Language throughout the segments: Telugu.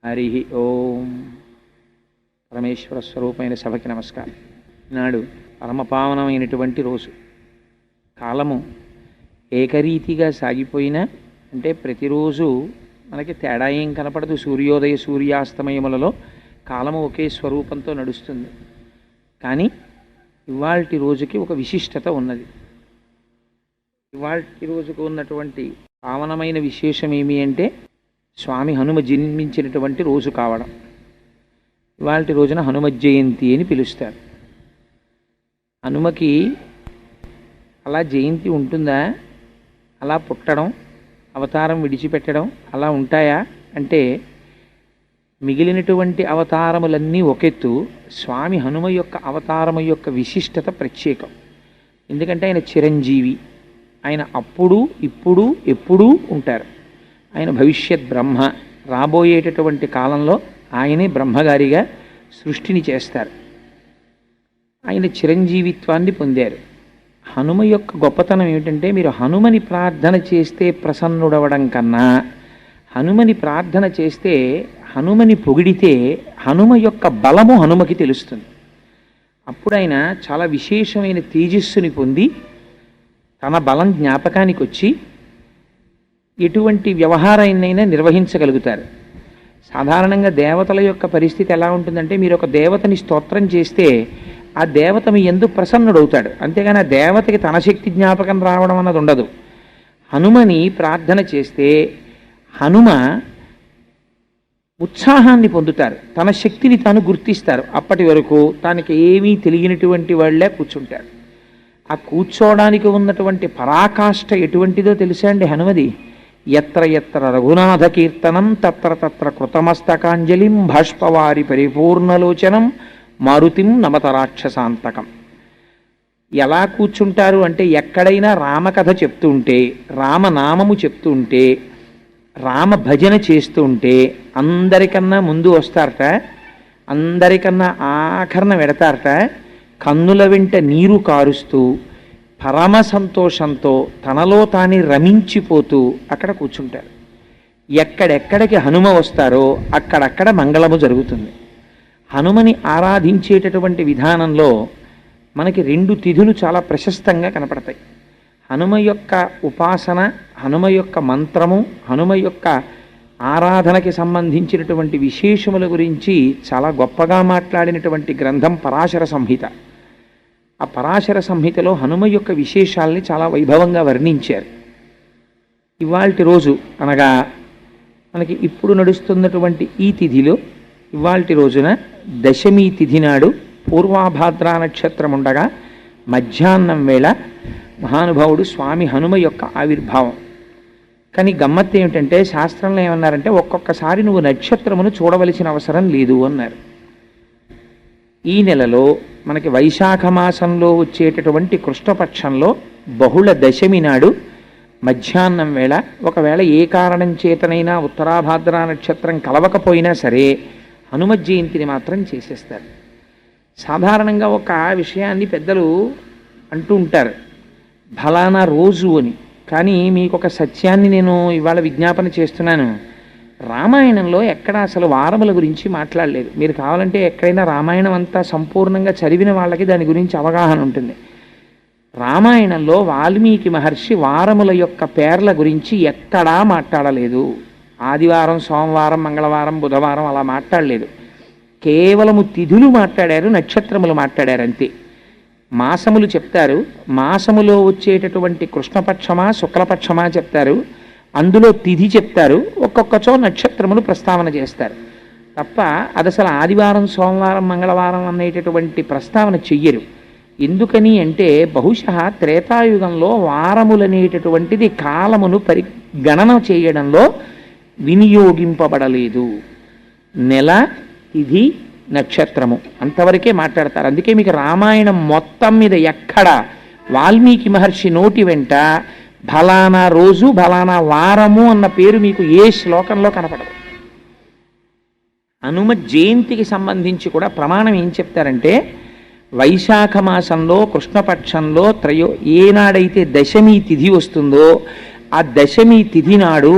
హరి ఓం. పరమేశ్వర స్వరూపమైన సభకి నమస్కారం. నాడు పరమపావనమైనటువంటి రోజు. కాలము ఏకరీతిగా సాగిపోయినా అంటే ప్రతిరోజు మనకి తేడా ఏం కనపడదు. సూర్యోదయ సూర్యాస్తమయములలో కాలము ఒకే స్వరూపంతో నడుస్తుంది. కానీ ఇవాల్టి రోజుకి ఒక విశిష్టత ఉన్నది. ఇవాల్టి రోజుకు ఉన్నటువంటి పావనమైన విశేషం ఏమి అంటే స్వామి హనుమ జన్మించినటువంటి రోజు కావడం. ఇవాల్టి రోజున హనుమ జయంతి అని పిలుస్తారు. హనుమకి అలా జయంతి ఉంటుందా? అలా పుట్టడం, అవతారం విడిచిపెట్టడం అలా ఉంటాయా అంటే మిగిలినటువంటి అవతారములన్నీ ఒకెత్తు, స్వామి హనుమ యొక్క అవతారము యొక్క విశిష్టత ప్రత్యేకం. ఎందుకంటే ఆయన చిరంజీవి. ఆయన అప్పుడు ఇప్పుడు ఎప్పుడూ ఉంటారు. ఆయన భవిష్యత్ బ్రహ్మ. రాబోయేటటువంటి కాలంలో ఆయనే బ్రహ్మగారిగా సృష్టిని చేస్తారు. ఆయన చిరంజీవిత్వాన్ని పొందారు. హనుమ యొక్క గొప్పతనం ఏమిటంటే మీరు హనుమని ప్రార్థన చేస్తే ప్రసన్నుడవడం కన్నా హనుమని ప్రార్థన చేస్తే, హనుమని పొగిడితే హనుమ యొక్క బలము హనుమకి తెలుస్తుంది. అప్పుడు ఆయన చాలా విశేషమైన తేజస్సుని పొంది తన బలం జ్ఞాపకానికి వచ్చి ఎటువంటి వ్యవహారాన్నైనా నిర్వహించగలుగుతారు. సాధారణంగా దేవతల యొక్క పరిస్థితి ఎలా ఉంటుందంటే మీరు ఒక దేవతని స్తోత్రం చేస్తే ఆ దేవత మీ యందు ప్రసన్నుడవుతాడు. అంతేగాని ఆ దేవతకి తన శక్తి జ్ఞాపకం రావడం అన్నది ఉండదు. హనుమని ప్రార్థన చేస్తే హనుమ ఉత్సాహాన్ని పొందుతారు. తన శక్తిని తాను గుర్తిస్తారు. అప్పటి వరకు తనకి ఏమీ తెలియనటువంటి వాళ్ళే కూర్చుంటారు. ఆ కూర్చోవడానికి ఉన్నటువంటి పరాకాష్ఠ ఎటువంటిదో తెలుసా అండి హనుమది? ఎత్ర ఎత్ర రఘునాథ కీర్తనం తత్ర తత్ర కృతమస్తకాంజలిం భాష్పవారి పరిపూర్ణలోచనం మారుతిం నమత రాక్షసాంతకం. ఎలా కూర్చుంటారు అంటే ఎక్కడైనా రామకథ చెప్తూ ఉంటే, రామనామము చెప్తూ ఉంటే, రామ భజన చేస్తూ ఉంటే అందరికన్నా ముందు వస్తారట, అందరికన్నా ఆఖరణ వెడతారట. కన్నుల వెంట నీరు కారుస్తూ పరమ సంతోషంతో తనలో తానే రమించిపోతూ అక్కడ కూర్చుంటారు. ఎక్కడెక్కడికి హనుమ వస్తారో అక్కడక్కడ మంగళము జరుగుతుంది. హనుమని ఆరాధించేటటువంటి విధానంలో మనకి 2 తిథులు చాలా ప్రశస్తంగా కనపడతాయి. హనుమ యొక్క ఉపాసన, హనుమ యొక్క మంత్రము, హనుమ యొక్క ఆరాధనకి సంబంధించినటువంటి విశేషముల గురించి చాలా గొప్పగా మాట్లాడినటువంటి గ్రంథం పరాశర సంహిత. ఆ పరాశర సంహితలో హనుమ యొక్క విశేషాల్ని చాలా వైభవంగా వర్ణించారు. ఇవాల్టి రోజు అనగా మనకి ఇప్పుడు నడుస్తున్నటువంటి ఈ తిథిలో ఇవాల్టి రోజున దశమి తిథి నాడు పూర్వాభాద్రా నక్షత్రం ఉండగా మధ్యాహ్నం వేళ మహానుభావుడు స్వామి హనుమ యొక్క ఆవిర్భావం. కానీ గమ్మత్తు ఏమిటంటే శాస్త్రంలో ఏమన్నారంటే ఒక్కొక్కసారి నువ్వు నక్షత్రమును చూడవలసిన అవసరం లేదు అన్నారు. ఈ నెలలో మనకి వైశాఖ మాసంలో వచ్చేటటువంటి కృష్ణపక్షంలో బహుళ దశమి నాడు మధ్యాహ్నం వేళ ఒకవేళ ఏ కారణం చేతనైనా ఉత్తరాభాద్రా నక్షత్రం కలవకపోయినా సరే హనుమ జయంతిని మాత్రం చేసేస్తారు. సాధారణంగా ఒక విషయాన్ని పెద్దలు అంటూ ఉంటారు ఫలానా రోజు అని. కానీ మీకు ఒక సత్యాన్ని నేను ఇవాళ విజ్ఞాపన చేస్తున్నాను. రామాయణంలో ఎక్కడ అసలు వారముల గురించి మాట్లాడలేదు. మీరు కావాలంటే ఎక్కడైనా రామాయణం అంతా సంపూర్ణంగా చదివిన వాళ్ళకి దాని గురించి అవగాహన ఉంటుంది. రామాయణంలో వాల్మీకి మహర్షి వారముల యొక్క పేర్ల గురించి ఎక్కడా మాట్లాడలేదు. ఆదివారం, సోమవారం, మంగళవారం, బుధవారం అలా మాట్లాడలేదు. కేవలము తిథులు మాట్లాడారు, నక్షత్రములు మాట్లాడారు అంతే. మాసములు చెప్తారు. మాసములో వచ్చేటటువంటి కృష్ణపక్షమా శుక్లపక్షమా చెప్తారు. అందులో తిథి చెప్తారు. ఒక్కొక్కచో నక్షత్రములు ప్రస్తావన చేస్తారు తప్ప అది అసలు ఆదివారం, సోమవారం, మంగళవారం అనేటటువంటి ప్రస్తావన చెయ్యరు. ఎందుకని అంటే బహుశా త్రేతాయుగంలో వారములనేటటువంటిది కాలమును గణన చేయడంలో వినియోగింపబడలేదు. నెల, తిథి, నక్షత్రము అంతవరకే మాట్లాడతారు. అందుకే మీకు రామాయణం మొత్తం మీద ఎక్కడ వాల్మీకి మహర్షి నోటి వెంట ఫలానా రోజు ఫలానా వారము అన్న పేరు మీకు ఏ శ్లోకంలో కనపడదు. హనుమ జయంతికి సంబంధించి కూడా ప్రమాణం ఏం చెప్తారంటే వైశాఖ మాసంలో కృష్ణపక్షంలో ఏనాడైతే దశమి తిథి వస్తుందో ఆ దశమి తిథి నాడు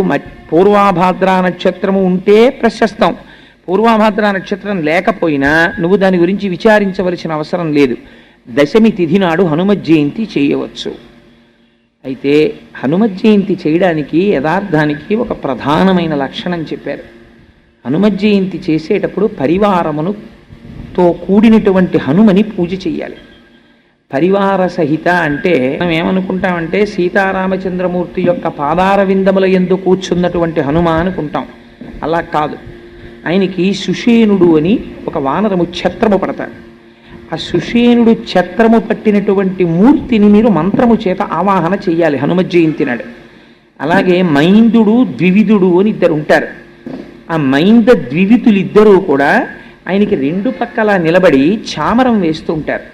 పూర్వాభాద్రా నక్షత్రము ఉంటే ప్రశస్తం, పూర్వాభాద్ర నక్షత్రం లేకపోయినా నువ్వు దాని గురించి విచారించవలసిన అవసరం లేదు. దశమి తిథి నాడు హనుమత్ జయంతి చేయవచ్చు. అయితే హనుమత్ జయంతి చేయడానికి యథార్థానికి ఒక ప్రధానమైన లక్షణం చెప్పారు. హనుమత్ జయంతి చేసేటప్పుడు పరివారముతో కూడినటువంటి హనుమని పూజ చెయ్యాలి. పరివార సహిత అంటే మనం ఏమనుకుంటామంటే సీతారామచంద్రమూర్తి యొక్క పాదార విందముల యందు కూర్చున్నటువంటి హనుమ అనుకుంటాం. అలా కాదు. ఆయనకి సుషేనుడు అని ఒక వానరము ఛత్రము పడతారు. ఆ సుషేనుడు ఛత్రము పట్టినటువంటి మూర్తిని మీరు మంత్రము చేత ఆవాహన చెయ్యాలి హనుమత్ జయంతి నాడు. అలాగే మైందుడు ద్వివిధుడు అని ఇద్దరు ఉంటారు. ఆ మైంద ద్వివిధులిద్దరూ కూడా ఆయనకి రెండు పక్కల నిలబడి చామరం వేస్తూ ఉంటారు.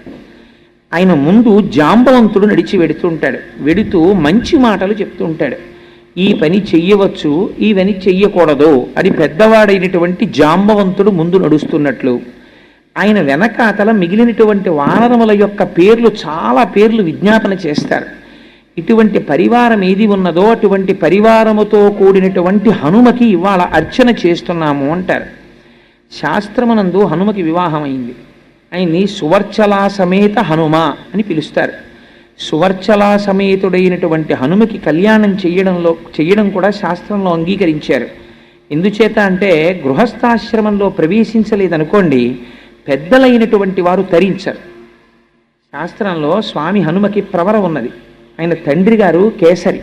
ఆయన ముందు జాంబవంతుడు నడిచి వెడుతుంటాడు. వెడుతూ మంచి మాటలు చెప్తూ ఉంటాడు. ఈ పని చెయ్యవచ్చు, ఈ పని చెయ్యకూడదు అది పెద్దవాడైనటువంటి జాంబవంతుడు ముందు నడుస్తున్నట్లు, ఆయన వెనకాతల మిగిలినటువంటి వానరముల యొక్క పేర్లు చాలా పేర్లు విజ్ఞాపన చేస్తారు. ఇటువంటి పరివారం ఏది ఉన్నదో అటువంటి పరివారముతో కూడినటువంటి హనుమకి ఇవాళ అర్చన చేస్తున్నాము అంటారు. శాస్త్రమునందు హనుమకి వివాహమైంది. ఆయన్ని సువర్చలా సమేత హనుమ అని పిలుస్తారు. సువర్చలా సమేతుడైనటువంటి హనుమకి కళ్యాణం చేయడం కూడా శాస్త్రంలో అంగీకరించారు. ఎందుచేత అంటే గృహస్థాశ్రమంలో ప్రవేశించలేదనుకోండి, పెద్దలైనటువంటి వారు తరించరు. శాస్త్రంలో స్వామి హనుమకి ప్రవర ఉన్నది. ఆయన తండ్రి గారు కేసరి.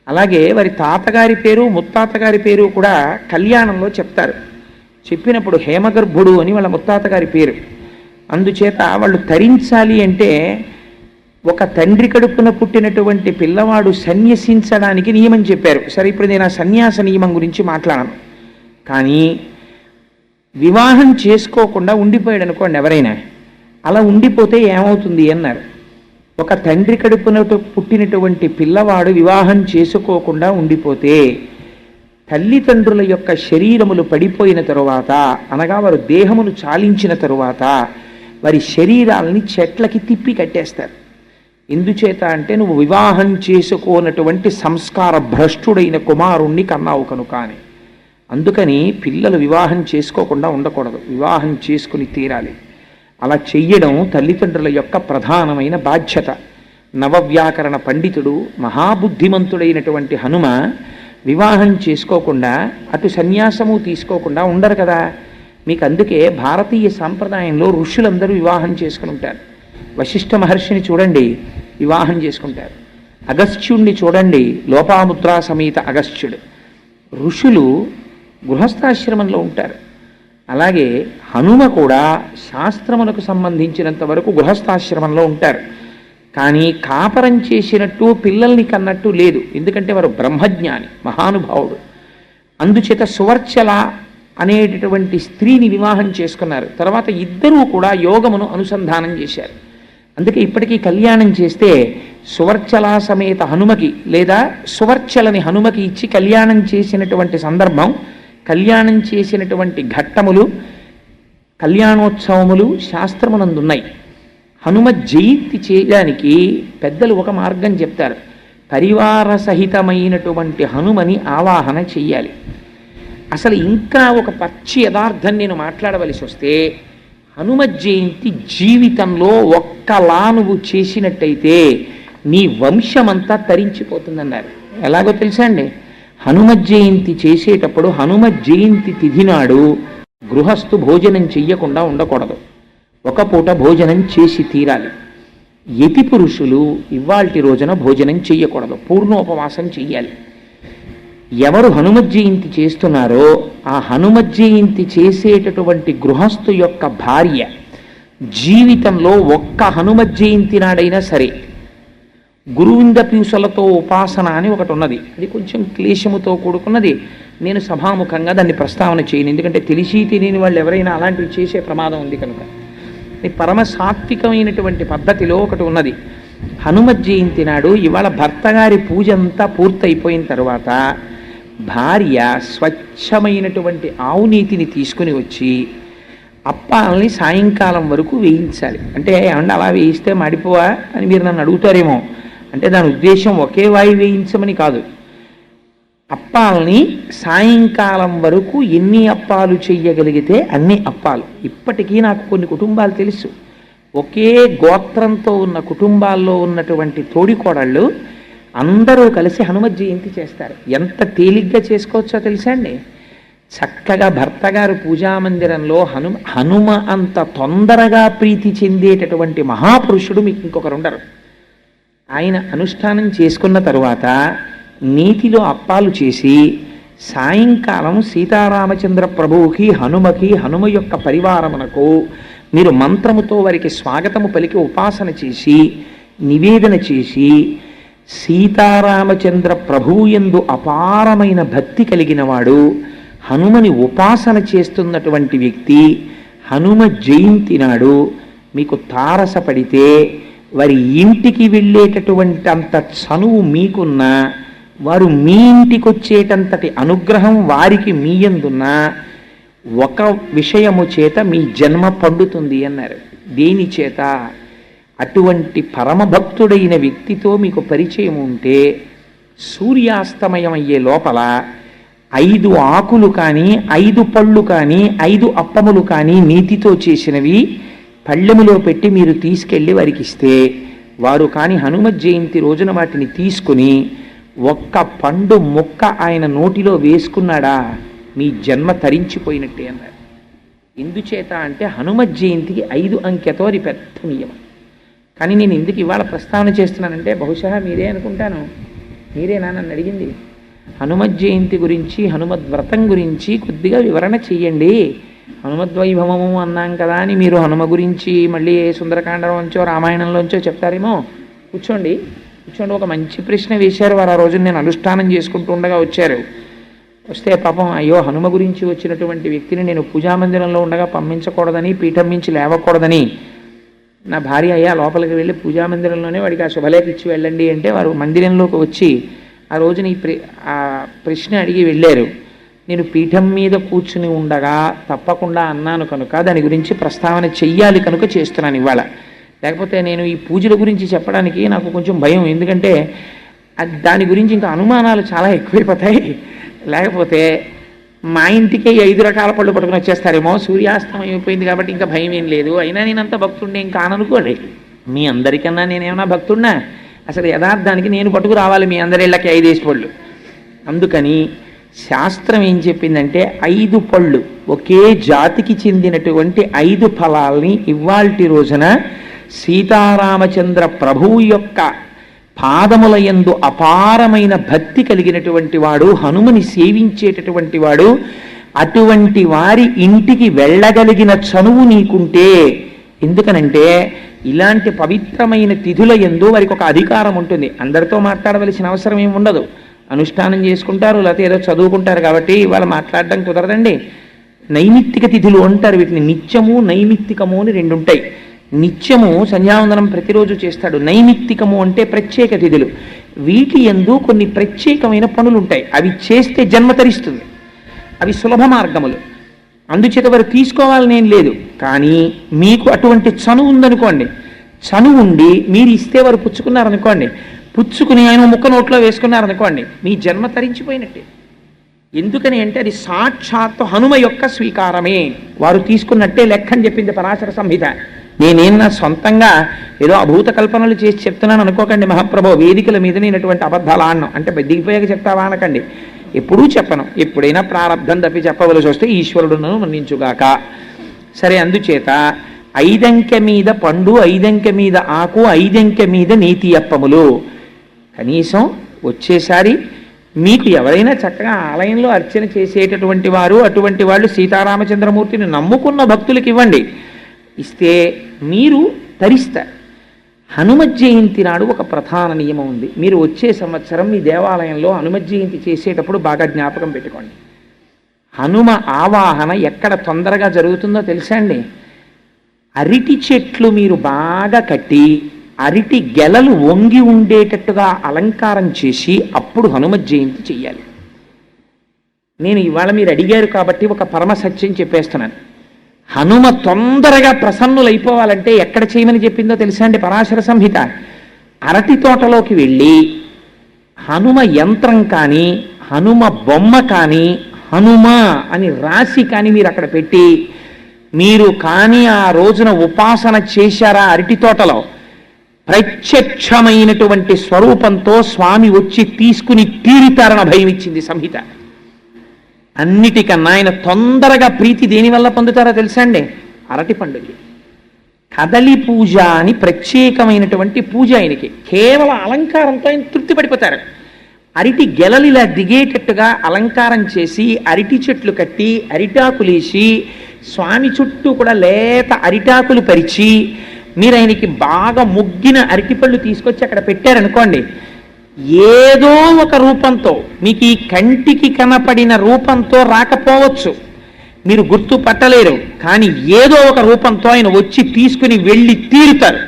అలాగే వారి తాతగారి పేరు ముత్తాతగారి పేరు కూడా కళ్యాణంలో చెప్తారు. చెప్పినప్పుడు హేమగర్భుడు అని వాళ్ళ ముత్తాతగారి పేరు. అందుచేత వాళ్ళు తరించాలి అంటే ఒక తండ్రి కడుపున పుట్టినటువంటి పిల్లవాడు సన్యసించడానికి నియమం చెప్పారు. సరే, ఇప్పుడు నేను ఆ సన్యాస నియమం గురించి మాట్లాడను. కానీ వివాహం చేసుకోకుండా ఉండిపోయాడు అనుకోండి ఎవరైనా, అలా ఉండిపోతే ఏమవుతుంది అన్నారు. ఒక తండ్రి కడుపున పుట్టినటువంటి పిల్లవాడు వివాహం చేసుకోకుండా ఉండిపోతే తల్లిదండ్రుల యొక్క శరీరములు పడిపోయిన తరువాత, అనగా వారు దేహమును చాలించిన తరువాత వారి శరీరాలని చెట్లకి తిప్పి కట్టేస్తారు. ఎందుచేత అంటే నువ్వు వివాహం చేసుకోనటువంటి సంస్కార భ్రష్టుడైన కుమారుణ్ణి కన్నావు కనుక అని. అందుకని పిల్లలు వివాహం చేసుకోకుండా ఉండకూడదు, వివాహం చేసుకుని తీరాలి. అలా చెయ్యడం తల్లిదండ్రుల యొక్క ప్రధానమైన బాధ్యత. నవవ్యాకరణ పండితుడు మహాబుద్ధిమంతుడైనటువంటి హనుమ వివాహం చేసుకోకుండా అటు సన్యాసము తీసుకోకుండా ఉండరు కదా. మీకు అందుకే భారతీయ సాంప్రదాయంలో ఋషులందరూ వివాహం చేసుకుని ఉంటారు. వశిష్ఠ మహర్షిని చూడండి, వివాహం చేసుకుంటారు. అగస్త్యుణ్ణి చూడండి, లోపాముద్రా సమేత అగస్త్యుడు. ఋషులు గృహస్థాశ్రమంలో ఉంటారు. అలాగే హనుమ కూడా శాస్త్రములకు సంబంధించినంత వరకు గృహస్థాశ్రమంలో ఉంటారు. కానీ కాపరం చేసినట్టు పిల్లల్ని కన్నట్టు లేదు. ఎందుకంటే వారు బ్రహ్మజ్ఞాని, మహానుభావుడు. అందుచేత సువర్చల అనేటటువంటి స్త్రీని వివాహం చేసుకున్నారు. తర్వాత ఇద్దరూ కూడా యోగమును అనుసంధానం చేశారు. అందుకే ఇప్పటికీ కళ్యాణం చేస్తే సువర్చలా సమేత హనుమకి లేదా సువర్చలని హనుమకి ఇచ్చి కళ్యాణం చేసినటువంటి సందర్భం, కళ్యాణం చేసినటువంటి ఘట్టములు, కళ్యాణోత్సవములు శాస్త్రమునందున్నాయి. హనుమ జయంతి చేయడానికి పెద్దలు ఒక మార్గం చెప్తారు. పరివార సహితమైనటువంటి హనుమని ఆవాహన చెయ్యాలి. అసలు ఇంకా ఒక పచ్చి యథార్థం నేను మాట్లాడవలసి వస్తే, హనుమ జయంతి జీవితంలో ఒక్కలా నువ్వు చేసినట్టయితే నీ వంశమంతా తరించిపోతుందన్నారు. ఎలాగో తెలుసా అండి, హనుమ జయంతి చేసేటప్పుడు హనుమ జయంతి తిథి నాడు గృహస్థు భోజనం చెయ్యకుండా ఉండకూడదు. ఒక పూట భోజనం చేసి తీరాలి. యతి పురుషులు ఇవాల్టి రోజున భోజనం చెయ్యకూడదు, పూర్ణోపవాసం చెయ్యాలి. ఎవరు హనుమత్ జయంతి చేస్తున్నారో ఆ హనుమత్ జయంతి చేసేటటువంటి గృహస్థు యొక్క భార్య జీవితంలో ఒక్క హనుమత్ జయంతి నాడైనా సరే గురువింద పీసులతో ఉపాసన అని ఒకటి ఉన్నది. అది కొంచెం క్లేశముతో కూడుకున్నది. నేను సభాముఖంగా దాన్ని ప్రస్తావన చేయను, ఎందుకంటే తెలిసి తెలియని వాళ్ళు ఎవరైనా అలాంటివి చేసే ప్రమాదం ఉంది కనుక. పరమ సాత్వికమైనటువంటి పద్ధతిలో ఒకటి ఉన్నది. హనుమత్ జయంతి నాడు ఇవాళ భర్త గారి పూజ అంతా పూర్తయిపోయిన తర్వాత భార్య స్వచ్ఛమైనటువంటి ఆవు నీతిని తీసుకుని వచ్చి అప్పాలని సాయంకాలం వరకు వేయించాలి. అంటే ఏమన్నా అలా వేయిస్తే మాడిపోవా అని మీరు నన్ను అడుగుతారేమో. అంటే దాని ఉద్దేశం ఒకే వాయి వేయించమని కాదు. అప్పాలని సాయంకాలం వరకు ఎన్ని అప్పాలు చెయ్యగలిగితే అన్ని అప్పాలు. ఇప్పటికీ నాకు కొన్ని కుటుంబాలు తెలుసు, ఒకే గోత్రంతో ఉన్న కుటుంబాల్లో ఉన్నటువంటి తోడికోడళ్ళు అందరూ కలిసి హనుమత్ జయంతి చేస్తారు. ఎంత తేలిగ్గా చేసుకోవచ్చో తెలుసా అండి? చక్కగా భర్త గారు పూజామందిరంలో హనుమ అంత తొందరగా ప్రీతి చెందేటటువంటి మహాపురుషుడు మీకు ఇంకొకరు ఉండరు. ఆయన అనుష్ఠానం చేసుకున్న తరువాత నీతిలో అప్పాలు చేసి సాయంకాలం సీతారామచంద్ర ప్రభువుకి హనుమ యొక్క పరివారమునకు మీరు మంత్రముతో వారికి స్వాగతము పలికి ఉపాసన చేసి నివేదన చేసి సీతారామచంద్ర ప్రభువు యందు అపారమైన భక్తి కలిగిన వాడు హనుమని ఉపాసన చేస్తున్నటువంటి వ్యక్తి హనుమ జయంతి నాడు మీకు తారసపడితే వారి ఇంటికి వెళ్ళేటటువంటి అంత చనువు మీకున్న, వారు మీ ఇంటికి వచ్చేటంతటి అనుగ్రహం వారికి మీ యందున్న ఒక విషయము చేత మీ జన్మ పండుతుంది అన్నారు. దేని చేత? అటువంటి పరమభక్తుడైన వ్యక్తితో మీకు పరిచయం ఉంటే సూర్యాస్తమయం అయ్యే లోపల 5 ఆకులు కానీ 5 పళ్ళు కానీ 5 అప్పములు కానీ నీతితో చేసినవి పళ్ళెములో పెట్టి మీరు తీసుకెళ్ళి వారికి ఇస్తే వారు కానీ హనుమత్ జయంతి రోజున వాటిని తీసుకుని ఒక్క పండు ముక్క ఆయన నోటిలో వేసుకున్నాడా మీ జన్మ తరించిపోయినట్టే అన్నారు. ఎందుచేత అంటే హనుమత్ జయంతికి 5 అంకెతో అది పెద్ద నియమం. కానీ నేను ఎందుకు ఇవాళ ప్రస్తావన చేస్తున్నానంటే బహుశా మీరే అనుకుంటాను, మీరేనా నన్ను అడిగింది? హనుమత్ జయంతి గురించి హనుమద్ వ్రతం గురించి కొద్దిగా వివరణ చెయ్యండి. హనుమద్వైభవము అన్నాం కదా అని మీరు హనుమ గురించి మళ్ళీ సుందరకాండలోంచో రామాయణంలోంచో చెప్తారేమో. కూర్చోండి. ఒక మంచి ప్రశ్న వేశారు వారు. ఆ రోజు నేను అనుష్ఠానం చేసుకుంటూ ఉండగా వచ్చారు. వస్తే పాపం అయ్యో హనుమ గురించి వచ్చినటువంటి వ్యక్తిని నేను పూజామందిరంలో ఉండగా పంపించకూడదని, పీఠం మించి లేవకూడదని నా భార్య అయ్యా లోపలికి వెళ్ళి పూజామందిరంలోనే వాడికి ఆ శుభలేఖ ఇచ్చి వెళ్ళండి అంటే వారు మందిరంలోకి వచ్చి ఆ రోజున ఆ ప్రశ్న అడిగి వెళ్ళారు. నేను పీఠం మీద కూర్చుని ఉండగా తప్పకుండా అన్నాను కనుక దాని గురించి ప్రస్తావన చెయ్యాలి కనుక చేస్తున్నాను ఇవాళ. లేకపోతే నేను ఈ పూజల గురించి చెప్పడానికి నాకు కొంచెం భయం, ఎందుకంటే దాని గురించి ఇంకా అనుమానాలు చాలా ఎక్కువైపోతాయి. లేకపోతే మా ఇంటికే 5 రకాల పళ్ళు పట్టుకుని వచ్చేస్తారేమో, సూర్యాస్తమయం అయిపోయింది కాబట్టి ఇంకా భయం ఏం లేదు, అయినా నేనంత భక్తుడిని ఇంకా అననుకోండి. మీ అందరికన్నా నేనేమన్నా భక్తుడినా? అసలు యథార్థానికి నేను పట్టుకు రావాలి మీ అందరిళ్ళకి 5 పళ్ళు. అందుకని శాస్త్రం ఏం చెప్పిందంటే 5 పళ్ళు ఒకే జాతికి చెందినటువంటి 5 ఫలాల్ని ఇవాల్టి రోజున సీతారామచంద్ర ప్రభువు యొక్క పాదముల యందు అపారమైన భక్తి కలిగినటువంటి వాడు, హనుమని సేవించేటటువంటి వాడు, అటువంటి వారి ఇంటికి వెళ్ళగలిగిన చనువు నీకుంటే, ఎందుకనంటే ఇలాంటి పవిత్రమైన తిథుల యందు వారికి ఒక అధికారం ఉంటుంది. అందరితో మాట్లాడవలసిన అవసరం ఏమి ఉండదు, అనుష్ఠానం చేసుకుంటారు లేకపోతే ఏదో చదువుకుంటారు కాబట్టి వాళ్ళు మాట్లాడడం కుదరదండి. నైమిత్తిక తిథులు అంటారు వీటిని. నిత్యము నైమిత్తికము అని 2 ఉంటాయి. నిత్యము సంధ్యావందనం ప్రతిరోజు చేస్తాడు, నైమిత్తికము అంటే ప్రత్యేక తిథులు. వీటి యందు కొన్ని ప్రత్యేకమైన పనులు ఉంటాయి, అవి చేస్తే జన్మ తరిస్తుంది, అవి సులభ మార్గములు. అందుచేత వారు తీసుకోవాలని ఏం లేదు. కానీ మీకు అటువంటి చనువు ఉందనుకోండి, చనువు ఉండి మీరు ఇస్తే వారు పుచ్చుకున్నారనుకోండి, పుచ్చుకుని ఆయన ముక్క నోట్లో వేసుకున్నారనుకోండి, మీ జన్మ తరించిపోయినట్టే. ఎందుకని అంటే అది సాక్షాత్తు హనుమ యొక్క స్వీకారమే, వారు తీసుకున్నట్టే లెక్క అని చెప్పింది పరాశర సంహిత. నేనేనా సొంతంగా ఏదో అభూత కల్పనలు చేసి చెప్తున్నాను అనుకోకండి మహాప్రభు. వేదికల మీద నేనటువంటి అబద్ధాలు ఆడను అంటే దిగిపోయాక చెప్తావా అనకండి. ఎప్పుడూ చెప్పను, ఎప్పుడైనా ప్రారంధం తప్పి చెప్పవలసి వస్తే ఈశ్వరుడును మన్నించుగాక. సరే, అందుచేత 5 అంకె మీద పండు, 5 అంకె మీద ఆకు, 5 అంకె మీద నీతి అప్పములు. కనీసం వచ్చేసారి మీకు ఎవరైనా చక్కగా ఆలయంలో అర్చన చేసేటటువంటి వారు, అటువంటి వాళ్ళు సీతారామచంద్రమూర్తిని నమ్ముకున్న భక్తులకు ఇవ్వండి. ఇస్తే మీరు తరిస్తారు. హనుమత్ జయంతి నాడు ఒక ప్రధాన నియమం ఉంది. మీరు వచ్చే సంవత్సరం మీ దేవాలయంలో హనుమత్ జయంతి చేసేటప్పుడు బాగా జ్ఞాపకం పెట్టుకోండి. హనుమ ఆవాహన ఎక్కడ తొందరగా జరుగుతుందో తెలుసా అండి? అరటి చెట్లు మీరు బాగా కట్టి అరటి గెలలు వంగి ఉండేటట్టుగా అలంకారం చేసి అప్పుడు హనుమత్ జయంతి చెయ్యాలి. నేను ఇవాళ మీరు అడిగారు కాబట్టి ఒక పరమ సత్యం చెప్పేస్తున్నాను. హనుమ తొందరగా ప్రసన్నులైపోవాలంటే ఎక్కడ చేయమని చెప్పిందో తెలుసా అండి పరాశర సంహిత? అరటి తోటలోకి వెళ్ళి హనుమ యంత్రం కానీ హనుమ బొమ్మ కానీ హనుమ అని రాసి కానీ మీరు అక్కడ పెట్టి మీరు కానీ ఆ రోజున ఉపాసన చేశారా అరటి తోటలో, ప్రత్యక్షమైనటువంటి స్వరూపంతో స్వామి వచ్చి తీసుకుని తీరుతారన్న భయం ఇచ్చింది సంహిత. అన్నిటికన్నా ఆయన తొందరగా ప్రీతి దేనివల్ల పొందుతారో తెలుసా అండి? అరటి పండుగ. కదలి పూజ అని ప్రత్యేకమైనటువంటి పూజ ఆయనకి. కేవలం అలంకారంతో ఆయన తృప్తి పడిపోతారు. అరటి గెలలిలా దిగేటట్టుగా అలంకారం చేసి అరటి చెట్లు కట్టి అరిటాకులేసి స్వామి చుట్టూ కూడా లేత అరిటాకులు పరిచి మీరు ఆయనకి బాగా ముగ్గిన అరటిపళ్ళు తీసుకొచ్చి అక్కడ పెట్టారనుకోండి, ఏదో ఒక రూపంతో మీకు ఈ కంటికి కనపడిన రూపంతో రాకపోవచ్చు, మీరు గుర్తుపట్టలేరు, కానీ ఏదో ఒక రూపంతో ఆయన వచ్చి తీసుకుని వెళ్ళి తీరుతారు.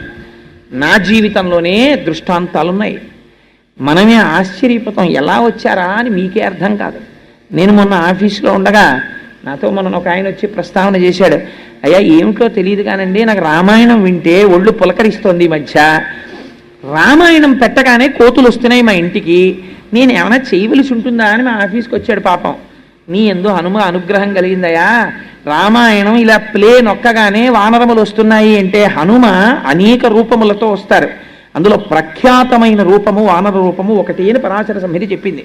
నా జీవితంలోనే దృష్టాంతాలున్నాయి. మనమే ఆశ్చర్యపోతాం, ఎలా వచ్చారా అని మీకే అర్థం కాదు. నేను మొన్న ఆఫీసులో ఉండగా నాతో మొన్న ఒక ఆయన వచ్చి ప్రస్తావన చేశాడు, అయ్యా ఏమిటో తెలియదు కానండి, నాకు రామాయణం వింటే ఒళ్ళు పులకరిస్తోంది ఈ మధ్య. రామాయణం పెట్టగానే కోతులు వస్తున్నాయి మా ఇంటికి, నేను ఏమైనా చేయవలసి ఉంటుందా అని మా ఆఫీస్కి వచ్చాడు. పాపం, నీ ఎందు హనుమ అనుగ్రహం కలిగిందయా, రామాయణం ఇలా ప్లే నొక్కగానే వానరములు వస్తున్నాయి అంటే హనుమ అనేక రూపములతో వస్తారు. అందులో ప్రఖ్యాతమైన రూపము వానర రూపము ఒకటి అని పరాశర సంహిత చెప్పింది.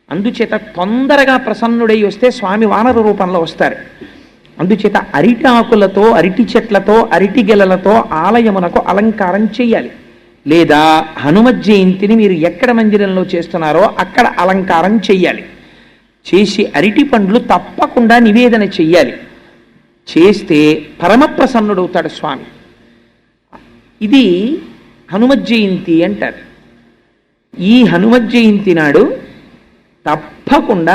అందుచేత తొందరగా ప్రసన్నుడై వస్తే స్వామి వానర రూపంలో వస్తారు. అందుచేత అరిటాకులతో అరటి చెట్లతో అరటి గెలలతో ఆలయమునకు అలంకారం చెయ్యాలి. లేదా హనుమత్ జయంతిని మీరు ఎక్కడ మందిరంలో చేస్తున్నారో అక్కడ అలంకారం చెయ్యాలి. చేసి అరటి పండ్లు తప్పకుండా నివేదన చెయ్యాలి. చేస్తే పరమప్రసన్నుడవుతాడు స్వామి. ఇది హనుమత్ జయంతి అంటారు. ఈ హనుమత్ జయంతి నాడు తప్పకుండా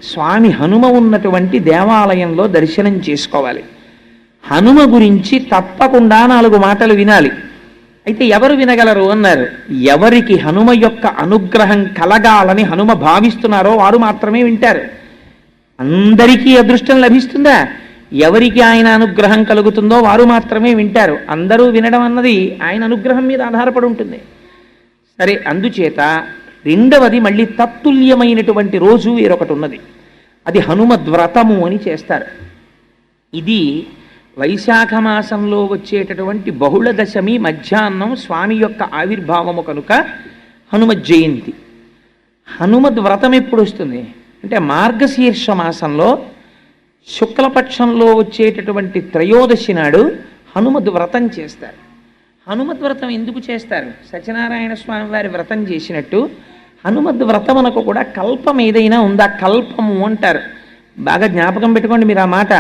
స్వామి హనుమ ఉన్నటువంటి దేవాలయంలో దర్శనం చేసుకోవాలి. హనుమ గురించి తప్పకుండా 4 మాటలు వినాలి. అయితే ఎవరు వినగలరు అన్నారు, ఎవరికి హనుమ యొక్క అనుగ్రహం కలగాలని హనుమ భావిస్తున్నారో వారు మాత్రమే వింటారు. అందరికీ అదృష్టం లభిస్తుందా? ఎవరికి ఆయన అనుగ్రహం కలుగుతుందో వారు మాత్రమే వింటారు. అందరూ వినడం అన్నది ఆయన అనుగ్రహం మీద ఆధారపడి ఉంటుంది. సరే, అందుచేత రెండవది మళ్ళీ తత్తుల్యమైనటువంటి రోజు వేరొకటి ఉన్నది. అది హనుమద్వ్రతము అని చేస్తారు. ఇది వైశాఖ మాసంలో వచ్చేటటువంటి బహుళ దశమి మధ్యాహ్నం స్వామి యొక్క ఆవిర్భావము కనుక హనుమత్ జయంతి. హనుమద్వ్రతం ఎప్పుడు వస్తుంది అంటే మార్గశీర్ష మాసంలో శుక్లపక్షంలో వచ్చేటటువంటి త్రయోదశి నాడు హనుమద్వ్రతం చేస్తారు. హనుమద్వ్రతం ఎందుకు చేస్తారు? సత్యనారాయణ స్వామి వారి వ్రతం చేసినట్టు హనుమద్వ్రతమునకు కూడా కల్పం ఏదైనా ఉందా? కల్పము అంటారు. బాగా జ్ఞాపకం పెట్టుకోండి మీరు ఆ మాట.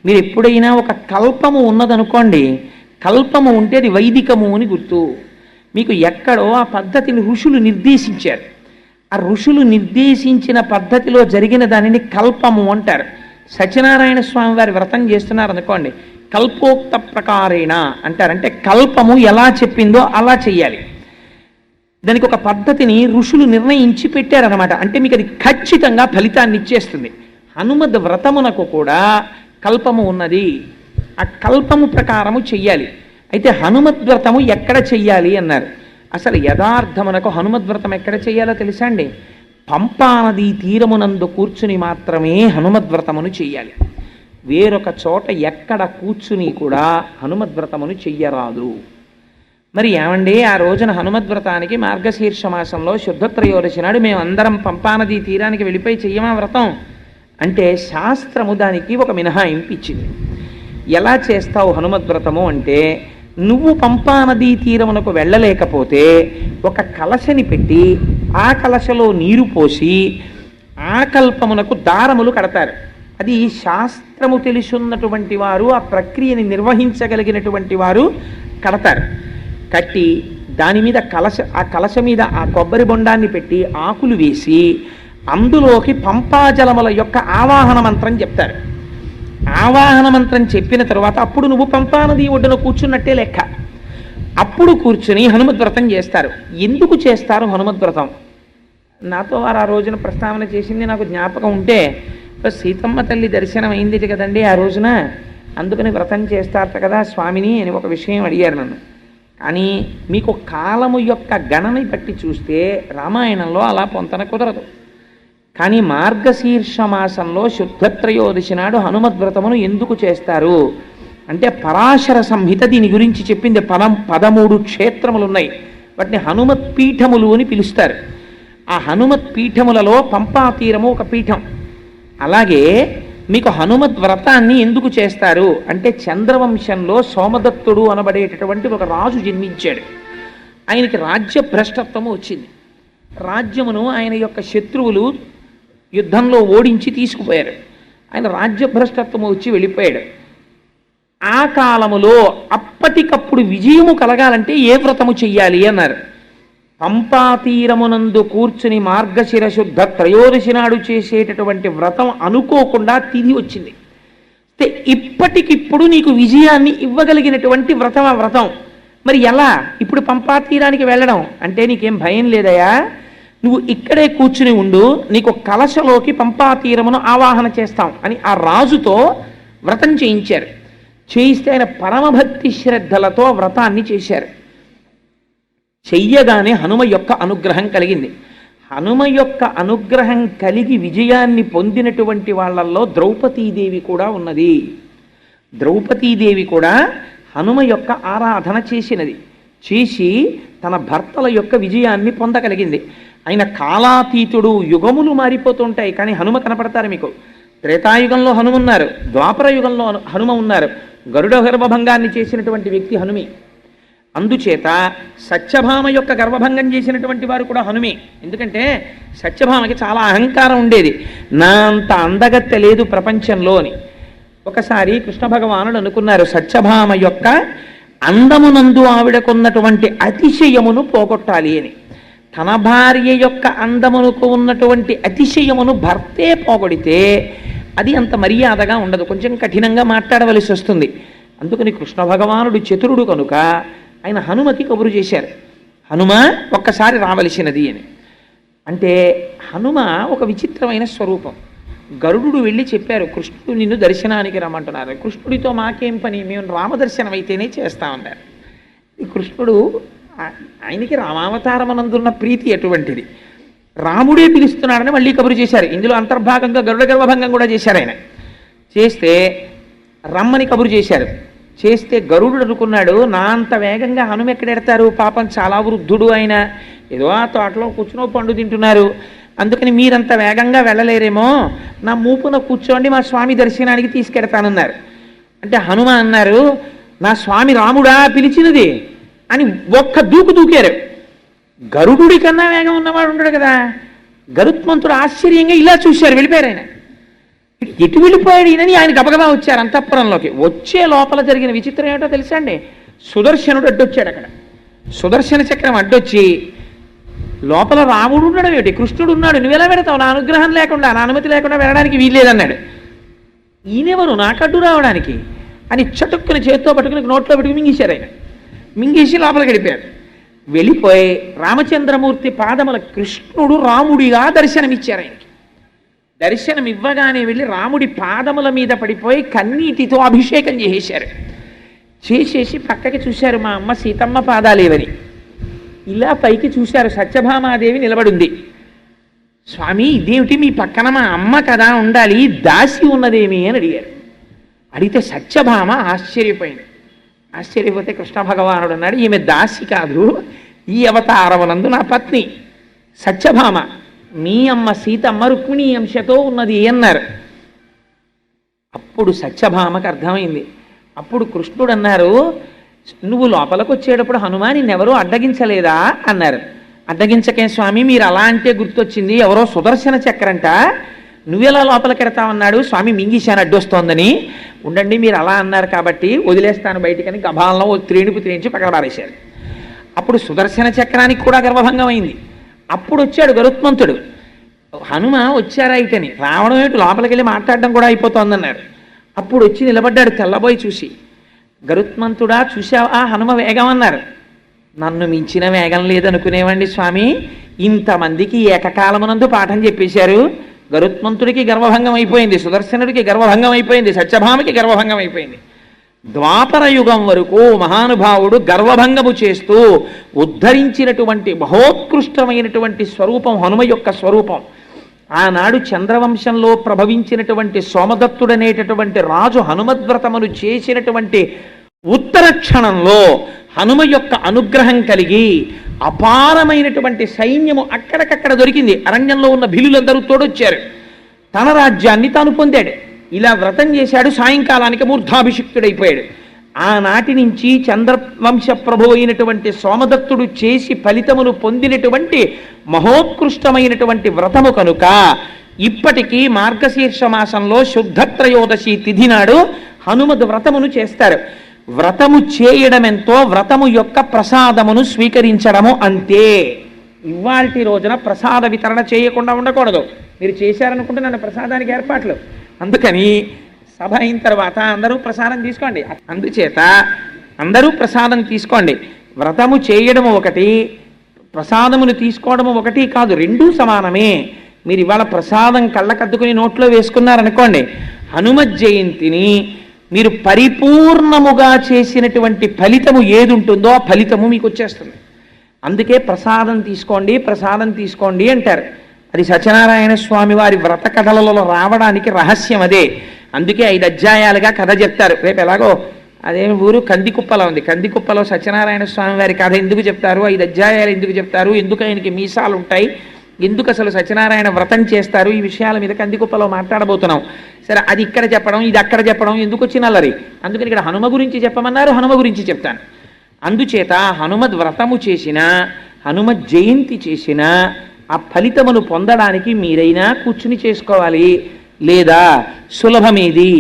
మీరు ఎప్పుడైనా ఒక కల్పము ఉన్నదనుకోండి, కల్పము ఉంటే అది వైదికము అని గుర్తు. మీకు ఎక్కడో ఆ పద్ధతిని ఋషులు నిర్దేశించారు. ఆ ఋషులు నిర్దేశించిన పద్ధతిలో జరిగిన దానిని కల్పము అంటారు. సత్యనారాయణ స్వామి వారి వ్రతం చేస్తున్నారు అనుకోండి, కల్పోక్త ప్రకారేణ అంటారు. అంటే కల్పము ఎలా చెప్పిందో అలా చెయ్యాలి. దానికి ఒక పద్ధతిని ఋషులు నిర్ణయించి పెట్టారనమాట. అంటే మీకు అది ఖచ్చితంగా ఫలితాన్ని ఇచ్చేస్తుంది. హనుమద్ వ్రతమునకు కూడా కల్పము ఉన్నది. ఆ కల్పము ప్రకారము చెయ్యాలి. అయితే హనుమద్వ్రతము ఎక్కడ చెయ్యాలి అన్నారు. అసలు యథార్థమునకు హనుమద్వ్రతం ఎక్కడ చెయ్యాలో తెలుసా అండి? పంపానది తీరమునందు కూర్చుని మాత్రమే హనుమద్వ్రతమును చెయ్యాలి. వేరొక చోట ఎక్కడ కూర్చుని కూడా హనుమద్వ్రతమును చెయ్యరాదు. మరి ఏమండి, ఆ రోజున హనుమద్వ్రతానికి మార్గశీర్ష మాసంలో శుద్ధ త్రయోదశి నాడు మేమందరం పంపానది తీరానికి వెళ్ళిపోయి చెయ్యమా వ్రతం అంటే శాస్త్రము దానికి ఒక మినహాయింపు ఇచ్చింది. ఎలా చేస్తావు హనుమద్వ్రతము అంటే, నువ్వు పంపానదీ తీరమునకు వెళ్ళలేకపోతే ఒక కలశని పెట్టి ఆ కలశలో నీరు పోసి ఆ కల్పమునకు దారములు కడతారు. అది శాస్త్రము తెలుసున్నటువంటి వారు, ఆ ప్రక్రియని నిర్వహించగలిగినటువంటి వారు కడతారు. కట్టి దాని మీద ఆ కలశ మీద ఆ కొబ్బరి బొండాన్ని పెట్టి ఆకులు వేసి అందులోకి పంపాజలముల యొక్క ఆవాహన మంత్రం చెప్తారు. ఆవాహన మంత్రం చెప్పిన తర్వాత అప్పుడు నువ్వు పంపానది ఒడ్డున కూర్చున్నట్టే లెక్క. అప్పుడు కూర్చుని హనుమద్వ్రతం చేస్తారు. ఎందుకు చేస్తారు హనుమద్వ్రతం? నాతో వారు ఆ రోజున ప్రస్తావన చేసింది నాకు జ్ఞాపకం ఉంటే, సీతమ్మ తల్లి దర్శనం అయింది కదండి ఆ రోజున, అందుకని వ్రతం చేస్తారట కదా స్వామిని అని ఒక విషయం అడిగారు నన్ను. కానీ మీకు కాలము యొక్క గణని బట్టి చూస్తే రామాయణంలో అలా పొంతన కుదరదు. కానీ మార్గశీర్ష మాసంలో శుద్ధ త్రయోదశి నాడు హనుమద్వ్రతమును ఎందుకు చేస్తారు అంటే పరాశర సంహిత దీని గురించి చెప్పింది. 13 క్షేత్రములు ఉన్నాయి, వాటిని హనుమత్ పీఠములు అని పిలుస్తారు. ఆ హనుమత్ పీఠములలో పంపా తీరము ఒక పీఠం. అలాగే మీకు హనుమద్ వ్రతాన్ని ఎందుకు చేస్తారు అంటే చంద్రవంశంలో సోమదత్తుడు అనబడేటటువంటి ఒక రాజు జన్మించాడు. ఆయనకి రాజ్య భ్రష్టత్వము వచ్చింది. రాజ్యమును ఆయన యొక్క శత్రువులు యుద్ధంలో ఓడించి తీసుకుపోయారు. ఆయన రాజ్యభ్రష్టత్వము వచ్చి వెళ్ళిపోయాడు. ఆ కాలములో అప్పటికప్పుడు విజయము కలగాలంటే ఏ వ్రతము చెయ్యాలి అన్నారు. పంపా తీరమునందు కూర్చుని మార్గశిర శుద్ధ త్రయోదశి నాడు చేసేటటువంటి వ్రతం అనుకోకుండా తిథి వచ్చింది. ఇప్పటికిప్పుడు నీకు విజయాన్ని ఇవ్వగలిగినటువంటి వ్రతం ఆ వ్రతం. మరి ఎలా ఇప్పుడు పంపా తీరానికి వెళ్ళడం అంటే నీకేం భయం లేదయా, నువ్వు ఇక్కడే కూర్చుని ఉండు, నీకు కలశలోకి పంపా తీరమును ఆవాహన చేస్తాం అని ఆ రాజుతో వ్రతం చేయించారు. చేయిస్తే ఆయన పరమభక్తి శ్రద్ధలతో వ్రతాన్ని చేశారు. చెయ్యగానే హనుమ యొక్క అనుగ్రహం కలిగింది. హనుమ యొక్క అనుగ్రహం కలిగి విజయాన్ని పొందినటువంటి వాళ్ళల్లో ద్రౌపదీదేవి కూడా ఉన్నది. ద్రౌపదీదేవి కూడా హనుమ యొక్క ఆరాధన చేసినది. చేసి తన భర్తల యొక్క విజయాన్ని పొందగలిగింది. ఆయన కాలాతీతుడు, యుగములు మారిపోతుంటాయి కానీ హనుమ కనపడతారు మీకు. త్రేతాయుగంలో హనుమ ఉన్నారు, ద్వాపర యుగంలో హనుమ ఉన్నారు. గరుడ గర్భభంగాన్ని చేసినటువంటి వ్యక్తి హనుమి. అందుచేత సత్యభామ యొక్క గర్భభంగం చేసినటువంటి వారు కూడా హనుమే. ఎందుకంటే సత్యభామకి చాలా అహంకారం ఉండేది, నా అంత అందగత్తె లేదు ప్రపంచంలో అని. ఒకసారి కృష్ణ భగవానుడు అనుకున్నారు సత్యభామ యొక్క అందమునందు ఆవిడకున్నటువంటి అతిశయమును పోగొట్టాలి అని. తన భార్య యొక్క అందమునకు ఉన్నటువంటి అతిశయమును భర్తే పోగొడితే అది అంత మర్యాదగా ఉండదు, కొంచెం కఠినంగా మాట్లాడవలసి వస్తుంది. అందుకని కృష్ణ భగవానుడు చతురుడు కనుక ఆయన హనుమకి కబురు చేశారు, హనుమ ఒక్కసారి రావలసినది అని. అంటే హనుమ ఒక విచిత్రమైన స్వరూపం. గరుడు వెళ్ళి చెప్పారు కృష్ణుడు నిన్ను దర్శనానికి రమ్మంటున్నారు. కృష్ణుడితో మాకేం పని, మేము రామదర్శనం అయితేనే చేస్తామన్నారు. ఈ కృష్ణుడు ఆయనకి రామావతారమనందున్న ప్రీతి అటువంటిది. రాముడే పిలుస్తున్నాడని మళ్ళీ కబురు చేశారు. ఇందులో అంతర్భాగంగా గరుడ గర్భభంగం కూడా చేశారు. ఆయన చేస్తే రమ్మని కబురు చేశారు. చేస్తే గరుడు అనుకున్నాడు నా అంత వేగంగా హనుమ ఎక్కడెడతారు, పాపం చాలా వృద్ధుడు ఆయన, ఏదో ఆ తోటలో కూర్చునో పండు తింటున్నారు, అందుకని మీరంత వేగంగా వెళ్ళలేరేమో, నా మూపున కూర్చోండి మా స్వామి దర్శనానికి తీసుకెడతానన్నారు. అంటే హనుమ అన్నారు నా స్వామి రాముడా పిలిచినది అని ఒక్క దూకు దూకారు. గరుడుడి కన్నా వేగం ఉన్నవాడు ఉంటాడు కదా. గరుత్మంతుడు ఆశ్చర్యంగా ఇలా చూశారు, వెళ్ళిపోయారు. ఆయన ఎటు వెళ్ళిపోయాడు ఈయనని ఆయన గబగబా వచ్చారు అంతఃపురంలోకి. వచ్చే లోపల జరిగిన విచిత్రం ఏమిటో తెలుసా అండి, సుదర్శనుడు అడ్డొచ్చాడు. అక్కడ సుదర్శన చక్రం అడ్డొచ్చి లోపల రాముడు ఉండడం ఏమిటి, కృష్ణుడు ఉన్నాడు, నువ్వెలా పెడతావు, నా అనుగ్రహం లేకుండా నా అనుమతి లేకుండా వెళ్ళడానికి వీల్లేదన్నాడు. ఈయనెవరు నాకు అడ్డు రావడానికి అని చటుక్కుని చేత్తో పట్టుకుని నోట్లో పెట్టుకుని మింగేశారు. ఆయన మింగేసి లోపలికి వెళ్ళిపోయారు. వెళ్ళిపోయి రామచంద్రమూర్తి పాదముల కృష్ణుడు రాముడిగా దర్శనమిచ్చారు. ఆయనకి దర్శనం ఇవ్వగానే వెళ్ళి రాముడి పాదముల మీద పడిపోయి కన్నీటితో అభిషేకం చేసేశారు. చేసేసి పక్కకి చూశారు, మా అమ్మ సీతమ్మ పాదాలేవని. ఇలా పైకి చూశారు, సత్యభామాదేవి నిలబడింది. స్వామి ఇదేమిటి మీ పక్కన మా అమ్మ కదా ఉండాలి, దాసి ఉన్నదేమి అని అడిగారు. అడిగితే సత్యభామ ఆశ్చర్యపోయింది. ఆశ్చర్యపోతే కృష్ణ భగవానుడు అన్నాడు ఈమె దాసి కాదు, ఈ అవతారమునందు నా పత్ని సత్యభామ, మీ అమ్మ సీతమ్మ రుక్మిణీ అంశతో ఉన్నది అన్నారు. అప్పుడు సత్యభామకు అర్థమైంది. అప్పుడు కృష్ణుడు అన్నారు నువ్వు లోపలికి వచ్చేటప్పుడు హనుమా నిన్నెవరూ అడ్డగించలేదా అన్నారు. అడ్డగించకే స్వామి, మీరు అలా అంటే గుర్తొచ్చింది, ఎవరో సుదర్శన చక్రంట, నువ్వెలా లోపలికి ఎడతావన్నాడు, స్వామి మింగిశాను అడ్డొస్తోందని. ఉండండి మీరు అలా అన్నారు కాబట్టి వదిలేస్తాను బయటికని గభాలంలో త్రేణుపు త్రేణించి పక్కన పారేశారు. అప్పుడు సుదర్శన చక్రానికి కూడా గర్భభంగం అయింది. అప్పుడు వచ్చాడు గరుత్మంతుడు. హనుమ వచ్చారా ఇటని, రావడం ఏంటి లోపలికి వెళ్ళి మాట్లాడడం కూడా అయిపోతోందన్నారు. అప్పుడు వచ్చి నిలబడ్డాడు తెల్లబోయి చూసి, గరుత్మంతుడా చూశావా హనుమ వేగం అన్నారు. నన్ను మించిన వేగం లేదనుకునేవండి స్వామి, ఇంతమందికి ఏకకాలమునందు పాఠం చెప్పేశారు. గరుత్మంతుడికి గర్వభంగం అయిపోయింది, సుదర్శనుడికి గర్వభంగం అయిపోయింది, సత్యభామకి గర్వభంగం అయిపోయింది. ద్వాపర యుగం వరకు మహానుభావుడు గర్వభంగము చేస్తూ ఉద్ధరించినటువంటి మహోత్కృష్టమైనటువంటి స్వరూపం హనుమ యొక్క స్వరూపం. ఆనాడు చంద్రవంశంలో ప్రభవించినటువంటి సోమదత్తుడనేటటువంటి రాజు హనుమద్వ్రతమును చేసినటువంటి ఉత్తర క్షణంలో హనుమ యొక్క అనుగ్రహం కలిగి అపారమైనటువంటి సైన్యము అక్కడికక్కడ దొరికింది. అరణ్యంలో ఉన్న భిలులందరూ తోడొచ్చారు. తన రాజ్యాన్ని తాను పొందాడు. ఇలా వ్రతం చేశాడు. సాయంకాలానికి మూర్ధాభిషిక్తుడైపోయాడు. ఆనాటి నుంచి చంద్రవంశ ప్రభు అయినటువంటి సోమదత్తుడు చేసి ఫలితమును పొందినటువంటి మహోత్కృష్టమైనటువంటి వ్రతము కనుక ఇప్పటికీ మార్గశీర్ష మాసంలో శుద్ధ త్రయోదశి తిథి నాడు హనుమద్ వ్రతమును చేస్తారు. వ్రతము చేయడం ఎంతో, వ్రతము యొక్క ప్రసాదమును స్వీకరించడము అంతే. ఇవాల్టి రోజున ప్రసాద వితరణ చేయకుండా ఉండకూడదు. మీరు చేశారనుకుంటే నన్ను ప్రసాదానికి ఏర్పాట్లు. అందుకని సభ అయిన తర్వాత అందరూ ప్రసాదం తీసుకోండి. అందుచేత అందరూ ప్రసాదం తీసుకోండి. వ్రతము చేయడము ఒకటి, ప్రసాదమును తీసుకోవడము ఒకటి కాదు, రెండూ సమానమే. మీరు ఇవాళ ప్రసాదం కళ్ళకద్దుకుని నోట్లో వేసుకున్నారనుకోండి, హనుమత్ జయంతిని మీరు పరిపూర్ణముగా చేసినటువంటి ఫలితము ఏది ఉంటుందో ఆ ఫలితము మీకు వచ్చేస్తుంది. అందుకే ప్రసాదం తీసుకోండి, ప్రసాదం తీసుకోండి అంటారు. అది సత్యనారాయణ స్వామి వారి వ్రత కథలలో రావడానికి రహస్యం అదే. అందుకే 5 అధ్యాయాలుగా కథ చెప్తారు. రేపు ఎలాగో అదే ఊరు కందికుప్పలో ఉంది. కందికుప్పలో సత్యనారాయణ స్వామి వారి కథ ఎందుకు చెప్తారు, 5 అధ్యాయాలు ఎందుకు చెప్తారు, ఎందుకు ఆయనకి మీసాలు ఉంటాయి, ఎందుకు అసలు సత్యనారాయణ వ్రతం చేస్తారు, ఈ విషయాల మీద కందికుప్పలో మాట్లాడబోతున్నాం. సరే, అది ఇక్కడ చెప్పడం, ఇది అక్కడ చెప్పడం ఎందుకు వచ్చిన అల్లరి. అందుకని ఇక్కడ హనుమ గురించి చెప్పమన్నారు, హనుమ గురించి చెప్తాను. అందుచేత హనుమద్ వ్రతము చేసిన, హనుమత్ జయంతి చేసిన ఆ ఫలితమును పొందడానికి మీరైనా కూర్చుని చేసుకోవాలి. లేదా సులభమేది,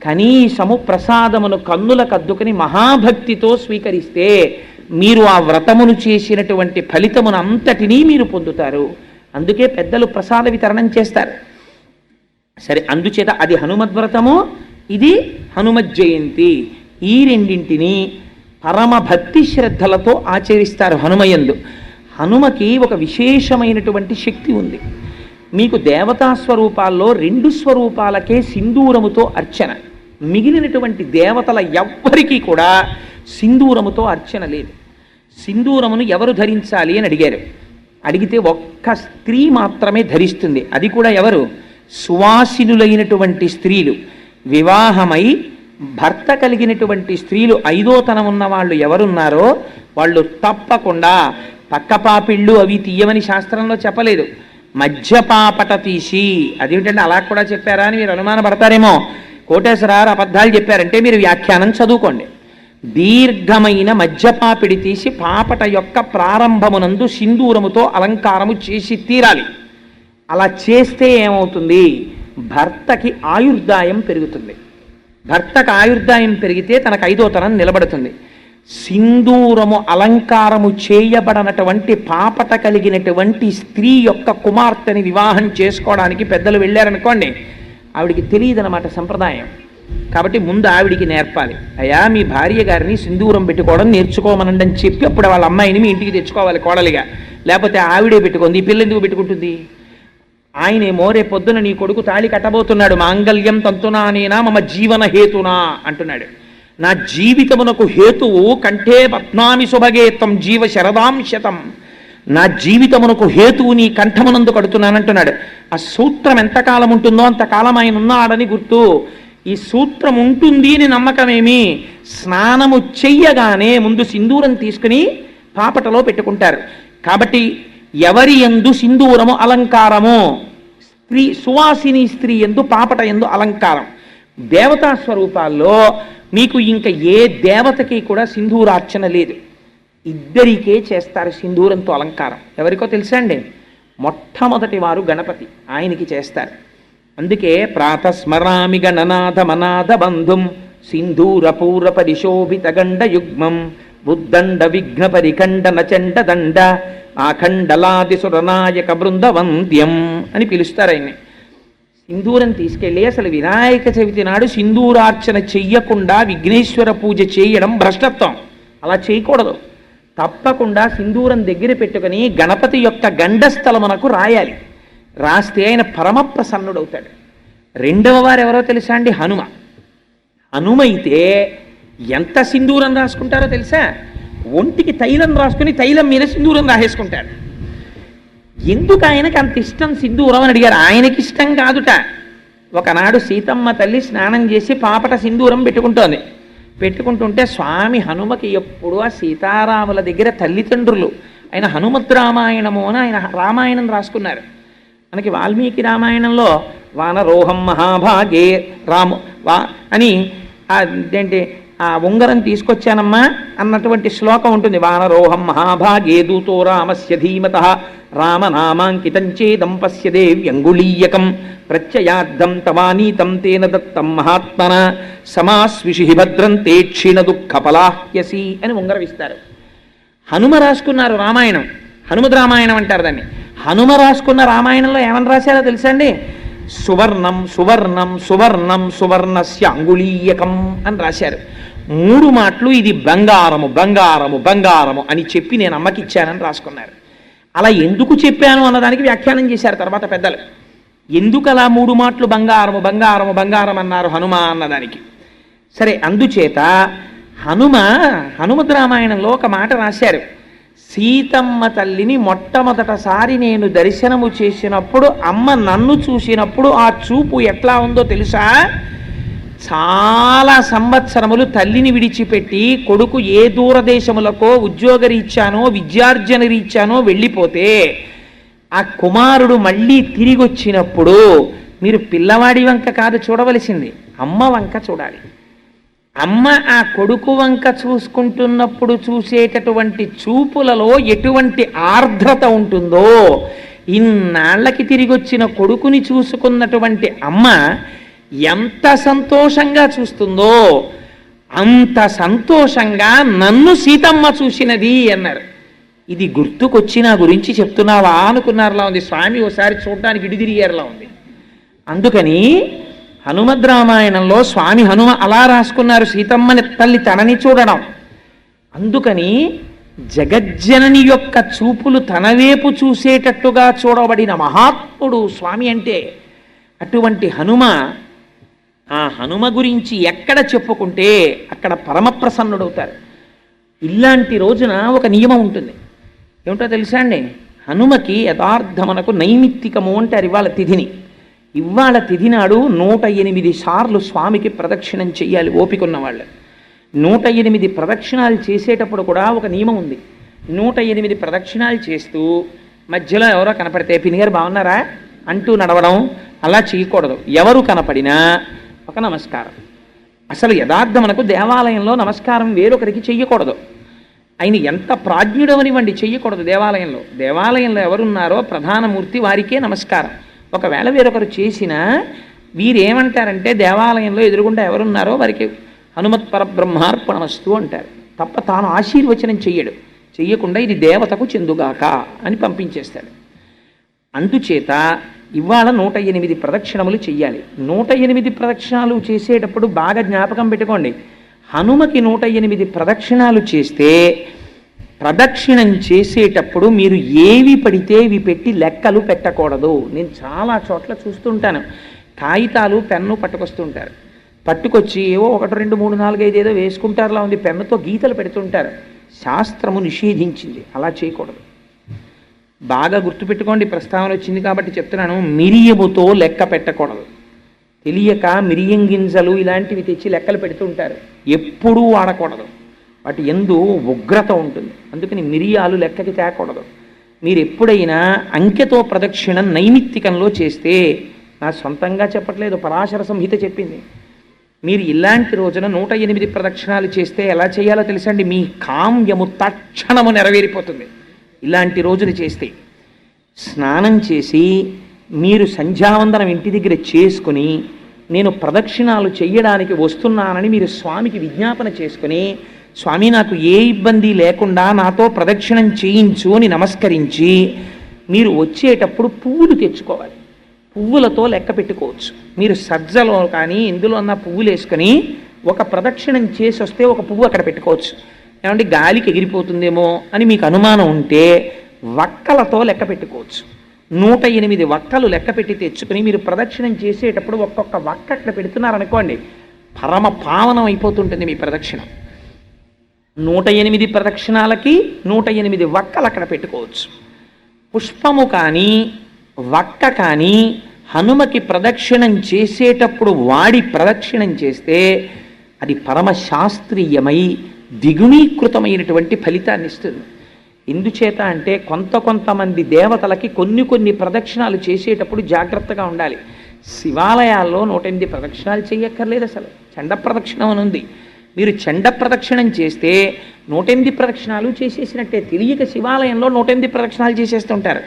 కనీసము ప్రసాదమును కన్నుల కద్దుకుని మహాభక్తితో స్వీకరిస్తే మీరు ఆ వ్రతమును చేసినటువంటి ఫలితమును అంతటినీ మీరు పొందుతారు. అందుకే పెద్దలు ప్రసాద వితరణం చేస్తారు. సరే, అందుచేత అది హనుమద్వ్రతము, ఇది హనుమత్ జయంతి. ఈ రెండింటినీ పరమ భక్తి శ్రద్ధలతో ఆచరిస్తారు హనుమయందు. హనుమకి ఒక విశేషమైనటువంటి శక్తి ఉంది. మీకు దేవతా స్వరూపాల్లో 2 స్వరూపాలకే సింధూరముతో అర్చన. మిగిలినటువంటి దేవతల ఎవ్వరికీ కూడా సింధూరముతో అర్చన లేదు. సింధూరమును ఎవరు ధరించాలి అని అడిగారు. అడిగితే ఒక్క స్త్రీ మాత్రమే ధరిస్తుంది. అది కూడా ఎవరు? సువాసినులైనటువంటి స్త్రీలు. వివాహమై భర్త కలిగినటువంటి స్త్రీలు, 5వ తనం ఉన్న వాళ్ళు ఎవరున్నారో వాళ్ళు తప్పకుండా పక్కపాపిళ్ళు అవి తీయమని శాస్త్రంలో చెప్పలేదు. మధ్యపాపట తీసి, అదేమిటంటే అలా కూడా చెప్పారా అని మీరు అనుమానపడతారేమో. కోటేశ్వరారు అబద్ధాలు చెప్పారంటే మీరు వ్యాఖ్యానం చదువుకోండి. దీర్ఘమైన మధ్యపాపిడి తీసి పాపట యొక్క ప్రారంభమునందు సింధూరముతో అలంకారము చేసి తీరాలి. అలా చేస్తే ఏమవుతుంది? భర్తకి ఆయుర్దాయం పెరుగుతుంది. భర్తకు ఆయుర్దాయం పెరిగితే తనకు 5వ తనం నిలబడుతుంది. సింధూరము అలంకారము చేయబడనటువంటి పాపట కలిగినటువంటి స్త్రీ యొక్క కుమార్తెని వివాహం చేసుకోవడానికి పెద్దలు వెళ్ళారనుకోండి, ఆవిడికి తెలియదన్నమాట సంప్రదాయం. కాబట్టి ముందు ఆవిడికి నేర్పాలి. అయ్యా, మీ భార్య గారిని సింధూరం పెట్టుకోవడం నేర్చుకోమనండి అని చెప్పి అప్పుడు వాళ్ళ అమ్మాయిని మీ ఇంటికి తెచ్చుకోవాలి కోడలిగా. లేకపోతే ఆవిడే పెట్టుకుంది, ఈ పిల్ల ఎందుకు పెట్టుకుంటుంది? ఆయనేమో రేపు పొద్దున నీ కొడుకు తాళి కట్టబోతున్నాడు, మాంగళ్యం తంతునానేనా మమ జీవన హేతునా అంటున్నాడు. నా జీవితమునకు హేతువు కంఠే పద్నామి శుభగేతం జీవ శరదాంశతం. నా జీవితమునకు హేతువు నీ కంఠమునందు కడుతున్నానంటున్నాడు. ఆ సూత్రం ఎంతకాలం ఉంటుందో అంతకాలం ఆయన ఉన్నాడని గుర్తు. ఈ సూత్రం ఉంటుంది అని నమ్మకమేమి? స్నానము చెయ్యగానే ముందు సింధూరం తీసుకుని పాపటలో పెట్టుకుంటారు. కాబట్టి ఎవరి యందు సింధూరము అలంకారము? స్త్రీ, సువాసిని స్త్రీ యందు పాపట యందు అలంకారం. దేవతా స్వరూపాల్లో మీకు ఇంకా ఏ దేవతకి కూడా సింధూరార్చన లేదు. ఇద్దరికే చేస్తారు సింధూరంతో అలంకారం. ఎవరికో తెలుసా అండి? మొట్టమొదటి వారు గణపతి, ఆయనకి చేస్తారు. అందుకే ప్రాతస్మరామి గణనాథ మనాథ బంధుం సింధూర పూర పరిశోభిత గండ యుగ్మం బుద్దండ విఘ్న పరిఖండ నచండ దండ ఆఖండలాది సురనాయక బృందవంద్యం అని పిలుస్తారు ఆయన్ని. సింధూరం తీసుకెళ్ళి అసలు వినాయక చవితి నాడు సింధూరార్చన చెయ్యకుండా విఘ్నేశ్వర పూజ చేయడం భ్రష్టత్వం. అలా చేయకూడదు. తప్పకుండా సింధూరం దగ్గర పెట్టుకుని గణపతి యొక్క గండస్థలమునకు రాయాలి. రాస్తే ఆయన పరమ ప్రసన్నుడవుతాడు. 2వ వారు ఎవరో తెలుసా అండి? హనుమ. హనుమైతే ఎంత సింధూరం రాసుకుంటారో తెలుసా? ఒంటికి తైలం రాసుకుని తైలం మీద సింధూరం రాసేసుకుంటాడు. ఎందుకు ఆయనకి అంత ఇష్టం సింధూరం అని అడిగారు. ఆయనకి ఇష్టం కాదుట. ఒకనాడు సీతమ్మ తల్లి స్నానం చేసి పాపట సింధూరం పెట్టుకుంటుంటే స్వామి హనుమకి ఎప్పుడు ఆ సీతారాముల దగ్గర తల్లిదండ్రులు ఆయన హనుమద్ రామాయణము అని ఆయన రామాయణం రాసుకున్నారు. మనకి వాల్మీకి రామాయణంలో వానరోహం మహాభాగే రాము అని అదేంటి ఆ ఉంగరం తీసుకొచ్చానమ్మా అన్నటువంటి శ్లోకం ఉంటుంది. వానరోహం మహాభాగే దూతో రామస్య ధీమత రామనామాంకితం చేదం పశ్యదే వ్యంగుళీయకం ప్రత్యయార్థం తవానీతం తేన దత్తం మహాత్మన సమాస్విషి భద్రం తే క్షీణ దుఃఖపలాహ్యసి అని ఉంగరం ఇస్తారు. హనుమ రాసుకున్నారు రామాయణం, హనుమద్ రామాయణం అంటారు దాన్ని. హనుమ రాసుకున్న రామాయణంలో ఏమని రాశారో తెలుసా అండి? సువర్ణం సువర్ణం సువర్ణం సువర్ణస్య అంగుళీయకం అని రాశారు. 3 మాటలు ఇది బంగారము బంగారము బంగారము అని చెప్పి నేను అమ్మకి ఇచ్చానని రాసుకున్నారు. అలా ఎందుకు చెప్పాను అన్నదానికి వ్యాఖ్యానం చేశారు తర్వాత పెద్దలు. ఎందుకు అలా 3 మాటలు బంగారము బంగారము బంగారం అన్నారు హనుమ అన్నదానికి. సరే, అందుచేత హనుమద్ రామాయణంలో ఒక మాట రాశారు. సీతమ్మ తల్లిని మొట్టమొదటిసారి నేను దర్శనము చేసినప్పుడు అమ్మ నన్ను చూసినప్పుడు ఆ చూపు ఎట్లా ఉందో తెలుసా? చాలా సంవత్సరములు తల్లిని విడిచిపెట్టి కొడుకు ఏ దూరదేశములకో ఉద్యోగరీత్యానో విద్యార్జన రీత్యానో వెళ్ళిపోతే ఆ కుమారుడు మళ్ళీ తిరిగి వచ్చినప్పుడు మీరు పిల్లవాడి వంక కాదు చూడవలసింది, అమ్మ వంక చూడాలి. అమ్మ ఆ కొడుకు వంక చూసుకుంటున్నప్పుడు చూసేటటువంటి చూపులలో ఎటువంటి ఆర్ద్రత ఉంటుందో, ఇన్నాళ్లకి తిరిగి వచ్చిన కొడుకుని చూసుకున్నటువంటి అమ్మ ఎంత సంతోషంగా చూస్తుందో అంత సంతోషంగా నన్ను సీతమ్మ చూసినది అన్నారు. ఇది గుర్తుకొచ్చి నా గురించి చెప్తున్నావా అనుకున్నారులా ఉంది. స్వామి ఓసారి చూడడానికి ఇడిదిరిగారులా ఉంది. అందుకని హనుమద్ రామాయణంలో స్వామి హనుమ అలా రాసుకున్నారు, సీతమ్మని తల్లి తనని చూడడం. అందుకని జగజ్జనని యొక్క చూపులు తనవేపు చూసేటట్టుగా చూడబడిన మహాత్ముడు స్వామి అంటే. అటువంటి హనుమ, ఆ హనుమ గురించి ఎక్కడ చెప్పుకుంటే అక్కడ పరమప్రసన్నుడవుతారు. ఇలాంటి రోజున ఒక నియమం ఉంటుంది. ఏమిటో తెలుసా అండి? హనుమకి యథార్థమనకు నైమిత్తికము అంటారు ఇవాళ తిథిని. ఇవాళ తిథి నాడు 108 సార్లు స్వామికి ప్రదక్షిణం చెయ్యాలి ఓపికన్న వాళ్ళు. 108 ప్రదక్షిణాలు చేసేటప్పుడు కూడా ఒక నియమం ఉంది. 108 ప్రదక్షిణాలు చేస్తూ మధ్యలో ఎవరో కనపడితే పినిగారు బాగున్నారా అంటూ నడవడం అలా చేయకూడదు. ఎవరు కనపడినా ఒక నమస్కారం. అసలు యథార్థమనకు దేవాలయంలో నమస్కారం వేరొకరికి చెయ్యకూడదు. ఆయన ఎంత ప్రాజ్ఞుడవనివ్వండి, చెయ్యకూడదు. దేవాలయంలో ఎవరున్నారో ప్రధానమూర్తి వారికే నమస్కారం. ఒకవేళ వేరొకరు చేసినా వీరేమంటారంటే దేవాలయంలో ఎదురుగుండా ఎవరున్నారో వారికి హనుమత్ పరబ్రహ్మార్పణమస్తు అంటారు తప్ప తాను ఆశీర్వచనం చెయ్యకుండా ఇది దేవతకు చెందుగాక అని పంపించేస్తాడు. అందుచేత ఇవాళ 108 ప్రదక్షిణములు చెయ్యాలి. 108 ప్రదక్షిణాలు చేసేటప్పుడు బాగా జ్ఞాపకం పెట్టుకోండి. హనుమకి 108 ప్రదక్షిణాలు చేస్తే ప్రదక్షిణం చేసేటప్పుడు మీరు ఏవి పడితే ఇవి పెట్టి లెక్కలు పెట్టకూడదు. నేను చాలా చోట్ల చూస్తుంటాను, కాగితాలు పెన్ను పట్టుకొస్తుంటారు, పట్టుకొచ్చి ఏవో 1 2 3 4 5 ఏదో వేసుకుంటారులా ఉంది, పెన్నుతో గీతలు పెడుతుంటారు. శాస్త్రము నిషేధించింది, అలా చేయకూడదు. బాగా గుర్తుపెట్టుకోండి, ప్రస్తావన వచ్చింది కాబట్టి చెప్తున్నాను. మిరియముతో లెక్క పెట్టకూడదు. తెలియక మిరియం గింజలు ఇలాంటివి తెచ్చి లెక్కలు పెడుతుంటారు, ఎప్పుడూ వాడకూడదు. వాటి యందు ఉగ్రత ఉంటుంది. అందుకని మిరియాలు లెక్కకి తేకూడదు. మీరు ఎప్పుడైనా అంకెతో ప్రదక్షిణం నైమిత్తికంలో చేస్తే, నా సొంతంగా చెప్పట్లేదు, పరాశర సంహిత చెప్పింది, మీరు ఇలాంటి రోజున 108 ప్రదక్షిణాలు చేస్తే ఎలా చేయాలో తెలుసండి? మీ కామ్యము తక్షణము నెరవేరిపోతుంది. ఇలాంటి రోజులు చేస్తే స్నానం చేసి మీరు సంధ్యావందనం ఇంటి దగ్గర చేసుకుని నేను ప్రదక్షిణాలు చెయ్యడానికి వస్తున్నానని మీరు స్వామికి విజ్ఞాపన చేసుకుని, స్వామి నాకు ఏ ఇబ్బంది లేకుండా నాతో ప్రదక్షిణం చేయించు అని నమస్కరించి మీరు వచ్చేటప్పుడు పువ్వులు తెచ్చుకోవాలి. పువ్వులతో లెక్క పెట్టుకోవచ్చు. మీరు సజ్జలో కానీ ఇందులో అన్న పువ్వులు వేసుకొని ఒక ప్రదక్షిణం చేసి వస్తే ఒక పువ్వు అక్కడ పెట్టుకోవచ్చు. ఏమంటే గాలికి ఎగిరిపోతుందేమో అని మీకు అనుమానం ఉంటే వక్కలతో లెక్క పెట్టుకోవచ్చు. 108 వక్కలు లెక్క పెట్టి తెచ్చుకుని మీరు ప్రదక్షిణం చేసేటప్పుడు ఒక్కొక్క వక్క అక్కడ పెడుతున్నారనుకోండి, పరమ పావనం అయిపోతుంటుంది మీ ప్రదక్షిణం. 108 ప్రదక్షిణాలకి 108 వక్కలు అక్కడ పెట్టుకోవచ్చు. పుష్పము కానీ వక్క కానీ హనుమకి ప్రదక్షిణం చేసేటప్పుడు వాడి ప్రదక్షిణం చేస్తే అది పరమశాస్త్రీయమై ద్విగుణీకృతమైనటువంటి ఫలితాన్ని ఇస్తుంది. ఎందుచేత అంటే కొంతమంది దేవతలకి కొన్ని ప్రదక్షిణాలు చేసేటప్పుడు జాగ్రత్తగా ఉండాలి. శివాలయాల్లో 108 ప్రదక్షిణాలు చేయక్కర్లేదు, అసలు చండ ప్రదక్షిణం అని ఉంది. మీరు చండ ప్రదక్షిణం చేస్తే 108 ప్రదక్షిణాలు చేసేసినట్టే. తెలియక శివాలయంలో 108 ప్రదక్షిణాలు చేసేస్తుంటారు.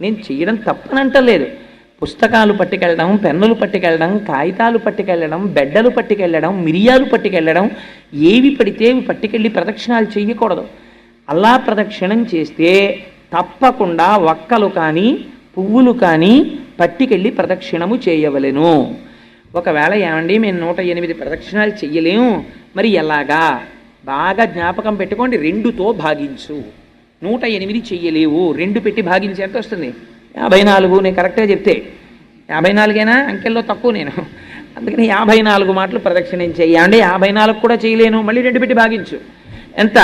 నేను చేయడం తప్పనంటలేదు. పుస్తకాలు పట్టుకెళ్ళడం, పెన్నులు పట్టుకెళ్ళడం, కాగితాలు పట్టుకెళ్ళడం, బెడ్డలు పట్టుకెళ్ళడం, మిరియాలు పట్టుకెళ్ళడం, ఏవి పడితే అవి పట్టుకెళ్ళి ప్రదక్షిణాలు చేయకూడదు. అలా ప్రదక్షిణం చేస్తే తప్పకుండా వక్కలు కానీ పువ్వులు కానీ పట్టుకెళ్ళి ప్రదక్షిణము చేయవలెను. ఒకవేళ ఏమండి మేము 108 ప్రదక్షిణాలు చెయ్యలేము, మరి ఎలాగా? బాగా జ్ఞాపకం పెట్టుకోండి, 2తో భాగించు. 108 చెయ్యలేవు, 2 పెట్టి భాగించి ఎంత వస్తుంది? 54. నేను కరెక్ట్గా చెప్తే 54ఏనా? అంకెల్లో తక్కువ నేను, అందుకని 54 మాటలు ప్రదక్షిణం చెయ్యండి. 54 కూడా చేయలేను, మళ్ళీ 2 పెట్టి భాగించు. ఎంత?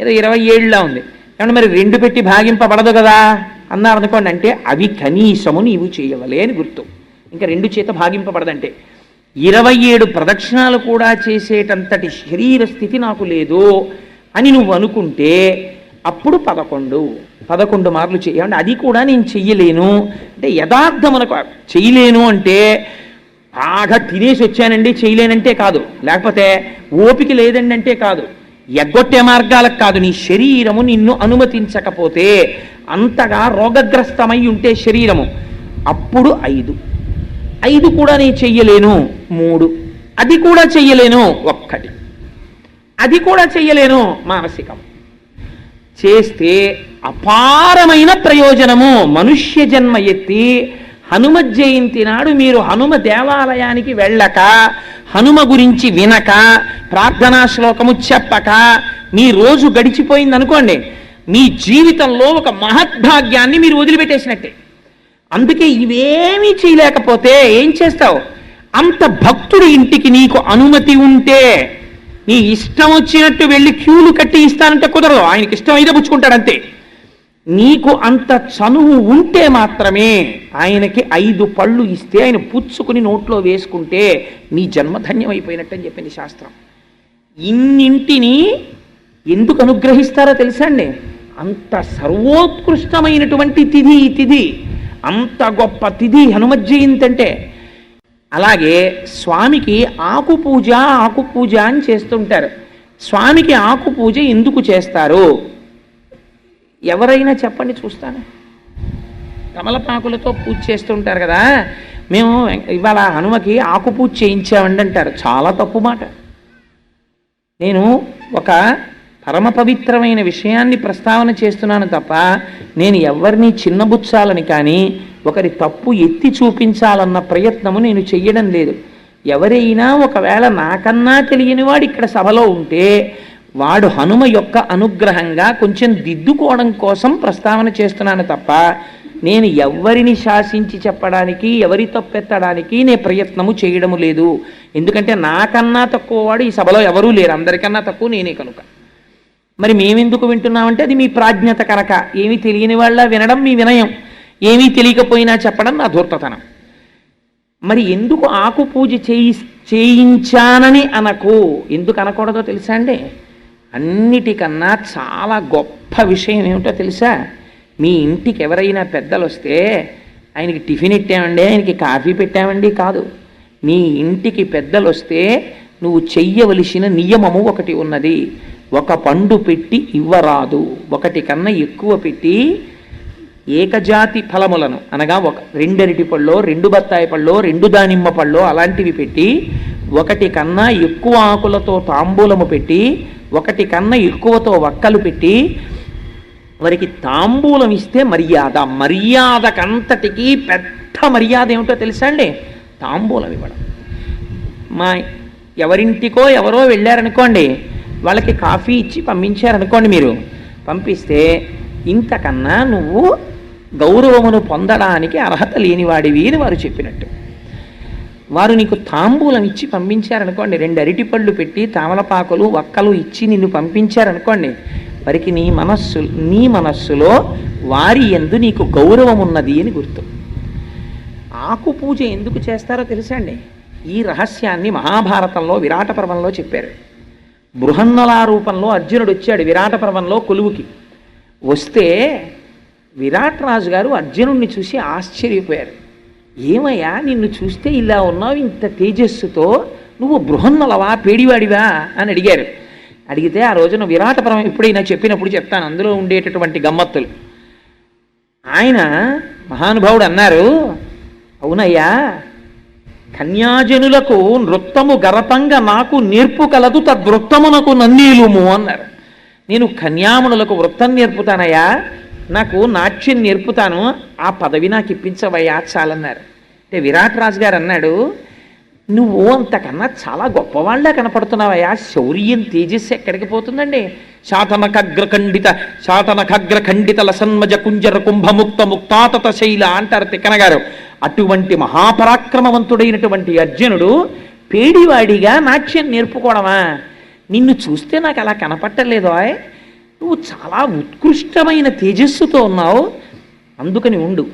ఏదో 27లా ఉంది. ఏమంటే మరి 2 పెట్టి భాగింపబడదు కదా అన్నారు అనుకోండి. అంటే అవి కనీసము నీవు చేయవలే అని గుర్తు. ఇంకా 2 చేత భాగింపబడదంటే 27 ప్రదక్షిణాలు కూడా చేసేటంతటి శరీర స్థితి నాకు లేదు అని నువ్వు అనుకుంటే అప్పుడు 11 మార్లు చేయాలంటే అది కూడా నేను చెయ్యలేను అంటే యథార్థమునకు చేయలేను అంటే బాగా తినేసి వచ్చానండి చేయలేనంటే కాదు, లేకపోతే ఓపిక లేదండి అంటే కాదు, ఎగ్గొట్టే మార్గాలకు కాదు. నీ శరీరము నిన్ను అనుమతించకపోతే, అంతగా రోగగ్రస్తమై ఉంటే శరీరము, అప్పుడు 5 కూడా నేను చెయ్యలేను. 3 అది కూడా చెయ్యలేను. 1 అది కూడా చెయ్యలేను. మానసికం చేస్తే అపారమైన ప్రయోజనము. మనుష్య జన్మ ఎత్తి హనుమ జయంతి నాడు మీరు హనుమ దేవాలయానికి వెళ్ళక, హనుమ గురించి వినక, ప్రార్థనా శ్లోకము చెప్పక మీ రోజు గడిచిపోయింది అనుకోండి, మీ జీవితంలో ఒక మహద్భాగ్యాన్ని మీరు వదిలిపెట్టేసినట్టే. అందుకే ఇవేమీ చేయలేకపోతే ఏం చేస్తావు? అంత భక్తుడి ఇంటికి నీకు అనుమతి ఉంటే నీ ఇష్టం వచ్చినట్టు వెళ్ళి క్యూలు కట్టి ఇస్తానంటే కుదరదు. ఆయనకి ఇష్టం అయితే పుచ్చుకుంటాడు అంతే. నీకు అంత చనువు ఉంటే మాత్రమే ఆయనకి 5 పళ్ళు ఇస్తే ఆయన పుచ్చుకుని నోట్లో వేసుకుంటే నీ జన్మధన్యం అయిపోయినట్టని చెప్పింది శాస్త్రం. ఇన్నింటిని ఎందుకు అనుగ్రహిస్తారో తెలుసా అండి? అంత సర్వోత్కృష్టమైనటువంటి తిథి, అంత గొప్ప తిథి హనుమ జయంతి అంటే. అలాగే స్వామికి ఆకు పూజ అని చేస్తుంటారు. స్వామికి ఆకు పూజ ఎందుకు చేస్తారు? ఎవరైనా చెప్పండి చూస్తాను. తమలపాకులతో పూజ చేస్తుంటారు కదా, మేము ఇవాళ హనుమకి ఆకు పూజ చేయించామండి అంటారు. చాలా తప్పు మాట. నేను ఒక పరమ పవిత్రమైన విషయాన్ని ప్రస్తావన చేస్తున్నాను తప్ప నేను ఎవరిని చిన్నబుచ్చాలని కానీ ఒకరి తప్పు ఎత్తి చూపించాలన్న ప్రయత్నము నేను చెయ్యడం లేదు. ఎవరైనా ఒకవేళ నాకన్నా తెలియని వాడు ఇక్కడ సభలో ఉంటే వాడు హనుమ యొక్క అనుగ్రహంగా కొంచెం దిద్దుకోవడం కోసం ప్రస్తావన చేస్తున్నాను తప్ప నేను ఎవరిని శాసించి చెప్పడానికి, ఎవరి తప్పెత్తడానికి నేను ప్రయత్నము చేయడము లేదు. ఎందుకంటే నాకన్నా తక్కువ వాడు ఈ సభలో ఎవరూ లేరు, అందరికన్నా తక్కువ నేనే కనుక. మరి మేమెందుకు వింటున్నామంటే అది మీ ప్రాజ్ఞత కనుక. ఏమీ తెలియని వాళ్ళ వినడం మీ వినయం, ఏమీ తెలియకపోయినా చెప్పడం నా ధూర్తతనం. మరి ఎందుకు ఆకు పూజ చేయించానని అనకు? ఎందుకు అనకూడదో తెలుసా అండి? అన్నిటికన్నా చాలా గొప్ప విషయం ఏమిటో తెలుసా? మీ ఇంటికి ఎవరైనా పెద్దలు వస్తే ఆయనకి టిఫిన్ ఇట్టామండి, ఆయనకి కాఫీ పెట్టామండి కాదు. మీ ఇంటికి పెద్దలు వస్తే నువ్వు చెయ్యవలసిన నియమము ఒకటి ఉన్నది. 1 పండు పెట్టి ఇవ్వరాదు, 1 కన్నా ఎక్కువ పెట్టి ఏకజాతి ఫలములను అనగా 2 అరటి పళ్ళో, 2 బత్తాయి పళ్ళో, 2 దానిమ్మ పళ్ళో అలాంటివి పెట్టి 1 కన్నా ఎక్కువ ఆకులతో తాంబూలము పెట్టి 1 కన్నా ఎక్కువతో వక్కలు పెట్టి వారికి తాంబూలం ఇస్తే మర్యాద. మర్యాదకంతటికీ పెద్ద మర్యాద ఏమిటో తెలుసా అండి? తాంబూలం ఇవ్వడం. మా ఎవరింటికో ఎవరో వెళ్ళారనుకోండి, వాళ్ళకి కాఫీ ఇచ్చి పంపించారనుకోండి, మీరు పంపిస్తే ఇంతకన్నా నువ్వు గౌరవమును పొందడానికి అర్హత లేనివాడివి అని వారు చెప్పినట్టు. వారు నీకు తాంబూలం ఇచ్చి పంపించారనుకోండి, 2 అరటిపళ్ళు పెట్టి తామలపాకులు వక్కలు ఇచ్చి నిన్ను పంపించారనుకోండి, వారికి నీ మనస్సులో వారి యందు నీకు గౌరవం ఉన్నది అని గుర్తు. ఆకు పూజ ఎందుకు చేస్తారో తెలుసా అండి? ఈ రహస్యాన్ని మహాభారతంలో విరాట పర్వంలో చెప్పారు. బృహన్నలా రూపంలో అర్జునుడు వచ్చాడు విరాట పర్వంలో కొలువుకి. వస్తే విరాట్ రాజు గారు అర్జునుడిని చూసి ఆశ్చర్యపోయారు. ఏమయ్యా, నిన్ను చూస్తే ఇలా ఉన్నావు, ఇంత తేజస్సుతో, నువ్వు బృహన్నలవా, పేడివాడివా అని అడిగారు. అడిగితే ఆ రోజున విరాట పర్వం ఎప్పుడైనా చెప్పినప్పుడు చెప్తాను, అందులో ఉండేటటువంటి గమ్మత్తులు. ఆయన మహానుభావుడు అన్నారు, అవునయ్యా, కన్యాజనులకు నృత్తము గరతంగా నాకు నేర్పు కలదు, తద్వృత్తమునకు నన్నీలుము అన్నారు. నేను కన్యామునులకు వృత్తం నేర్పుతానయ్యా, నాకు నాట్యం నేర్పుతాను, ఆ పదవి నాకు ఇప్పించవయ్యా చాలన్నారు. అంటే విరాట్ రాజు గారు అన్నాడు, నువ్వు అంతకన్నా చాలా గొప్పవాళ్ళే కనపడుతున్నావయ్యా, శౌర్యం తేజస్సు ఎక్కడికి పోతుందండి? శాతనఖగ్రఖండిత లసన్మజ కుంజర కుంభముక్త ముక్తాతత శైల అంటారు తిక్కన గారు. అటువంటి మహాపరాక్రమవంతుడైనటువంటి అర్జునుడు పేడివాడిగా నాట్యం నేర్పుకోవడమా? నిన్ను చూస్తే నాకు అలా కనపట్టలేదో, నువ్వు చాలా ఉత్కృష్టమైన తేజస్సుతో ఉన్నావు, అందుకని ఉండు,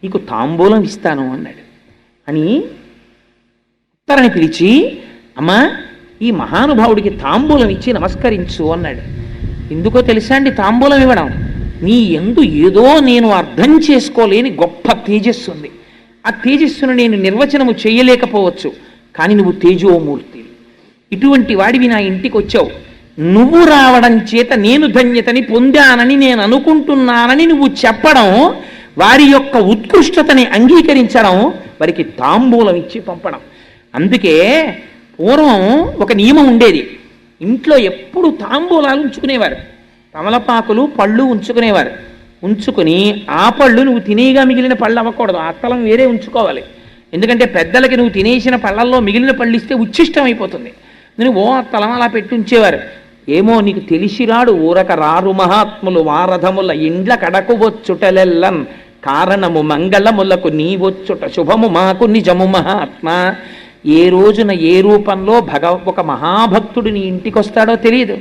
నీకు తాంబూలం ఇస్తాను అన్నాడు. అని ఉత్తరని పిలిచి, అమ్మా, ఈ మహానుభావుడికి తాంబూలం ఇచ్చి నమస్కరించు అన్నాడు. ఎందుకో తెలుసా అండి తాంబూలం ఇవ్వడం? నీ యందు ఏదో నేను అర్థం చేసుకోలేని గొప్ప తేజస్సు ఉంది. ఆ తేజస్సును నేను నిర్వచనము చేయలేకపోవచ్చు, కానీ నువ్వు తేజోమూర్తి, ఇటువంటి వాడివి నా ఇంటికి వచ్చావు, నువ్వు రావడం చేత నేను ధన్యతని పొందానని నేను అనుకుంటున్నానని నువ్వు చెప్పడం, వారి యొక్క ఉత్కృష్టతని అంగీకరించడం, వారికి తాంబూలం ఇచ్చి పంపడం. అందుకే పూర్వం ఒక నియమం ఉండేది, ఇంట్లో ఎప్పుడు తాంబూలాలు ఉంచుకునేవారు, తమలపాకులు పళ్ళు ఉంచుకునేవారు. ఉంచుకుని ఆ పళ్ళు నువ్వు తినేగా మిగిలిన పళ్ళు అవ్వకూడదు, అత్తలం వేరే ఉంచుకోవాలి. ఎందుకంటే పెద్దలకి నువ్వు తినేసిన పళ్ళల్లో మిగిలిన పళ్ళు ఇస్తే ఉచ్ఛిష్టం అయిపోతుంది. నువ్వు అత్తలం అలా పెట్టి ఉంచేవారు. ఏమో నీకు తెలిసిరాడు ఊరక రారు మహాత్ములు వారధముల ఇండ్ల కడకు వచ్చుటలెల్లన్ కారణము మంగళములకు నీ వచ్చుట శుభము మాకు నిజము మహాత్మ. ఏ రోజున ఏ రూపంలో ఒక మహాభక్తుడు నీ ఇంటికి వస్తాడో తెలియదు.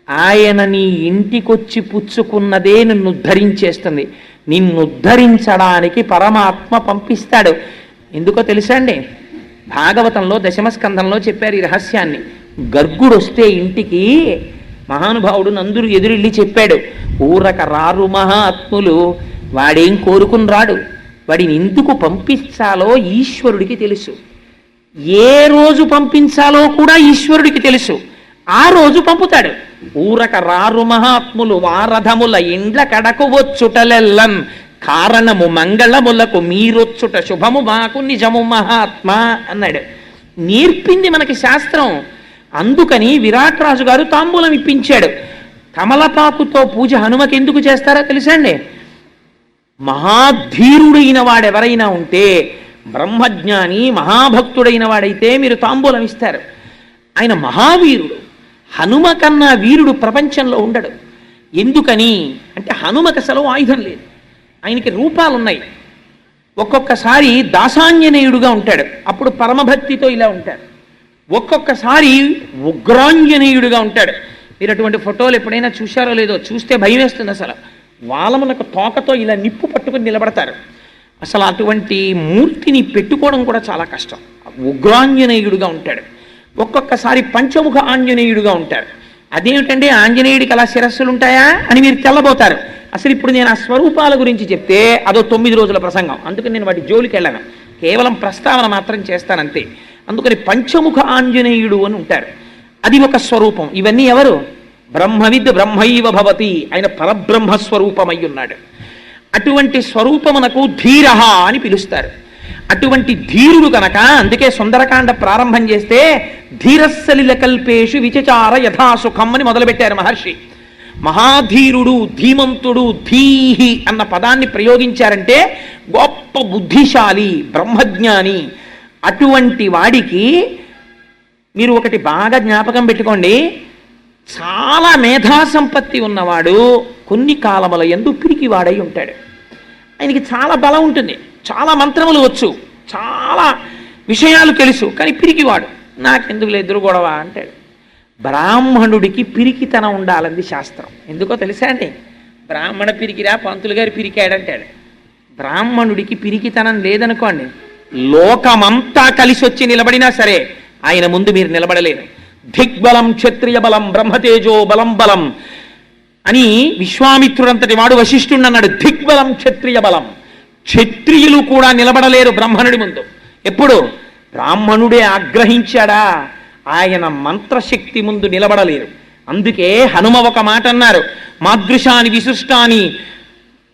ఆయన నీ ఇంటికొచ్చి పుచ్చుకున్నదే నిన్ను ఉద్ధరించేస్తుంది. నిన్ను ఉద్ధరించడానికి పరమాత్మ పంపిస్తాడు. ఎందుకో తెలుసా అండి? భాగవతంలో దశమస్కంధంలో చెప్పారు ఈ రహస్యాన్ని. గర్గుడు వస్తే ఇంటికి మహానుభావుడు నందుడు ఎదురెళ్ళి చెప్పాడు, ఊరక రారు మహాత్ములు, వాడేం కోరుకుని రాడు, వాడిని ఎందుకు పంపించాలో ఈశ్వరుడికి తెలుసు. ఏ రోజు పంపించాలో కూడా ఈశ్వరుడికి తెలుసు. ఆ రోజు పంపుతాడు. ఊరక రారు మహాత్ములు వారధముల ఇండ్ల కడకు వచ్చుటలెల్లన్ కారణము మంగళములకు మీరొచ్చుట శుభము మాకు నిజము మహాత్మ అన్నాడు. నేర్పింది మనకి శాస్త్రం. అందుకని విరాట్ రాజు గారు తాంబూలం ఇప్పించాడు. కమలపాకుతో పూజ హనుమకి ఎందుకు చేస్తారో తెలుసా అండి? మహాధీరుడైన వాడెవరైనా ఉంటే, బ్రహ్మజ్ఞాని మహాభక్తుడైన వాడైతే మీరు తాంబూలం ఇస్తారు. ఆయన మహావీరుడు. హనుమ కన్నా వీరుడు ప్రపంచంలో ఉండడు. ఎందుకని అంటే హనుమకి అసలు ఆయుధం లేదు, ఆయనకి రూపాలున్నాయి. ఒక్కొక్కసారి దాసాంజనేయుడుగా ఉంటాడు, అప్పుడు పరమభక్తితో ఇలా ఉంటాడు. ఒక్కొక్కసారి ఉగ్రాంజనేయుడుగా ఉంటాడు. మీరు అటువంటి ఫోటోలు ఎప్పుడైనా చూశారో లేదో, చూస్తే భయం వేస్తుంది. అసలు వాళ్ళమునకు తోకతో ఇలా నిప్పు పట్టుకుని నిలబడతారు. అసలు అటువంటి మూర్తిని పెట్టుకోవడం కూడా చాలా కష్టం. ఉగ్రాంజనేయుడుగా ఉంటాడు. ఒక్కొక్కసారి పంచముఖ ఆంజనేయుడుగా ఉంటాడు. అదేమిటంటే ఆంజనేయుడికి అలా శిరస్సులు ఉంటాయా అని మీరు తెల్లబోతారు. అసలు ఇప్పుడు నేను ఆ స్వరూపాల గురించి చెప్తే అదో 9 రోజుల ప్రసంగం, అందుకని నేను వాటి జోలికి వెళ్ళను, కేవలం ప్రస్తావన మాత్రం చేస్తానంతే. అందుకని పంచముఖ ఆంజనేయుడు అని ఉంటారు, అది ఒక స్వరూపం. ఇవన్నీ ఎవరు? బ్రహ్మవిద్ బ్రహ్మైవ భవతి, ఆయన పరబ్రహ్మస్వరూపమై ఉన్నాడు. అటువంటి స్వరూపమునకు ధీరః అని పిలుస్తారు. అటువంటి ధీరుడు కనుక అందుకే సుందరకాండ ప్రారంభం చేస్తే ధీరస్సలిల కల్పేషు విచచార యథాసుఖం అని మొదలుపెట్టారు మహర్షి. మహాధీరుడు, ధీమంతుడు, ధీహి అన్న పదాన్ని ప్రయోగించారంటే గొప్ప బుద్ధిశాలి, బ్రహ్మజ్ఞాని. అటువంటి వాడికి మీరు ఒకటి బాగా జ్ఞాపకం పెట్టుకోండి, చాలా మేధాసంపత్తి ఉన్నవాడు కొన్ని కాలముల యందు పిరికివాడై ఉంటాడు. ఆయనకి చాలా బలం ఉంటుంది, చాలా మంత్రములు వచ్చు, చాలా విషయాలు తెలుసు, కానీ పిరికివాడు. నాకెందుకు ఎదురు గొడవ అంటాడు. బ్రాహ్మణుడికి పిరికితనం ఉండాలంది శాస్త్రం. ఎందుకో తెలుసా అండి? బ్రాహ్మణ పిరికిరా, పంతులు గారు పిరికాడంటాడు. బ్రాహ్మణుడికి పిరికితనం లేదనుకోండి, లోకమంతా కలిసి వచ్చి నిలబడినా సరే ఆయన ముందు మీరు నిలబడలేరు. దిగ్బలం క్షత్రియ బలం బ్రహ్మతేజో బలం బలం అని విశ్వామిత్రుడంతటి వాడు వశిష్ఠుడు అన్నాడు. దిగ్బలం క్షత్రియ బలం, క్షత్రియులు కూడా నిలబడలేరు బ్రహ్మణుడి ముందు. ఎప్పుడు? బ్రాహ్మణుడే ఆగ్రహించాడా, ఆయన మంత్రశక్తి ముందు నిలబడలేరు. అందుకే హనుమ ఒక మాట అన్నారు, మాదృశాని విశిష్టాని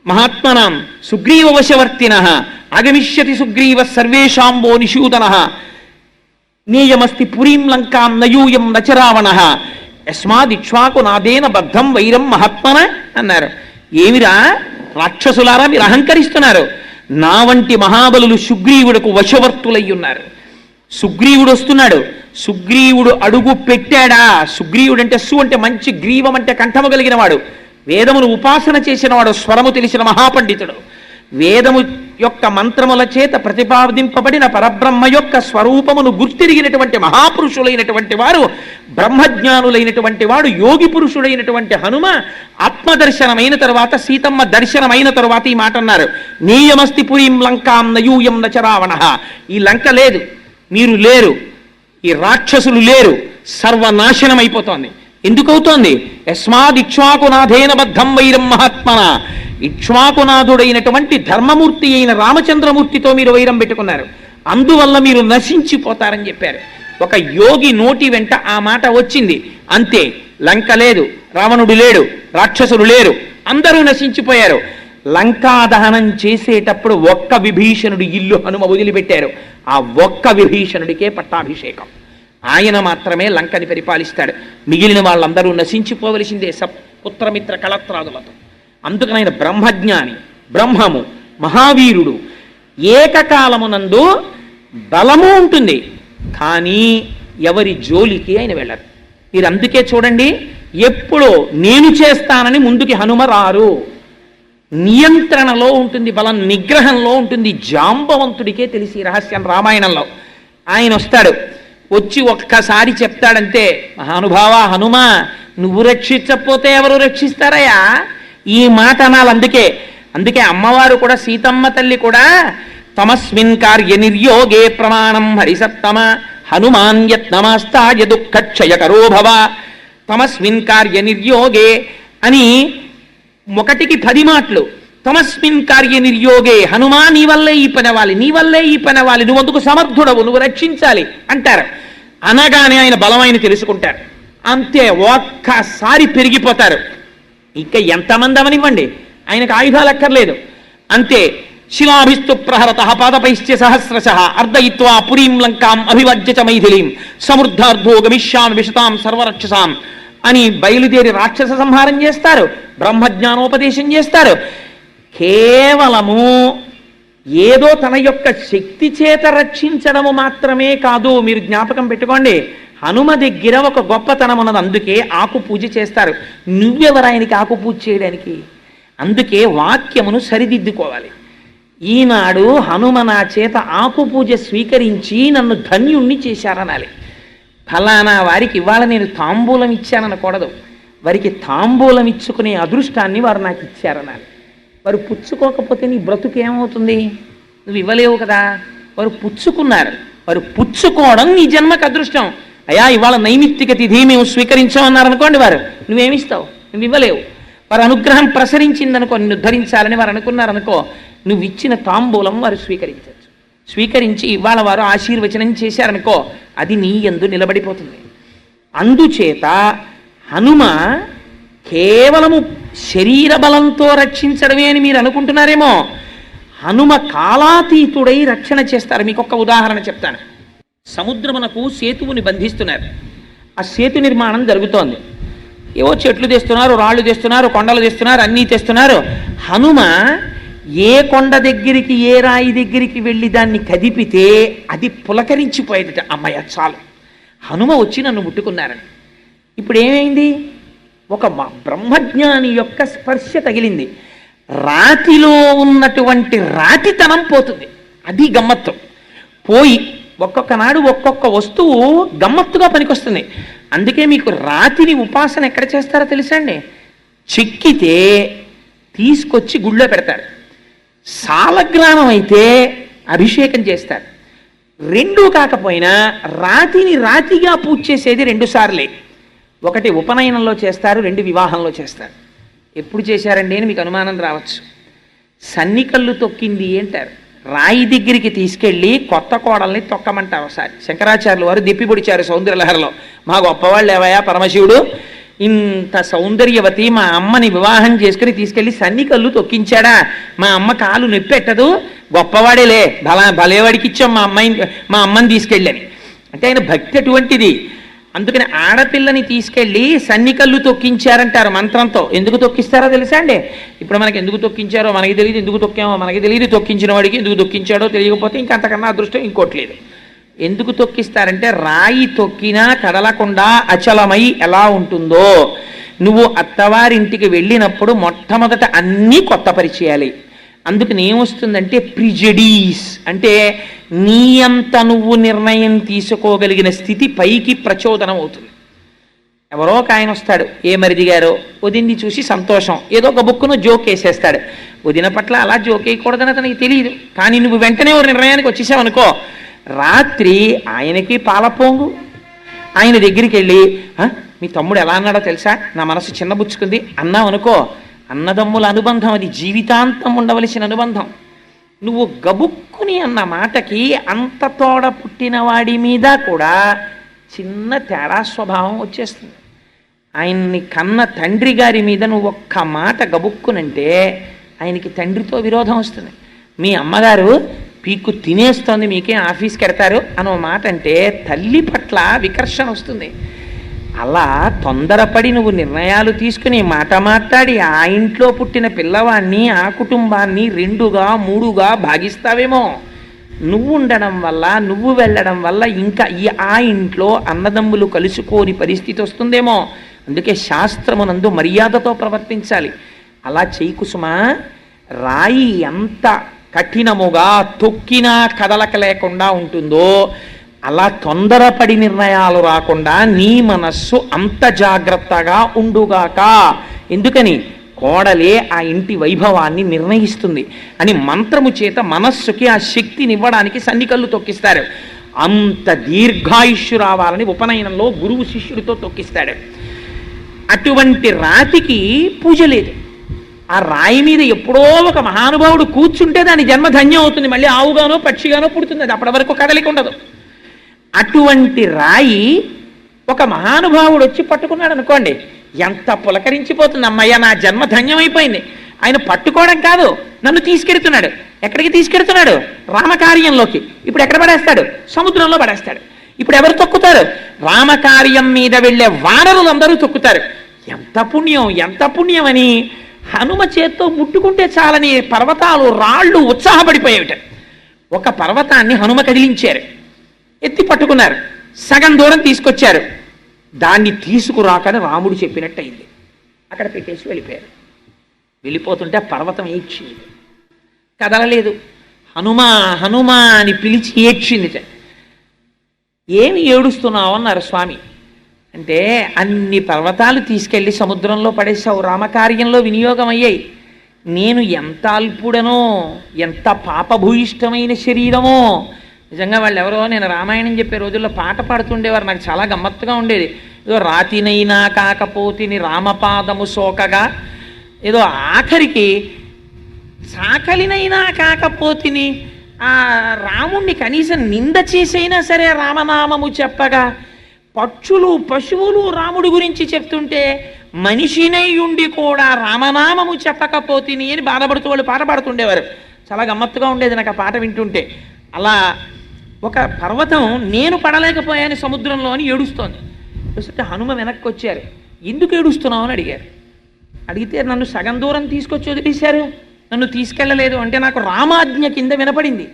మహాత్మనాం సుగ్రీవ వశవర్తిన ఆగమిష్యతి సుగ్రీవ సర్వేషాంబో నిషూదన నేయమస్తి పురీం లంకాం నయూయం నచరావణ యస్మాదిక్ష్వాకు నాదేన బద్ధం వైరం మహాత్మన అన్నారు. ఏమిరా రాక్షసులారా, మీరు అహంకరిస్తున్నారు. నా వంటి మహాబలులు సుగ్రీవుడికి వశవర్తులై ఉన్నారు. సుగ్రీవుడు వస్తున్నాడు, సుగ్రీవుడు అడుగు పెట్టాడా, సుగ్రీవుడు అంటే అంటే మంచి గ్రీవం అంటే కంఠము కలిగిన వాడు, వేదమును ఉపాసన చేసిన వాడు, స్వరము తెలిసిన మహాపండితుడు, వేదము యొక్క మంత్రముల చేత ప్రతిపాదింపబడిన పరబ్రహ్మ యొక్క స్వరూపమును గుర్తిరిగినటువంటి మహాపురుషులైనటువంటి వారు, బ్రహ్మజ్ఞానులైనటువంటి వాడు, యోగి పురుషుడైనటువంటి హనుమ ఆత్మదర్శనమైన తరువాత, సీతమ్మ దర్శనమైన తరువాత ఈ మాట అన్నారు, నీయమస్తి పురీం లంకాం నయూయం నచరావణ. ఈ లంక లేదు, మీరు లేరు, ఈ రాక్షసులు లేరు, సర్వనాశనం అయిపోతోంది. ఎందుకవుతోంది? యస్మాదిక్ష్వాకునాథేన బద్ధం వైరం మహాత్మన. ఇక్ష్వాకునాథుడైనటువంటి ధర్మమూర్తి అయిన రామచంద్రమూర్తితో మీరు వైరం పెట్టుకున్నారు, అందువల్ల మీరు నశించిపోతారని చెప్పారు. ఒక యోగి నోటి వెంట ఆ మాట వచ్చింది, అంతే. లంక లేదు, రావణుడు లేడు, రాక్షసులు లేరు, అందరూ నశించిపోయారు. లంకా దహనం చేసేటప్పుడు ఒక్క విభీషణుడి ఇల్లు హనుమ వదిలిపెట్టారు. ఆ ఒక్క విభీషణుడికే పట్టాభిషేకం. ఆయన మాత్రమే లంకని పరిపాలిస్తాడు. మిగిలిన వాళ్ళందరూ నశించిపోవలసిందే పుత్రమిత్ర కళత్రాదులతో. అందుకని ఆయన బ్రహ్మజ్ఞాని, బ్రహ్మము, మహావీరుడు. ఏకకాలమునందు బలము ఉంటుంది, కానీ ఎవరి జోలికి ఆయన వెళ్ళరు. మీరు అందుకే చూడండి, ఎప్పుడో నేను చేస్తానని ముందుకి హనుమ రారు. నియంత్రణలో ఉంటుంది, బలం నిగ్రహంలో ఉంటుంది. జాంబవంతుడికే తెలిసి రహస్యం. రామాయణంలో ఆయన వస్తాడు, వచ్చి ఒక్కసారి చెప్తాడంతే, మహానుభావ హనుమ, నువ్వు రక్షించకపోతే ఎవరు రక్షిస్తారయ్యా? ఈ మాట అనాలి. అందుకే అమ్మవారు కూడా, సీతమ్మ తల్లి కూడా, తమస్మిన్ కార్య నిర్యోగే ప్రమాణం హరిసత్తమ హనుమాన్ యత్నమాస్తాయ దుఃఖక్షయకరో భవ. తమస్మిన్ కార్య నిర్యోగే అని 1కి 10 మాటలు. తమస్మిన్ కార్య నిర్యోగే, హనుమా నీ వల్లే ఈ పని అవ్వాలి, నీ వల్లే ఈ పని అవ్వాలి, నువ్వు అందుకు సమర్థుడవు, నువ్వు రక్షించాలి అంటారు. అనగానే ఆయన బలమైన తెలుసుకుంటారు. అంతే, ఒక్కసారి పెరిగిపోతారు. ఇక ఎంతమంది అవనివ్వండి, ఆయనకు ఆయుధాలు అక్కర్లేదు. అంతే, శిలాభిస్తు ప్రహరత పాదపైశ్చ సహస్రశ అర్ధయిత్వా పురీం లంకాం అభివర్జ్య మైథిలీం సమృద్ధార్థో గమిష్యామి విశతాం సర్వరక్షసాం అని బయలుదేరి రాక్షస సంహారం చేస్తారు, బ్రహ్మజ్ఞానోపదేశం చేస్తారు. కేవలము ఏదో తన యొక్క శక్తి చేత రక్షించడము మాత్రమే కాదు. మీరు జ్ఞాపకం పెట్టుకోండి, హనుమ దగ్గర ఒక గొప్పతనం ఉన్నది. అందుకే ఆకు పూజ చేస్తారు. నువ్వెవరు ఆయనకి ఆకు పూజ చేయడానికి? అందుకే వాక్యమును సరిదిద్దుకోవాలి. ఈనాడు హనుమ నా చేత ఆకు పూజ స్వీకరించి నన్ను ధన్యుణ్ణి చేశారనాలి. ఫలానా వారికి ఇవాళ నేను తాంబూలం ఇచ్చాననకూడదు. వారికి తాంబూలం ఇచ్చుకునే అదృష్టాన్ని వారు నాకు ఇచ్చారనాలి. వారు పుచ్చుకోకపోతే నీ బ్రతుకు ఏమవుతుంది? నువ్వు ఇవ్వలేవు కదా. వారు పుచ్చుకున్నారు, వారు పుచ్చుకోవడం నీ జన్మకు అదృష్టం. అయ్యా ఇవాళ నైమిత్తిక తిథి మేము స్వీకరించామన్నారనుకోండి, వారు నువ్వేమిస్తావు? నువ్వు ఇవ్వలేవు. వారు అనుగ్రహం ప్రసరించిందనుకో, నిన్ను ధరించాలని వారు అనుకున్నారనుకో, నువ్వు ఇచ్చిన తాంబూలం వారు స్వీకరించవచ్చు. స్వీకరించి ఇవాళ వారు ఆశీర్వచనం చేశారనుకో, అది నీ యందు నిలబడిపోతుంది. అందుచేత హనుమ కేవలము శరీర బలంతో రక్షించడమే అని మీరు అనుకుంటున్నారేమో. హనుమ కాలాతీతుడై రక్షణ చేస్తారు. మీకు ఒక ఉదాహరణ చెప్తాను. సముద్రమునకు సేతువుని బంధిస్తున్నారు. ఆ సేతు నిర్మాణం జరుగుతోంది. ఏవో చెట్లు తెస్తున్నారు, రాళ్ళు తెస్తున్నారు, కొండలు తెస్తున్నారు, అన్నీ తెస్తున్నారు. హనుమ ఏ కొండ దగ్గరికి, ఏ రాయి దగ్గరికి వెళ్ళి దాన్ని కదిపితే అది పులకరించిపోయేదట. అమ్మయ్య చాలు, హనుమ వచ్చి నన్ను ముట్టుకున్నారని. ఇప్పుడు ఏమైంది? ఒక బ్రహ్మజ్ఞాని యొక్క స్పర్శ తగిలింది. రాతిలో ఉన్నటువంటి రాతితనం పోతుంది. అది గమ్మత్తు. పోయి ఒక్కొక్క నాడు ఒక్కొక్క వస్తువు గమ్మత్తుగా పనికొస్తుంది. అందుకే మీకు రాతిని ఉపాసన ఎక్కడ చేస్తారో తెలుసా అండి? చెక్కితే తీసుకొచ్చి గుళ్ళో పెడతారు. సాలగ్రామం అయితే అభిషేకం చేస్తారు. రెండూ కాకపోయినా రాతిని రాతిగా పూజ చేసేది 2 సార్లే. ఒకటి ఉపనయనంలో చేస్తారు, 2 వివాహంలో చేస్తారు. ఎప్పుడు చేశారండి అని మీకు అనుమానం రావచ్చు. సన్నికల్లు తొక్కింది అంటారు. రాయి దగ్గరికి తీసుకెళ్ళి కొత్త కోడల్ని తొక్కమంటారు. ఒకసారి శంకరాచార్యులు వారు దెప్పి పొడిచారు సౌందర్యలహరిలో. మా గొప్పవాళ్ళు ఏవయా పరమశివుడు ఇంత సౌందర్యవతి మా అమ్మని వివాహం చేసుకుని తీసుకెళ్ళి సన్నికల్లు తొక్కించాడా? మా అమ్మ కాలు నొప్పెట్టదు, గొప్పవాడేలే, భలేవాడికి ఇచ్చాం మా అమ్మని తీసుకెళ్ళని. అంటే ఆయన భక్తి అటువంటిది. అందుకని ఆడపిల్లని తీసుకెళ్ళి సన్నికల్లు తొక్కించారంటారు మంత్రంతో. ఎందుకు తొక్కిస్తారో తెలుసా అండి? ఇప్పుడు మనకి ఎందుకు తొక్కించారో మనకి తెలియదు, ఎందుకు తొక్కామో మనకి తెలియదు, తొక్కించిన వాడికి ఎందుకు తొక్కించాడో తెలియకపోతే ఇంకంతకన్నా అదృష్టం ఇంకోట్లేదు. ఎందుకు తొక్కిస్తారంటే రాయి తొక్కినా కదలకుండా అచలమై ఎలా ఉంటుందో నువ్వు అత్తవారింటికి వెళ్ళినప్పుడు మొట్టమొదట అన్నీ కొత్త పరిచయాలి. అందుకని ఏమొస్తుందంటే ప్రిజడీస్ అంటే నీ అంత నువ్వు నిర్ణయం తీసుకోగలిగిన స్థితి పైకి ప్రచోదనం అవుతుంది. ఎవరో ఒక ఆయన వస్తాడు, ఏ మరిది గారో, వదిన్ని చూసి సంతోషం, ఏదో ఒక బుక్కును జోక్ వేసేస్తాడు. వదిన పట్ల అలా జోక్ వేయకూడదని అతనికి తెలియదు. కానీ నువ్వు వెంటనే ఒక నిర్ణయానికి వచ్చేసావనుకో, రాత్రి ఆయనకి పాలపోంగు. ఆయన దగ్గరికి వెళ్ళి మీ తమ్ముడు ఎలా అన్నాడో తెలుసా, నా మనసు చిన్నబుచ్చుకుంది అన్నావు అనుకో, అన్నదమ్ముల అనుబంధం అది జీవితాంతం ఉండవలసిన అనుబంధం. నువ్వు గబుక్కుని అన్న మాటకి అంత తోడ పుట్టిన వాడి మీద కూడా చిన్న తేడా స్వభావం వచ్చేస్తుంది. ఆయన్ని కన్న తండ్రి గారి మీద నువ్వు ఒక్క మాట గబుక్కునంటే ఆయనకి తండ్రితో విరోధం వస్తుంది. మీ అమ్మగారు పీక్కు తినేస్తోంది మీకే ఆఫీస్కి వెడతారు అనో మాట అంటే తల్లి పట్ల వికర్షణ వస్తుంది. అలా తొందరపడి నువ్వు నిర్ణయాలు తీసుకుని మాట మాట్లాడి ఆ ఇంట్లో పుట్టిన పిల్లవాడిని ఆ కుటుంబాన్ని 2గా 3గా భాగిస్తావేమో. నువ్వు ఉండడం వల్ల నువ్వు వెళ్ళడం వల్ల ఇంకా ఆ ఇంట్లో అన్నదమ్ములు కలుసుకోని పరిస్థితి వస్తుందేమో. అందుకే శాస్త్రమునందు మర్యాదతో ప్రవర్తించాలి. అలా చేయి కుసుమా. రాయి ఎంత కఠినముగా తొక్కినా కదలక లేకుండా ఉంటుందో అలా తొందరపడి నిర్ణయాలు రాకుండా నీ మనస్సు అంత జాగ్రత్తగా ఉండుగాక. ఎందుకని? కోడలే ఆ ఇంటి వైభవాన్ని నిర్ణయిస్తుంది అని మంత్రము చేత మనస్సుకి ఆ శక్తినివ్వడానికి సన్నికల్లు తొక్కిస్తారు. అంత దీర్ఘాయుష్యు రావాలని ఉపనయనంలో గురువు శిష్యుడితో తొక్కిస్తాడు. అటువంటి రాతికి పూజ లేదు. ఆ రాయి మీద ఎప్పుడో ఒక మహానుభావుడు కూర్చుంటే దాని జన్మ ధన్యం అవుతుంది. మళ్ళీ ఆవుగానో పక్షిగానో పుడుతుంది. అది అప్పటి వరకు కదలిక ఉండదు. అటువంటి రాయి ఒక మహానుభావుడు వచ్చి పట్టుకున్నాడు అనుకోండి, ఎంత పులకరించిపోతుంది. అమ్మయ్య నా జన్మ ధన్యమైపోయింది. ఆయన పట్టుకోవడం కాదు, నన్ను తీసుకెడుతున్నాడు. ఎక్కడికి తీసుకెడుతున్నాడు? రామకార్యంలోకి. ఇప్పుడు ఎక్కడ పడేస్తాడు? సముద్రంలో పడేస్తాడు. ఇప్పుడు ఎవరు తొక్కుతారు? రామకార్యం మీద వెళ్ళే వానరులందరూ తొక్కుతారు. ఎంత పుణ్యం, ఎంత పుణ్యం అని హనుమ చేత్తో ముట్టుకుంటే చాలని పర్వతాలు రాళ్ళు ఉత్సాహపడిపోయేవిట. ఒక పర్వతాన్ని హనుమ కదిలించారు, ఎత్తి పట్టుకున్నారు, సగం దూరం తీసుకొచ్చారు. దాన్ని తీసుకురాకని రాముడు చెప్పినట్టు అయింది. అక్కడ పెట్టేసి వెళ్ళిపోయారు. వెళ్ళిపోతుంటే పర్వతం ఏడ్చింది, కదలలేదు. హనుమా హనుమా అని పిలిచి ఏడ్చింది. ఏమి ఏడుస్తున్నావు అన్నారు స్వామి. అంటే అన్ని పర్వతాలు తీసుకెళ్ళి సముద్రంలో పడేసావు, రామకార్యంలో వినియోగం అయ్యాయి. నేను ఎంత అల్పుడనో, ఎంత పాపభూయిష్టమైన శరీరమో. నిజంగా వాళ్ళు ఎవరో, నేను రామాయణం చెప్పే రోజుల్లో పాట పాడుతుండేవారు, నాకు చాలా గమ్మత్తుగా ఉండేది. ఏదో రాతినైనా కాకపోతిని రామపాదము సోకగా, ఏదో ఆఖరికి సాకలినైనా కాకపోతిని ఆ రాముణ్ణి కనీసం నింద చేసైనా సరే రామనామము చెప్పగా, పక్షులు పశువులు రాముడి గురించి చెప్తుంటే మనిషినై ఉండి కూడా రామనామము చెప్పకపోతిని అని బాధపడుతూ వాళ్ళు పాట పాడుతుండేవారు. చాలా గమ్మత్తుగా ఉండేది నాకు ఆ పాట వింటుంటే. అలా ఒక పర్వతం నేను పడలేకపోయాను సముద్రంలో అని ఏడుస్తోంది. చూస్తే హనుమ వెనక్కి వచ్చారు. ఎందుకు ఏడుస్తున్నావు అని అడిగారు. అడిగితే నన్ను సగం దూరం తీసుకొచ్చి వదిలేశారు, నన్ను తీసుకెళ్ళలేదు అంటే నాకు రామాజ్ఞ కింద వినపడింది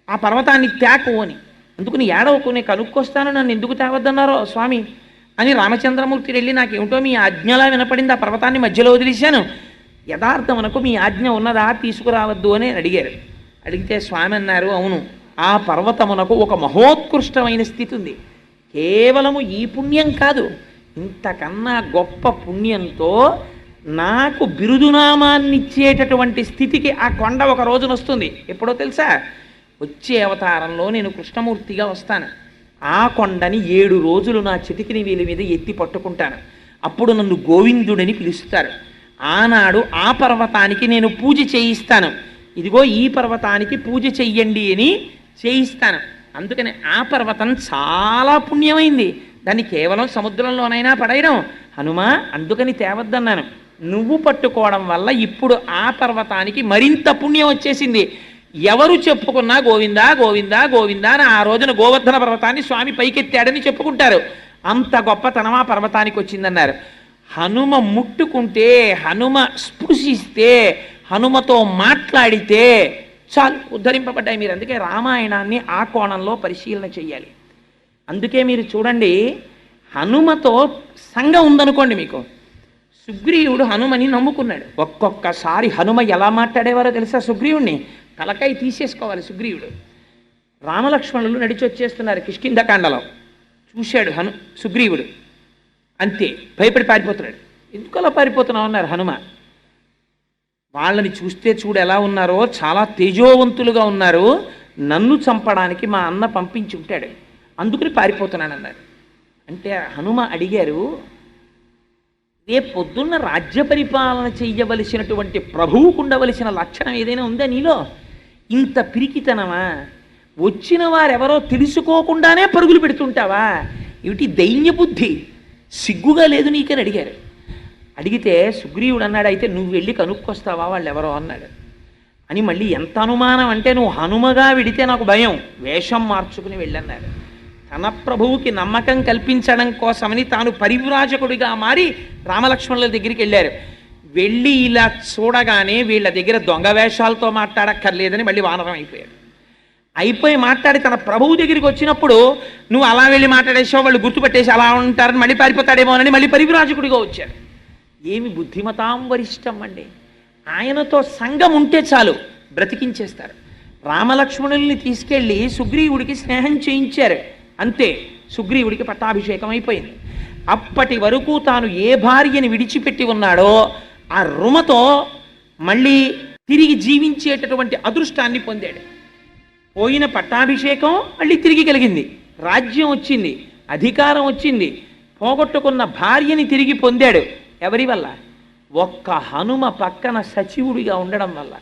ఆ పర్వతాన్ని త్యాకు అని. అందుకు నీ ఏడవకు, నేను కనుక్కొస్తాను, నన్ను ఎందుకు తేవద్దన్నారో స్వామి అని రామచంద్రమూర్తి వెళ్ళి నాకేమిటో మీ ఆజ్ఞలా వినపడింది, ఆ పర్వతాన్ని మధ్యలో వదిలేశాను, యథార్థమనకు మీ ఆజ్ఞ ఉన్నదా, తీసుకురావద్దు అని అడిగారు. అడిగితే స్వామి అన్నారు, అవును, ఆ పర్వతమునకు ఒక మహోత్కృష్టమైన స్థితి ఉంది. కేవలము ఈ పుణ్యం కాదు, ఇంతకన్నా గొప్ప పుణ్యంతో నాకు బిరుదునామాన్ని ఇచ్చేటటువంటి స్థితికి ఆ కొండ ఒక రోజున వస్తుంది. ఎప్పుడో తెలుసా? వచ్చే అవతారంలో నేను కృష్ణమూర్తిగా వస్తాను. ఆ కొండని 7 రోజులు నా చిటికిని వీలి మీద ఎత్తి పట్టుకుంటాను. అప్పుడు నన్ను గోవిందుడని పిలుస్తారు. ఆనాడు ఆ పర్వతానికి నేను పూజ చేయిస్తాను. ఇదిగో ఈ పర్వతానికి పూజ చెయ్యండి అని చేయిస్తాను. అందుకని ఆ పర్వతం చాలా పుణ్యమైంది. దాన్ని కేవలం సముద్రంలోనైనా పడేయడం హనుమా, అందుకని తేవద్దన్నాను. నువ్వు పట్టుకోవడం వల్ల ఇప్పుడు ఆ పర్వతానికి మరింత పుణ్యం వచ్చేసింది. ఎవరు చెప్పుకున్నా గోవిందా గోవిందా గోవిందా అని ఆ రోజున గోవర్ధన పర్వతాన్ని స్వామి పైకెత్తాడని చెప్పుకుంటారు. అంత గొప్పతనం ఆ పర్వతానికి వచ్చిందన్నారు. హనుమ ముట్టుకుంటే, హనుమ స్పృశిస్తే, హనుమతో మాట్లాడితే చాలు ఉద్ధరింపబడ్డాయి. మీరు అందుకే రామాయణాన్ని ఆ కోణంలో పరిశీలన చెయ్యాలి. అందుకే మీరు చూడండి, హనుమతో సంఘం ఉందనుకోండి మీకు. సుగ్రీవుడు హనుమని నమ్ముకున్నాడు. ఒక్కొక్కసారి హనుమ ఎలా మాట్లాడేవారో తెలుసా? సుగ్రీవుడిని తలకాయ తీసేసుకోవాలి సుగ్రీవుడు. రామలక్ష్మణులు నడిచి వచ్చేస్తున్నారు కిష్కింధకాండలో. చూశాడు సుగ్రీవుడు, అంతే భయపడి పారిపోతున్నాడు. ఎందుకు అలా పారిపోతున్నావు అన్నారు హనుమ. వాళ్ళని చూస్తే చూడు ఎలా ఉన్నారో, చాలా తేజోవంతులుగా ఉన్నారు, నన్ను చంపడానికి మా అన్న పంపించి ఉంటాడు, అందుకని పారిపోతున్నానన్నారు. అంటే హనుమ అడిగారు, రేపు పొద్దున్న రాజ్య పరిపాలన చెయ్యవలసినటువంటి ప్రభువుకు ఉండవలసిన లక్షణం ఏదైనా ఉందా నీలో? ఇంత పిరికితనమా? వచ్చిన వారెవరో తెలుసుకోకుండానే పరుగులు పెడుతుంటావా? ఏమిటి దైన్య బుద్ధి? సిగ్గుగా లేదు నీకని అడిగారు. అడిగితే సుగ్రీవుడు అన్నాడు, అయితే నువ్వు వెళ్ళి కనుక్కొస్తావా వాళ్ళు ఎవరో అన్నాడు. అని మళ్ళీ ఎంత అనుమానం అంటే, నువ్వు హనుమగా విడితే నాకు భయం, వేషం మార్చుకుని వెళ్ళన్నారు. తన ప్రభువుకి నమ్మకం కల్పించడం కోసమని తాను పరివ్రాజకుడిగా మారి రామలక్ష్మణుల దగ్గరికి వెళ్ళారు. వెళ్ళి ఇలా చూడగానే వీళ్ళ దగ్గర దొంగ వేషాలతో మాట్లాడక్కర్లేదని మళ్ళీ వానరం అయిపోయి మాట్లాడి తన ప్రభువు దగ్గరికి వచ్చినప్పుడు, నువ్వు అలా వెళ్ళి మాట్లాడేసావు, వాళ్ళు గుర్తుపెట్టేసి అలా ఉంటారని మళ్ళీ పారిపోతాడేమోనని మళ్ళీ పరివ్రాజకుడిగా వచ్చారు. ఏమి బుద్ధిమతాం వరిష్టం అండి! ఆయనతో సంఘం ఉంటే చాలు బ్రతికించేస్తారు. రామలక్ష్మణుల్ని తీసుకెళ్ళి సుగ్రీవుడికి స్నేహం చేయించారు, అంతే సుగ్రీవుడికి పట్టాభిషేకం అయిపోయింది. అప్పటి వరకు తాను ఏ భార్యని విడిచిపెట్టి ఉన్నాడో ఆ రుమతో మళ్ళీ తిరిగి జీవించేటటువంటి అదృష్టాన్ని పొందాడు. పోయిన పట్టాభిషేకం మళ్ళీ తిరిగి కలిగింది, రాజ్యం వచ్చింది, అధికారం వచ్చింది, పోగొట్టుకున్న భార్యని తిరిగి పొందాడు. ఎవరి వల్ల? ఒక్క హనుమ పక్కన సచివుడిగా ఉండడం వల్ల.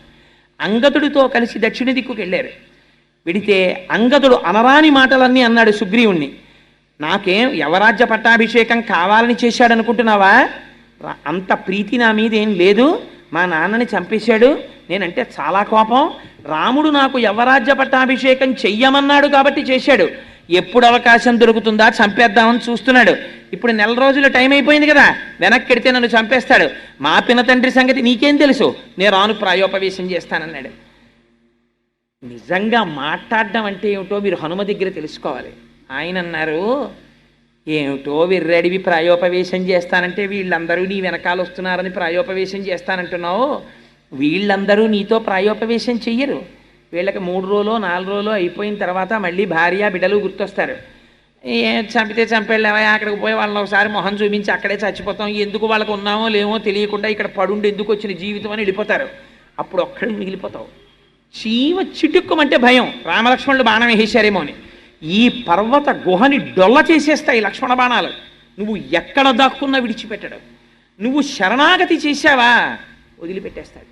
అంగదుడితో కలిసి దక్షిణ దిక్కుకు వెళ్ళారు. విడితే అంగదుడు అనరాని మాటలన్నీ అన్నాడు సుగ్రీవుణ్ణి. నాకేం యవరాజ్య పట్టాభిషేకం కావాలని చేశాడు అనుకుంటున్నావా? అంత ప్రీతి నా మీద ఏం లేదు, మా నాన్నని చంపేశాడు, నేనంటే చాలా కోపం, రాముడు నాకు యవరాజ్య పట్టాభిషేకం చెయ్యమన్నాడు కాబట్టి చేశాడు, ఎప్పుడు అవకాశం దొరుకుతుందా చంపేద్దామని చూస్తున్నాడు. ఇప్పుడు 4 రోజులు టైం అయిపోయింది కదా, వెనక్కెడితే నన్ను చంపేస్తాడు, మా పిన తండ్రి సంగతి నీకేం తెలుసు, నేను రాను ప్రాయోపవేశం చేస్తానన్నాడు. నిజంగా మాట్లాడడం అంటే ఏమిటో మీరు హనుమ దగ్గర తెలుసుకోవాలి. ఆయన అన్నారు, ఏమిటో విర్రడివి ప్రాయోపవేశం చేస్తానంటే, వీళ్ళందరూ నీ వెనకాల వస్తున్నారని ప్రాయోపవేశం చేస్తానంటున్నావు, వీళ్ళందరూ నీతో ప్రాయోపవేశం చెయ్యరు. వీళ్ళకి 3 రోజులో 4 రోజులో అయిపోయిన తర్వాత మళ్ళీ భార్య బిడ్డలు గుర్తొస్తారు. చంపితే చంపేళ్ళేవా, అక్కడికి పోయి వాళ్ళని ఒకసారి మొహం చూపించి అక్కడే చచ్చిపోతాం, ఎందుకు వాళ్ళకు ఉన్నామో లేమో తెలియకుండా ఇక్కడ పడుండి ఎందుకు వచ్చిన జీవితం అని వెళ్ళిపోతారు. అప్పుడు ఒక్కడే మిగిలిపోతావు. చీమ చిటుక్కుమంటే భయం, రామలక్ష్మణులు బాణం వేసేశారేమో అని. ఈ పర్వత గుహని డొల్ల చేసేస్తాయి లక్ష్మణ బాణాలు. నువ్వు ఎక్కడ దాక్కున్నా విడిచిపెట్టడు. నువ్వు శరణాగతి చేశావా వదిలిపెట్టేస్తాడు.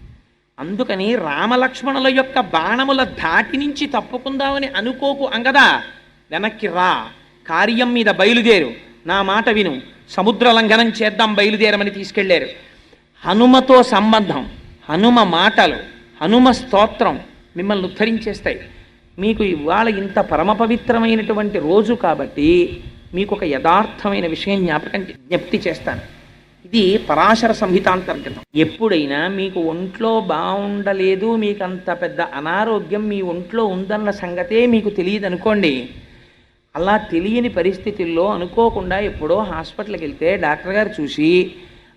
అందుకని రామలక్ష్మణుల యొక్క బాణముల ధాటి నుంచి తప్పుకుందామని అనుకోకు అంగదా, వెనక్కి రా, కార్యం మీద బయలుదేరు, నా మాట విను, సముద్ర లంఘనం చేద్దాం బయలుదేరమని తీసుకెళ్లారు. హనుమతో సంబంధం, హనుమ మాటలు, హనుమ స్తోత్రం మిమ్మల్ని ఉద్ధరించేస్తాయి. మీకు ఇవాళ ఇంత పరమ పవిత్రమైనటువంటి రోజు కాబట్టి మీకు ఒక యథార్థమైన విషయం జ్ఞప్తి చేస్తాను. ఇది పరాశర సంహితాంతర్గతం. ఎప్పుడైనా మీకు ఒంట్లో బాగుండలేదు, మీకు అంత పెద్ద అనారోగ్యం మీ ఒంట్లో ఉందన్న సంగతే మీకు తెలియదు అనుకోండి, అలా తెలియని పరిస్థితుల్లో అనుకోకుండా ఎప్పుడో హాస్పిటల్కి వెళ్తే డాక్టర్ గారు చూసి,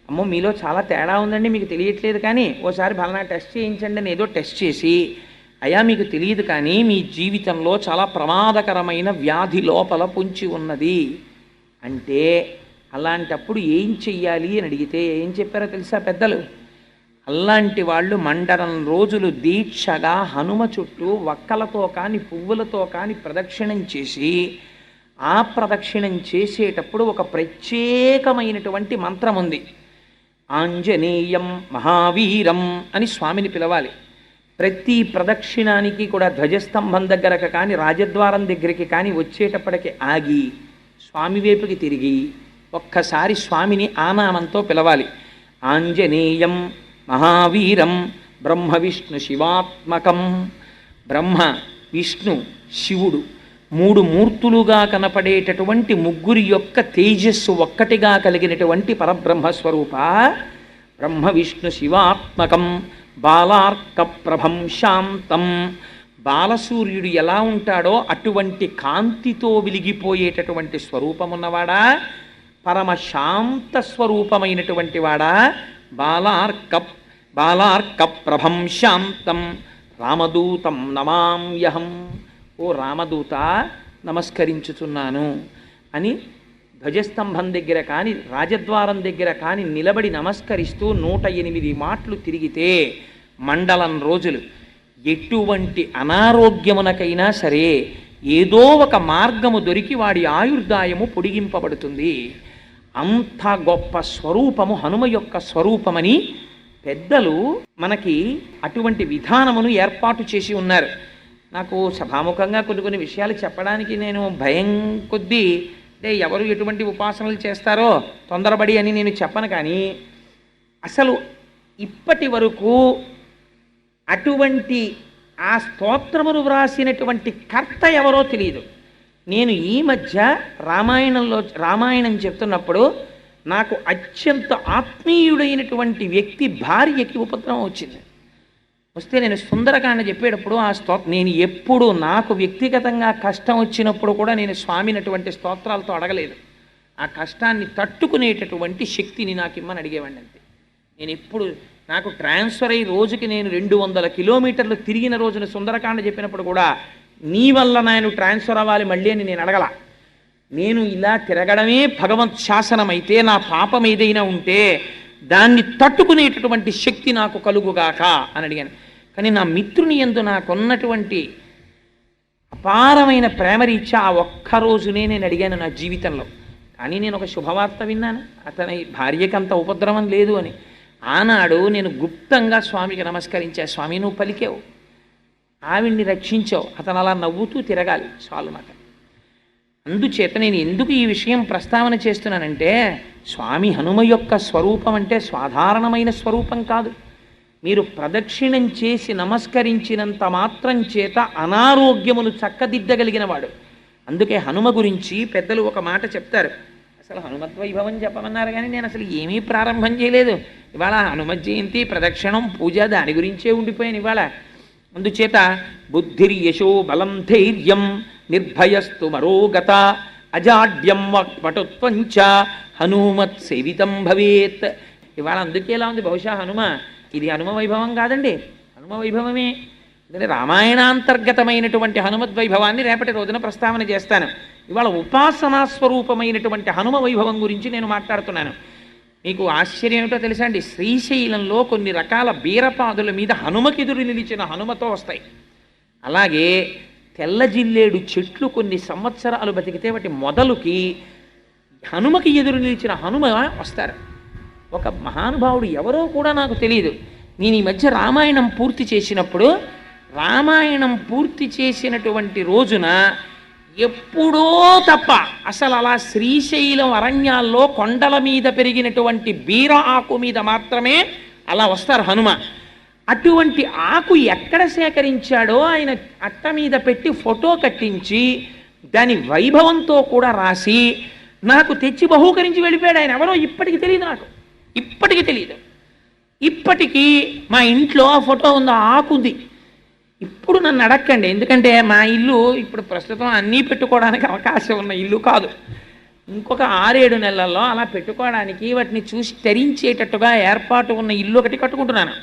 అమ్మో మీలో చాలా తేడా ఉందండి మీకు తెలియట్లేదు కానీ ఓసారి బలనా టెస్ట్ చేయించండి అని ఏదో టెస్ట్ చేసి అయా మీకు తెలియదు కానీ మీ జీవితంలో చాలా ప్రమాదకరమైన వ్యాధి లోపల పొంచి ఉన్నది అంటే, అలాంటప్పుడు ఏం చెయ్యాలి అని అడిగితే ఏం చెప్పారో తెలుసా పెద్దలు? అలాంటి వాళ్ళు మండలం రోజులు దీక్షగా హనుమ చుట్టూ వక్కలతో కాని పువ్వులతో కాని ప్రదక్షిణం చేసి, ఆ ప్రదక్షిణం చేసేటప్పుడు ఒక ప్రత్యేకమైనటువంటి మంత్రం ఉంది. ఆంజనేయం మహావీరం అని స్వామిని పిలవాలి. ప్రతి ప్రదక్షిణానికి కూడా ధ్వజస్తంభం దగ్గరకు కానీ రాజద్వారం దగ్గరికి కానీ వచ్చేటప్పటికి ఆగి స్వామి వైపుకి తిరిగి ఒక్కసారి స్వామిని ఆనామంతో పిలవాలి. ఆంజనేయం మహావీరం బ్రహ్మ విష్ణు శివాత్మకం. బ్రహ్మ విష్ణు శివుడు మూడు మూర్తులుగా కనపడేటటువంటి ముగ్గురి యొక్క తేజస్సు ఒక్కటిగా కలిగినటువంటి పరబ్రహ్మస్వరూప బ్రహ్మ విష్ణు శివాత్మకం బాలార్క ప్రభం శాంతం. బాలసూర్యుడు ఎలా ఉంటాడో అటువంటి కాంతితో వెలిగిపోయేటటువంటి స్వరూపమున్నవాడా, పరమ శాంత స్వరూపమైనటువంటి వాడా, బాలార్క ప్రభం శాంతం రామదూతం నమామ్యహం. ఓ రామదూత నమస్కరించుతున్నాను అని ధ్వజస్తంభం దగ్గర కానీ రాజద్వారం దగ్గర కానీ నిలబడి నమస్కరిస్తూ 108 మాటలు తిరిగితే మండలం రోజులు ఎటువంటి అనారోగ్యమునకైనా సరే ఏదో ఒక మార్గము దొరికి వాడి ఆయుర్దాయము పొడిగింపబడుతుంది. అంత గొప్ప స్వరూపము హనుమ యొక్క స్వరూపమని పెద్దలు మనకి అటువంటి విధానమును ఏర్పాటు చేసి ఉన్నారు. నాకు సభాముఖంగా కొన్ని విషయాలు చెప్పడానికి నేను భయం కొద్దీ, అంటే ఎవరు ఎటువంటి ఉపాసనలు చేస్తారో తొందరపడి అని నేను చెప్పను. కానీ అసలు ఇప్పటి వరకు అటువంటి ఆ స్తోత్రమును వ్రాసినటువంటి కర్త ఎవరో తెలియదు. నేను ఈ మధ్య రామాయణం చెప్తున్నప్పుడు నాకు అత్యంత ఆత్మీయుడైనటువంటి వ్యక్తి భార్యకి ఉపద్రవం వచ్చింది. వస్తే నేను సుందరకాండ చెప్పేటప్పుడు ఆ నేను ఎప్పుడు నాకు వ్యక్తిగతంగా కష్టం వచ్చినప్పుడు కూడా నేను స్వామిని అటువంటి స్తోత్రాలతో అడగలేదు. ఆ కష్టాన్ని తట్టుకునేటటువంటి శక్తిని నాకు ఇమ్మని అడిగేవాడిని అంతే. నేను ఎప్పుడు నాకు ట్రాన్స్ఫర్ అయ్యి రోజుకి నేను 200 కిలోమీటర్లు తిరిగిన రోజున సుందరకాండ చెప్పినప్పుడు కూడా నీ వల్ల నేను ట్రాన్స్ఫర్ అవ్వాలి మళ్ళీ అని నేను అడగల. నేను ఇలా తిరగడమే భగవత్ శాసనమైతే నా పాపం ఏదైనా ఉంటే దాన్ని తట్టుకునేటటువంటి శక్తి నాకు కలుగుగాక అని అడిగాను. కానీ నా మిత్రుని యందు నాకున్నటువంటి అపారమైన ప్రేమరీత్యా ఆ ఒక్కరోజునే నేను అడిగాను నా జీవితంలో. కానీ నేను ఒక శుభవార్త విన్నాను, అతని భార్యకి అంత ఉపద్రవం లేదు అని. ఆనాడు నేను గుప్తంగా స్వామికి నమస్కరించా. స్వామి నువ్వు పలికావు, ఆవిడ్ని రక్షించావు, అతను అలా నవ్వుతూ తిరగాలి చాలు మాట. అందుచేత నేను ఎందుకు ఈ విషయం ప్రస్తావన చేస్తున్నానంటే, స్వామి హనుమ యొక్క స్వరూపం అంటే సాధారణమైన స్వరూపం కాదు. మీరు ప్రదక్షిణం చేసి నమస్కరించినంత మాత్రం చేత అనారోగ్యమును చక్కదిద్దగలిగిన వాడు. అందుకే హనుమ గురించి పెద్దలు ఒక మాట చెప్తారు. అసలు హనుమద్వైభవం చెప్పమన్నారు కానీ నేను అసలు ఏమీ ప్రారంభం చేయలేదు. ఇవాళ హనుమ జయంతి, ప్రదక్షిణం, పూజ దాని గురించే ఉండిపోయాను ఇవాళ. అందుచేత బుద్ధిర్యశో బలం ధైర్యం నిర్భయస్తు మరోగత అజాడ్యం వక్పటుత్వంచ హనుమత్ సేవితం భవేత్. ఇవాళ అందుకే ఎలా ఉంది బహుశా హనుమ, ఇది హనుమ వైభవం కాదండి, హనుమ వైభవమే. అంటే రామాయణాంతర్గతమైనటువంటి హనుమద్వైభవాన్ని రేపటి రోజున ప్రస్తావన చేస్తాను. ఇవాళ ఉపాసనా స్వరూపమైనటువంటి హనుమ వైభవం గురించి నేను మాట్లాడుతున్నాను. మీకు ఆశ్చర్యం ఏమిటో తెలుసా అండి, శ్రీశైలంలో కొన్ని రకాల బీరపాదుల మీద హనుమకెదురు నిలిచిన హనుమతో వస్తాయి. అలాగే తెల్ల జిల్లేడు చెట్లు కొన్ని సంవత్సరాలు బతికితే వాటి మొదలుకి హనుమకి ఎదురు నిలిచిన హనుమ వస్తారు. ఒక మహానుభావుడు ఎవరో కూడా నాకు తెలియదు. నేను ఈ మధ్య రామాయణం పూర్తి చేసినప్పుడు, రామాయణం పూర్తి చేసినటువంటి రోజున ఎప్పుడో తప్ప అసలు అలా శ్రీశైలం అరణ్యాల్లో కొండల మీద పెరిగినటువంటి బీర ఆకు మీద మాత్రమే అలా వస్తారు హనుమ. అటువంటి ఆకు ఎక్కడ సేకరించాడో ఆయన అట్ట మీద పెట్టి ఫోటో కట్టించి దాని వైభవంతో కూడా రాసి నాకు తెచ్చి బహూకరించి వెళ్ళిపోయాడు ఆయన. ఎవరో ఇప్పటికి తెలియదు, నాకు ఇప్పటికీ తెలియదు. ఇప్పటికీ మా ఇంట్లో ఆ ఫోటో ఉంది, ఆ ఆకు ఉంది. ఇప్పుడు నన్ను అడక్కండి, ఎందుకంటే మా ఇల్లు ఇప్పుడు ప్రస్తుతం అన్నీ పెట్టుకోవడానికి అవకాశం ఉన్న ఇల్లు కాదు. ఇంకొక 6-7 నెలల్లో అలా పెట్టుకోవడానికి వాటిని చూసి తరించేటట్టుగా ఏర్పాటు ఉన్న ఇల్లు ఒకటి కట్టుకుంటున్నాను.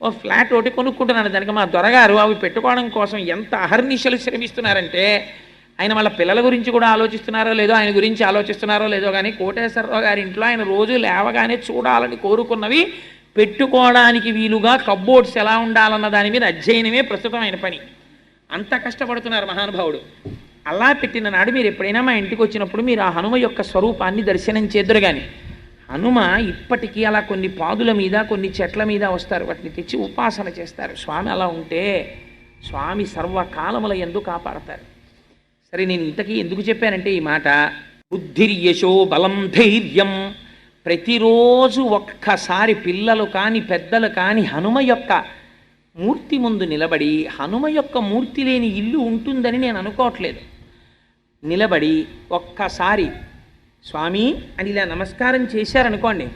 ఓ ఫ్లాట్ ఒకటి కొనుక్కుంటున్నాను, దానికి మా దొరగారు అవి పెట్టుకోవడం కోసం ఎంత అహర్నిశలు శ్రమిస్తున్నారంటే, ఆయన వాళ్ళ పిల్లల గురించి కూడా ఆలోచిస్తున్నారో లేదో, ఆయన గురించి ఆలోచిస్తున్నారో లేదో కానీ కోటేశ్వరరావు గారి ఇంట్లో ఆయన రోజు లేవగానే చూడాలని కోరుకున్నవి పెట్టుకోవడానికి వీలుగా కబ్బోర్డ్స్ ఎలా ఉండాలన్న దాని మీద అధ్యయనమే ప్రస్తుతం ఆయన పని. అంత కష్టపడుతున్నారు మహానుభావుడు. అలా పెట్టిన నాడు మీరు ఎప్పుడైనా మా ఇంటికి వచ్చినప్పుడు మీరు ఆ హనుమ యొక్క స్వరూపాన్ని దర్శనం చేద్దరు. కానీ హనుమ ఇప్పటికీ అలా కొన్ని పాదుల మీద కొన్ని చెట్ల మీద వస్తారు, వాటిని తెచ్చి ఉపాసన చేస్తారు. స్వామి అలా ఉంటే స్వామి సర్వకాలముల యందు కాపాడతారు. సరే, నేను ఇంతకీ ఎందుకు చెప్పానంటే ఈ మాట, బుద్ధిర్యశో బలం ధైర్యం. ప్రతిరోజు ఒక్కసారి పిల్లలు కానీ పెద్దలు కానీ హనుమ యొక్క మూర్తి ముందు నిలబడి, హనుమ యొక్క మూర్తి లేని ఇల్లు ఉంటుందని నేను అనుకోవట్లేదు, నిలబడి ఒక్కసారి స్వామి అని ఇలా నమస్కారం చేశారనుకోండి,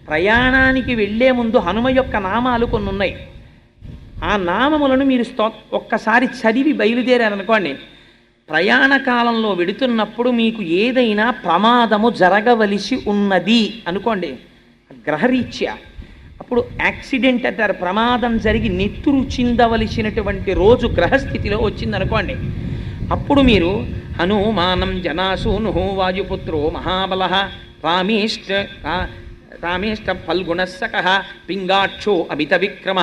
ప్రయాణానికి వెళ్ళే ముందు హనుమ యొక్క నామాలు కొన్ని ఉన్నాయి, ఆ నామములను మీరు ఒక్కసారి చదివి బయలుదేరారనుకోండి, ప్రయాణ కాలంలో వెడుతున్నప్పుడు మీకు ఏదైనా ప్రమాదము జరగవలసి ఉన్నది అనుకోండి, గ్రహరీత్యా, అప్పుడు యాక్సిడెంట్ అంటారు, ప్రమాదం జరిగి నెత్తురు చిందవలసినటువంటి రోజు గ్రహస్థితిలో వచ్చిందనుకోండి, అప్పుడు మీరు హనుమానం జనాసూను వాయుపుత్రో మహాబల రామేష్ట ఫల్గుణస్సక పింగాక్షో అమిత విక్రమ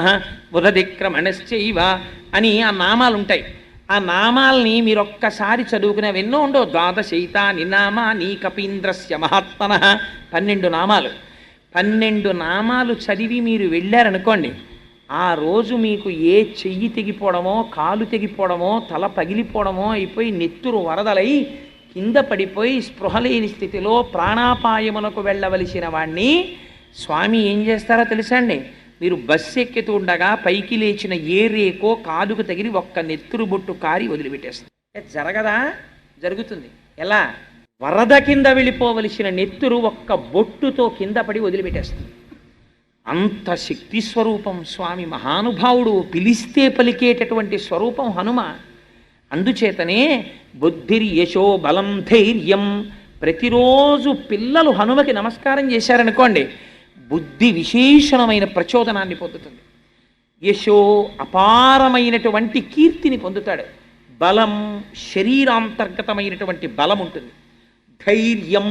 బుధదిక్రమణశ్చైవ అని ఆ నామాలు ఉంటాయి. ఆ నామాల్ని మీరు ఒక్కసారి చదువుకునేవి ఎన్నో ఉండవు. ద్వాదశైతాని నామాని కపీంద్రస్య మహాత్మన, 12 నామాలు. 12 నామాలు చదివి మీరు వెళ్ళారనుకోండి, ఆ రోజు మీకు ఏ చెయ్యి తెగిపోవడమో, కాలు తెగిపోవడమో, తల పగిలిపోవడమో అయిపోయి నెత్తురు వరదలై కింద పడిపోయి స్పృహలేని స్థితిలో ప్రాణాపాయమునకు వెళ్ళవలసిన వాణ్ణి స్వామి ఏం చేస్తారో తెలుసా అండి? మీరు బస్సు ఎక్కుతూ ఉండగా పైకి లేచిన ఏ రేకో కాదుకు తగిలి ఒక్క నెత్తురు బొట్టు కారి వదిలిపెట్టేస్తుంది. జరగదా? జరుగుతుంది. ఎలా? వరద కింద వెళ్ళిపోవలసిన నెత్తురు ఒక్క బొట్టుతో కింద పడి వదిలిపెట్టేస్తుంది. అంత శక్తి స్వరూపం స్వామి, మహానుభావుడు, పిలిస్తే పలికేటటువంటి స్వరూపం హనుమ. అందుచేతనే బుద్ధిర్యశో బలం ధైర్యం. ప్రతిరోజు పిల్లలు హనుమకి నమస్కారం చేశారనుకోండి, బుద్ధి విశేషణమైన ప్రచోదనాన్ని పొందుతుంది. యశో అపారమైనటువంటి కీర్తిని పొందుతాడు. బలం శరీరాంతర్గతమైనటువంటి బలం ఉంటుంది. ధైర్యం,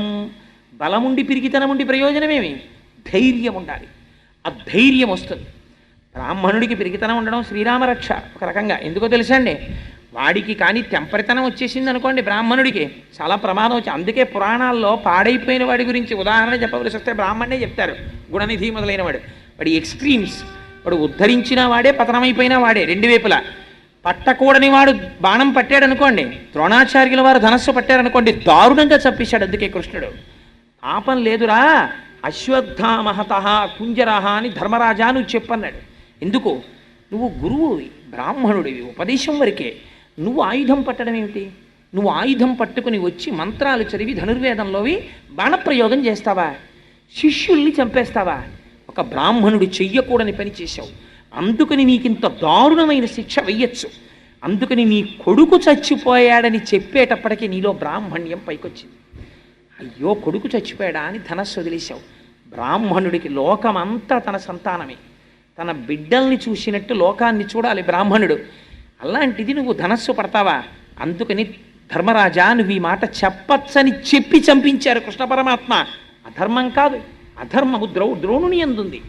బలముండి పిరికితనముండి ప్రయోజనమేమి? ధైర్యం ఉండాలి. ఆ ధైర్యం వస్తుంది. బ్రాహ్మణుడికి పిరికితనం ఉండడం శ్రీరామరక్ష ఒక రకంగా. ఎందుకో తెలుసా అండి? వాడికి కానీ తెంపరితనం వచ్చేసింది అనుకోండి, బ్రాహ్మణుడికి చాలా ప్రమాదం వచ్చి. అందుకే పురాణాల్లో పాడైపోయిన వాడి గురించి ఉదాహరణ చెప్పవలసి వస్తే బ్రాహ్మణే చెప్తారు. గుణనిధి మొదలైన వాడి ఎక్స్ట్రీమ్స్, వాడు ఉద్ధరించిన వాడే, పతనమైపోయిన వాడే, రెండు వైపులా. పట్టకూడని వాడు బాణం పట్టాడు అనుకోండి, ద్రోణాచార్యుల వారు ధనస్సు పట్టారనుకోండి, దారుణంగా చంపేశాడు. అందుకే కృష్ణుడు పాపం లేదురా అశ్వత్థామహత కుంజరహ అని ధర్మరాజా నువ్వు చెప్పన్నాడు. ఎందుకు? నువ్వు గురువువి, బ్రాహ్మణుడివి, ఉపదేశం వరకే. నువ్వు ఆయుధం పట్టడం ఏమిటి? నువ్వు ఆయుధం పట్టుకుని వచ్చి మంత్రాలు చదివి ధనుర్వేదంలోవి బాణప్రయోగం చేస్తావా? శిష్యుల్ని చంపేస్తావా? ఒక బ్రాహ్మణుడు చెయ్యకూడని పని చేశావు. అందుకని నీకింత దారుణమైన శిక్ష వెయ్యొచ్చు. అందుకని నీ కొడుకు చచ్చిపోయాడని చెప్పేటప్పటికీ నీలో బ్రాహ్మణ్యం పైకొచ్చింది. అయ్యో కొడుకు చచ్చిపోయాడా అని ధనస్సు వదిలేశావు. బ్రాహ్మణుడికి లోకమంతా తన సంతానమే. తన బిడ్డల్ని చూసినట్టు లోకాన్ని చూడాలి బ్రాహ్మణుడు. అలాంటిది నువ్వు ధనస్సు పడతావా? అందుకని ధర్మరాజా నువ్వు ఈ మాట చెప్పచ్చని చెప్పి చంపించారు కృష్ణ పరమాత్మ. అధర్మం కాదు, అధర్మము ద్రోణుని అందుంది.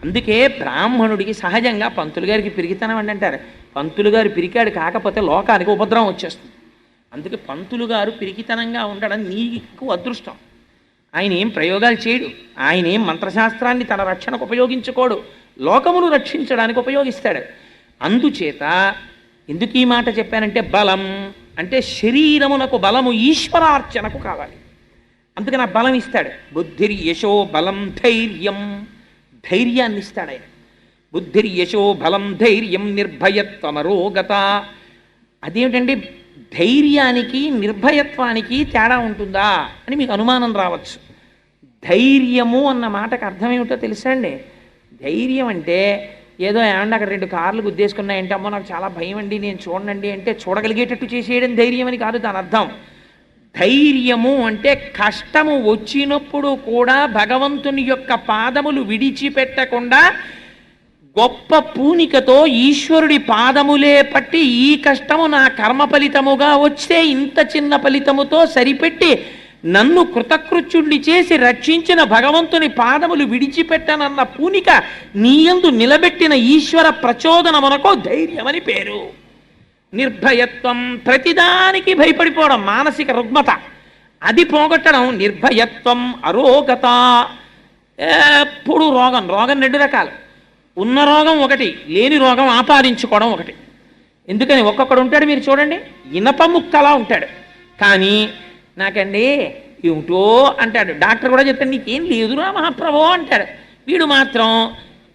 అందుకే బ్రాహ్మణుడికి సహజంగా పంతులు గారికి పిరికితనం అని అంటారు. పంతులు గారు పిరికాడు కాకపోతే లోకానికి ఉపద్రవం వచ్చేస్తుంది. అందుకే పంతులు గారు పిరికితనంగా ఉండడం నీకు అదృష్టం. ఆయన ఏం ప్రయోగాలు చేయడు, ఆయన ఏం మంత్రశాస్త్రాన్ని తన రక్షణకు ఉపయోగించుకోడు, లోకమును రక్షించడానికి ఉపయోగిస్తాడు. అందుచేత ఎందుకు ఈ మాట చెప్పానంటే, బలం అంటే శరీరమునకు బలము ఈశ్వరార్చనకు కావాలి. అందుకని ఆ బలం ఇస్తాడు. బుద్ధిర్యశో బలం ధైర్యం, ధైర్యాన్ని ఇస్తాడు ఆయన. బుద్ధిర్యశో బలం ధైర్యం నిర్భయత్వమరోగత. అదేమిటండి ధైర్యానికి నిర్భయత్వానికి తేడా ఉంటుందా అని మీకు అనుమానం రావచ్చు. ధైర్యము అన్న మాటకు అర్థం ఏమిటో తెలుసా అండి? ధైర్యం అంటే ఏదో ఏమన్నా అక్కడ 2 కార్లు గుద్దేసుకున్నాయంటే అమ్మో నాకు చాలా భయం అండి నేను చూడండి అంటే చూడగలిగేటట్టు చేసేయడం ధైర్యం అని కాదు దాని అర్థం. ధైర్యము అంటే కష్టము వచ్చినప్పుడు కూడా భగవంతుని యొక్క పాదములు విడిచిపెట్టకుండా గొప్ప పూనికతో ఈశ్వరుడి పాదములే పట్టి ఈ కష్టము నా కర్మ ఫలితముగా వస్తే ఇంత చిన్న ఫలితముతో సరిపెట్టి నన్ను కృతకృత్యుణ్ణి చేసి రక్షించిన భగవంతుని పాదములు విడిచిపెట్టనన్న పూనిక నీయందు నిలబెట్టిన ఈశ్వర ప్రచోదనమునకో ధైర్యమని పేరు. నిర్భయత్వం, ప్రతిదానికి భయపడిపోవడం, మానసిక రుగ్మత అది పోగొట్టడం నిర్భయత్వం. అరోగత, ఎప్పుడు రోగం. రోగం రెండు రకాలు. ఉన్న రోగం ఒకటి, లేని రోగం ఆపాదించుకోవడం ఒకటి. ఎందుకని ఒక్కొక్కడు ఉంటాడు, మీరు చూడండి, ఇనప ముక్కలా ఉంటాడు, కానీ నాకండి ఏమిటో అంటాడు. డాక్టర్ కూడా చెప్తాడు నీకేం లేదురా మహాప్రభో అంటాడు. వీడు మాత్రం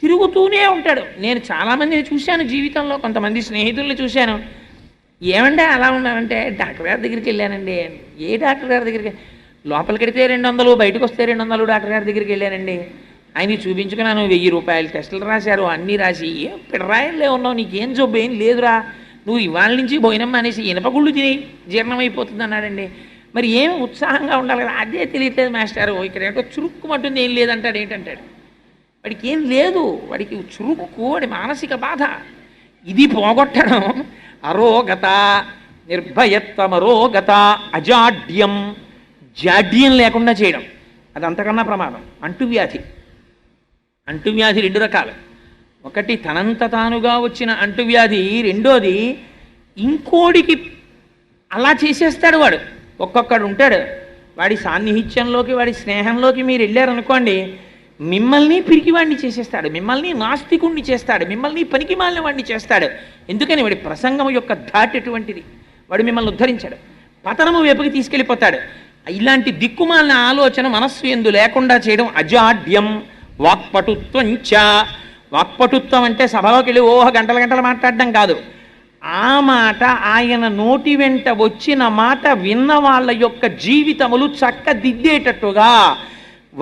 తిరుగుతూనే ఉంటాడు. నేను చాలామందిని చూశాను జీవితంలో, కొంతమంది స్నేహితుల్ని చూశాను. ఏమంటే అలా ఉన్నారంటే డాక్టర్ గారి దగ్గరికి వెళ్ళానండి. ఏ డాక్టర్ గారి దగ్గరికి? లోపలికి వెడితే 200, బయటకు వస్తే 200 డాక్టర్ గారి దగ్గరికి వెళ్ళానండి. ఆయన చూపించుకున్నాను, 1000 రూపాయలు టెస్టులు రాశారు, అన్నీ రాసి ఏం పిడరాయలే ఉన్నావు, నీకేం జబ్బు ఏం లేదురా, నువ్వు ఇవాళ నుంచి భోజనం అనేసి ఇనపగుళ్ళు తిని జీర్ణమైపోతుంది అన్నాడండి. మరి ఏం ఉత్సాహంగా ఉండాలి కదా, అదే తెలియట్లేదు మాస్టారు, ఇక్కడ ఏంటో చురుక్కుమంటుంది, ఏం లేదంటాడు. ఏంటంటాడు? వాడికి ఏం లేదు, వాడికి చురుక్కు, వాడి మానసిక బాధ. ఇది పోగొట్టడం అరోగత. నిర్భయత్వం, అరోగత. అజాడ్యం, జాడ్యం లేకుండా చేయడం, అది అంతకన్నా ప్రమాదం. అంటువ్యాధి. అంటువ్యాధి రెండు రకాలు. ఒకటి తనంత తానుగా వచ్చిన అంటువ్యాధి, రెండోది ఇంకోడికి అలా చేసేస్తాడు వాడు. ఒక్కొక్కడు ఉంటాడు, వాడి సాన్నిహిత్యంలోకి, వాడి స్నేహంలోకి మీరు వెళ్ళారనుకోండి, మిమ్మల్ని పిరికివాడిని చేసేస్తాడు, మిమ్మల్ని నాస్తికుణ్ణి చేస్తాడు, మిమ్మల్ని పనికిమాలిన వాడిని చేస్తాడు. ఎందుకని? వాడి ప్రసంగం యొక్క ధాటి ఎటువంటిది, వాడు మిమ్మల్ని ఉద్ధరించాడు, పతనము వైపుకి తీసుకెళ్ళిపోతాడు. ఇలాంటి దిక్కుమాలిన ఆలోచన మనస్సు ఎందు లేకుండా చేయడం అజాడ్యం. వాక్పటుత్వం చ. వాక్పటుత్వం అంటే సభలోకి వెళ్ళి గంటల గంటలు మాట్లాడడం కాదు. ఆ మాట, ఆయన నోటి వెంట వచ్చిన మాట విన్న వాళ్ళ యొక్క జీవితములు చక్కదిద్దేటట్టుగా,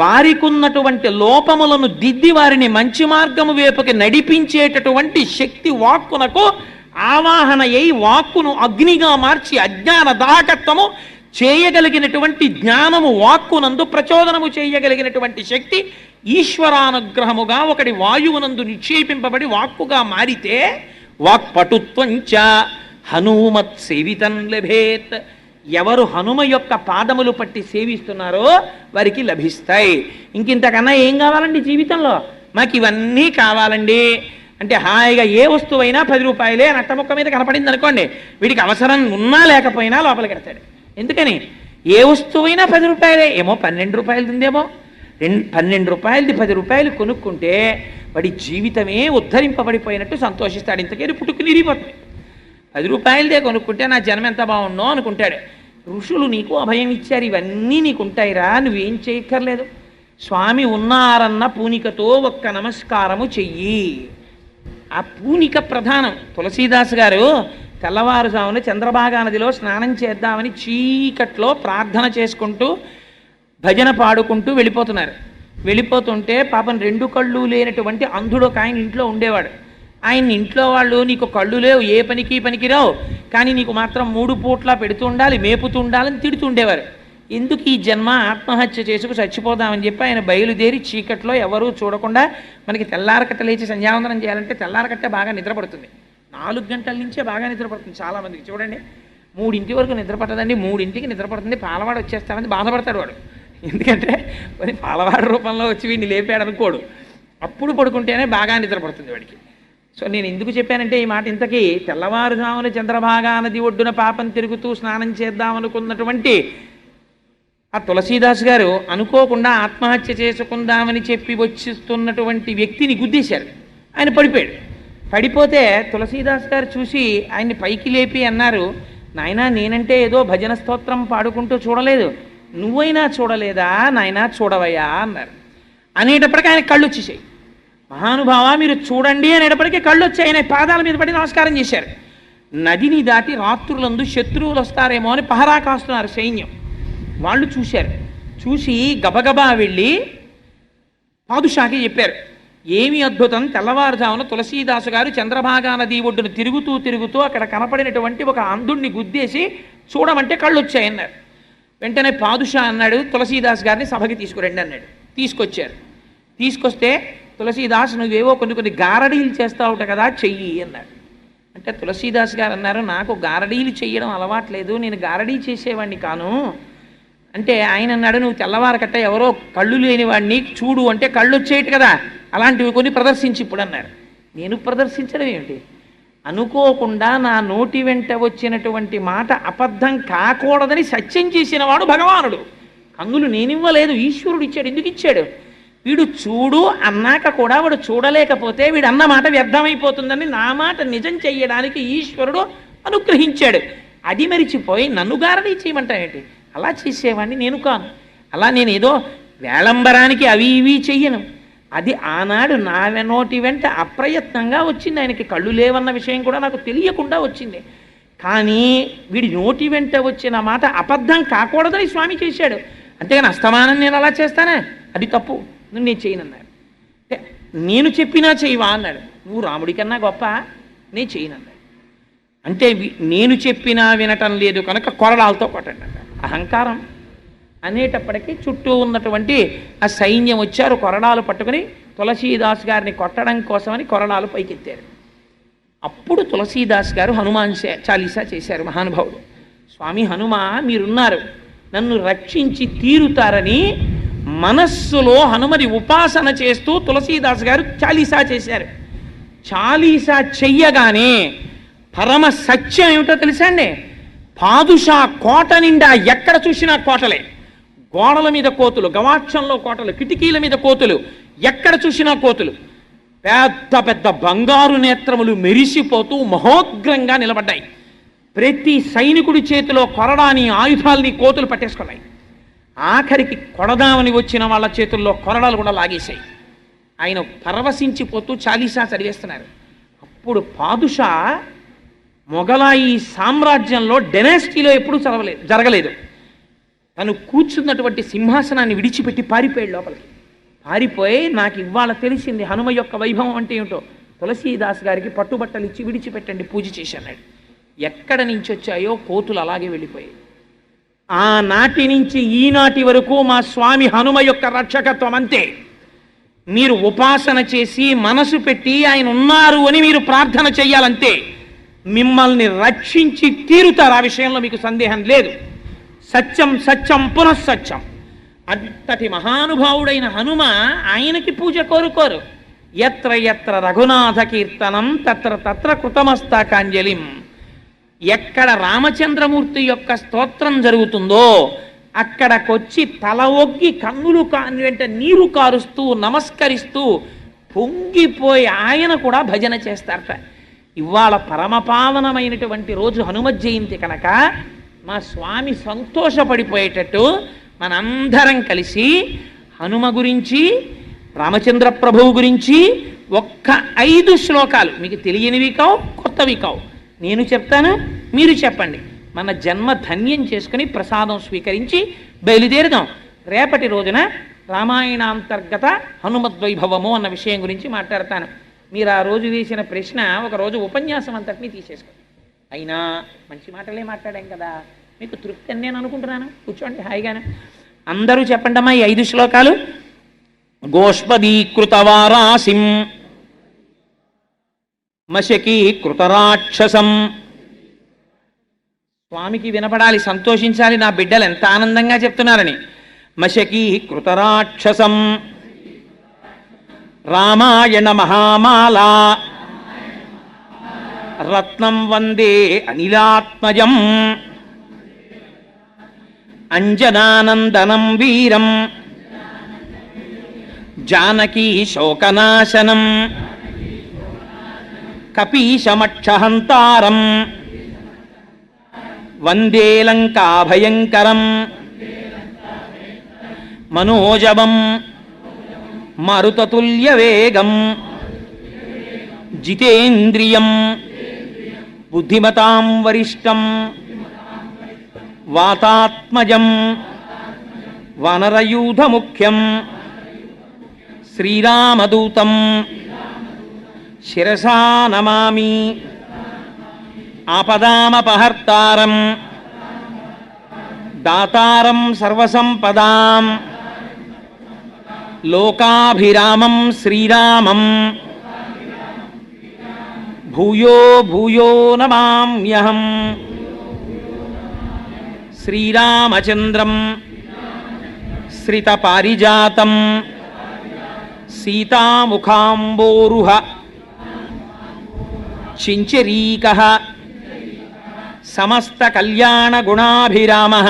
వారికి ఉన్నటువంటి లోపములను దిద్ది వారిని మంచి మార్గము వైపుకి నడిపించేటటువంటి శక్తి వాక్కునకు ఆవాహన అయి వాక్కును అగ్నిగా మార్చి అజ్ఞాన దాహకత్వము చేయగలిగినటువంటి జ్ఞానము వాక్కునందు ప్రచోదనము చేయగలిగినటువంటి శక్తి ఈశ్వరానుగ్రహముగా ఒకటి వాయువునందు నిక్షేపింపబడి వాక్కుగా మారితే వాక్పటుత్వం చ. హనుమత్ సేవితం లభేత్. ఎవరు హనుమ యొక్క పాదములు పట్టి సేవిస్తున్నారో వారికి లభిస్తాయి. ఇంకింతకన్నా ఏం కావాలండి జీవితంలో? మాకు ఇవన్నీ కావాలండి అంటే హాయిగా ఏ వస్తువైనా 10 రూపాయలే నట్టముక్క మీద కనపడింది అనుకోండి, వీడికి అవసరం ఉన్నా లేకపోయినా లోపలికి వెడతాడు. ఎందుకని? ఏ వస్తువైనా 10 రూపాయలే. ఏమో 12 రూపాయలు ఉందేమో, 12 రూపాయలది 10 రూపాయలు కొనుక్కుంటే వాడి జీవితమే ఉద్ధరింపబడిపోయినట్టు సంతోషిస్తాడు. ఇంతకేది పుట్టుకు నిరిగిపోతుంది. 10 రూపాయలదే కొనుక్కుంటే నా జన్మ ఎంత బాగుండో అనుకుంటాడు. ఋషులు నీకు అభయం ఇచ్చారు, ఇవన్నీ నీకు ఉంటాయిరా, నువ్వేం చేయక్కర్లేదు. స్వామి ఉన్నారన్న పూనికతో ఒక్క నమస్కారము చెయ్యి. ఆ పూనిక ప్రధానం. తులసీదాస్ గారు తెల్లవారుజామున చంద్రభాగా నదిలో స్నానం చేద్దామని చీకట్లో ప్రార్థన చేసుకుంటూ భజన పాడుకుంటూ వెళ్ళిపోతున్నారు. వెళ్ళిపోతుంటే పాపం 2 కళ్ళు లేనటువంటి అంధుడు ఒక ఆయన ఇంట్లో ఉండేవాడు. ఆయన ఇంట్లో వాళ్ళు నీకు కళ్ళు లేవు, ఏ పనికి పనికిరావు, కానీ నీకు మాత్రం 3 పూట్లా పెడుతూ ఉండాలి, మేపుతూ ఉండాలని తిడుతుండేవారు. ఎందుకు ఈ జన్మ, ఆత్మహత్య చేసుకు చచ్చిపోదామని చెప్పి ఆయన బయలుదేరి చీకట్లో ఎవరూ చూడకుండా, మనకి తెల్లారకట్ట లేచి సంధ్యావందనం చేయాలంటే తెల్లారకట్టే బాగా నిద్రపడుతుంది. 4 గంటల నుంచే బాగా నిద్రపడుతుంది చాలామందికి. చూడండి, 3 వరకు నిద్రపట్టదండి, 3 నిద్రపడుతుంది, పాలవాడు వచ్చేస్తామని బాధపడతాడు వాడు. ఎందుకంటే మరి పాలవాడు రూపంలో వచ్చి వీడిని లేపాడు అనుకోడు. అప్పుడు పడుకుంటేనే బాగా నిద్రపడుతుంది వాడికి. సో నేను ఎందుకు చెప్పానంటే ఈ మాట, ఇంతకీ తెల్లవారుజామున చంద్రభాగా నది ఒడ్డున పాపం తిరుగుతూ స్నానం చేద్దామనుకున్నటువంటి ఆ తులసీదాస్ గారు అనుకోకుండా ఆత్మహత్య చేసుకుందామని చెప్పి వచ్చిస్తున్నటువంటి వ్యక్తిని గుద్దేశారు. ఆయన పడిపోయాడు. పడిపోతే తులసీదాస్ గారు చూసి ఆయన్ని పైకి లేపి అన్నారు, నాయనా నేనంటే ఏదో భజన స్తోత్రం పాడుకుంటూ చూడలేదు, నువ్వైనా చూడలేదా నాయనా, చూడవయ్యా అన్నారు. అనేటప్పటికీ ఆయన కళ్ళు వచ్చేసాయి. మహానుభావ మీరు చూడండి అనేటప్పటికీ కళ్ళు వచ్చాయి. ఆయన పాదాల మీద పడి నమస్కారం చేశారు. నదిని దాటి రాత్రులందు శత్రువులు వస్తారేమో అని పహరా కాస్తున్నారు సైన్యం. వాళ్ళు చూశారు. చూసి గబగబా వెళ్ళి పాదుషాకి చెప్పారు, ఏమి అద్భుతం, తెల్లవారుజామున తులసీదాసు గారు చంద్రభాగా నది ఒడ్డును తిరుగుతూ అక్కడ కనపడినటువంటి ఒక అంధుణ్ణి గుద్దేసి చూడమంటే కళ్ళు వచ్చాయన్నారు. వెంటనే పాదుషా అన్నాడు, తులసీదాస్ గారిని సభకి తీసుకురండి అన్నాడు. తీసుకొచ్చారు. తీసుకొస్తే తులసీదాస్ నువ్వేవో కొన్ని గారడీలు చేస్తావుట కదా, చెయ్యి అన్నాడు. అంటే తులసీదాస్ గారు అన్నారు, నాకు గారడీలు చెయ్యడం అలవాట్లేదు, నేను గారడీ చేసేవాడిని కాను. అంటే ఆయన అన్నాడు, నువ్వు తెల్లవారకట్ట ఎవరో కళ్ళు లేని వాడిని చూడు అంటే కళ్ళు వచ్చేయట కదా, అలాంటివి కొన్ని ప్రదర్శించి ఇప్పుడు అన్నారు. నేను ప్రదర్శించడం ఏమిటి? అనుకోకుండా నా నోటి వెంట వచ్చినటువంటి మాట అబద్ధం కాకూడదని సత్యం చేసిన వాడు భగవానుడు. కన్నులు నేనివ్వలేదు, ఈశ్వరుడు ఇచ్చాడు. ఎందుకు ఇచ్చాడు? వీడు చూడు అన్నాక కూడా వాడు చూడలేకపోతే వీడు అన్న మాట వ్యర్థమైపోతుందని నా మాట నిజం చెయ్యడానికి ఈశ్వరుడు అనుగ్రహించాడు. అది మరిచిపోయి నన్ను గారడీ చేయమంటావేంటి? అలా చేసేవాడిని నేను కాను. అలా నేను ఏదో వేళంబరానికి అవి ఇవి చెయ్యను. అది ఆనాడు నా నోటి వెంట అప్రయత్నంగా వచ్చింది. ఆయనకి కళ్ళు లేవన్న విషయం కూడా నాకు తెలియకుండా వచ్చింది. కానీ వీడి నోటి వెంట వచ్చిన మాట అబద్ధం కాకూడదని స్వామి చేశాడు. అంతేగాని అస్తమానం నేను అలా చేస్తానే, అది తప్పు, నేను చేయనన్నాడు. అంటే నేను చెప్పినా చేయవా అన్నాడు. నువ్వు రాముడి కన్నా గొప్ప, నేను చేయనన్నాడు. అంటే నేను చెప్పినా వినటం లేదు కనుక కొరడాలతో కొట్టండి అన్నాడు. అహంకారం అనేటప్పటికీ చుట్టూ ఉన్నటువంటి ఆ సైన్యం వచ్చారు, కొరడాలు పట్టుకుని తులసీదాస్ గారిని కొట్టడం కోసమని కొరడాలు పైకెత్తారు. అప్పుడు తులసీదాస్ గారు హనుమాన్ చాలీసా చేశారు. మహానుభావుడు, స్వామి హనుమ మీరున్నారు, నన్ను రక్షించి తీరుతారని మనస్సులో హనుమని ఉపాసన చేస్తూ తులసీదాస్ గారు చాలీసా చేశారు. చాలీసా చెయ్యగానే పరమ సత్యం ఏమిటో తెలుసా అండి? పాదుషా కోట నిండా ఎక్కడ చూసినా కోటలే, గోడల మీద కోతులు, గవాక్షంలో కోటలు, కిటికీల మీద కోతులు, ఎక్కడ చూసినా కోతులు, పెద్ద పెద్ద బంగారు నేత్రములు మెరిసిపోతూ మహోగ్రంగా నిలబడ్డాయి. ప్రతి సైనికుడి చేతిలో కొరడాని ఆయుధాలని కోతులు పట్టేసుకున్నాయి. ఆఖరికి కొడదామని వచ్చిన వాళ్ళ చేతుల్లో కొరడాలు కూడా లాగేశాయి. ఆయన పరవశించిపోతూ చాలీసా చదివేస్తున్నారు. అప్పుడు పాదుషా మొఘలాయి సామ్రాజ్యంలో డెనాసిటీలో ఎప్పుడూ జరగలేదు. తను కూర్చున్నటువంటి సింహాసనాన్ని విడిచిపెట్టి పారిపోయాడు లోపలికి. పారిపోయి నాకు ఇవాళ తెలిసింది హనుమ యొక్క వైభవం అంటే ఏమిటో, తులసీదాస్ గారికి పట్టుబట్టలు ఇచ్చి విడిచిపెట్టండి, పూజ చేసి అన్నాడు. ఎక్కడ నుంచి వచ్చాయో కోతులు అలాగే వెళ్ళిపోయాయి. ఆనాటి నుంచి ఈనాటి వరకు మా స్వామి హనుమ యొక్క రక్షకత్వం అంతే. మీరు ఉపాసన చేసి మనసు పెట్టి ఆయన ఉన్నారు అని మీరు ప్రార్థన చెయ్యాలంతే. మిమ్మల్ని రక్షించి తీరుతారు, ఆ విషయంలో మీకు సందేహం లేదు. సత్యం సత్యం పునఃసత్యం. అంతటి మహానుభావుడైన హనుమ ఆయనకి పూజ కోరుకోరు. ఎత్ర ఎత్ర రఘునాథ కీర్తనం తత్ర తత్ర కృతమస్తకాంజలిం. ఎక్కడ రామచంద్రమూర్తి యొక్క స్తోత్రం జరుగుతుందో అక్కడకొచ్చి తల ఒగ్గి కన్నులు వెంట నీరు కారుస్తూ నమస్కరిస్తూ పొంగిపోయి ఆయన కూడా భజన చేస్తారట. ఇవాళ పరమపావనమైనటువంటి రోజు హనుమ జయంతి కనుక మా స్వామి సంతోషపడిపోయేటట్టు మనందరం కలిసి హనుమ గురించి, రామచంద్ర ప్రభువు గురించి ఒక్క 5 శ్లోకాలు, మీకు తెలియనివి కావు, కొత్తవి కావు, నేను చెప్తాను, మీరు చెప్పండి. మన జన్మ ధన్యం చేసుకుని ప్రసాదం స్వీకరించి బయలుదేరుదాం. రేపటి రోజున రామాయణాంతర్గత హనుమద్వైభవము అన్న విషయం గురించి మాట్లాడతాను. మీరు ఆ రోజు వేసిన ప్రశ్న ఒకరోజు ఉపన్యాసం అంతటినీ తీసేసుకోండి. అయినా మంచి మాటలే మాట్లాడాం కదా, మీకు తృప్తి అని నేను అనుకుంటున్నాను. కూర్చోండి హాయిగానే. అందరూ చెప్పండి అమ్మా ఈ 5 శ్లోకాలు. గోష్పదీకృతవారాసిం మశకీకృతరాక్షసం. స్వామికి వినపడాలి, సంతోషించాలి, నా బిడ్డలు ఎంత ఆనందంగా చెప్తున్నారని. మశకీకృతరాక్షసం రామాయణ మహామాలా రత్నం వందే అనిలాత్మజం అంజనానందనం వీరం జానకీ శోకనాశనం కపీశమక్షహంతారం వందే లంకాభయంకరం మనోజవం మరుతతుల్యవేగం జితేంద్రియం బుద్ధిమతాం వరిష్టం వాతాత్మజం వనరయూధముఖ్యం శ్రీరామదూతం శిరసా నమామి. ఆపదామపహర్తారం దాతారం సర్వసంపదాం లోకాభిరామం శ్రీరామం భూయో భూయో నమామ్యహం. శ్రీరామచంద్రం శ్రితపారిజాతం సీతాముఖాంబోరుహ చించరీకః సమస్తకల్యాణగుణాభిరామః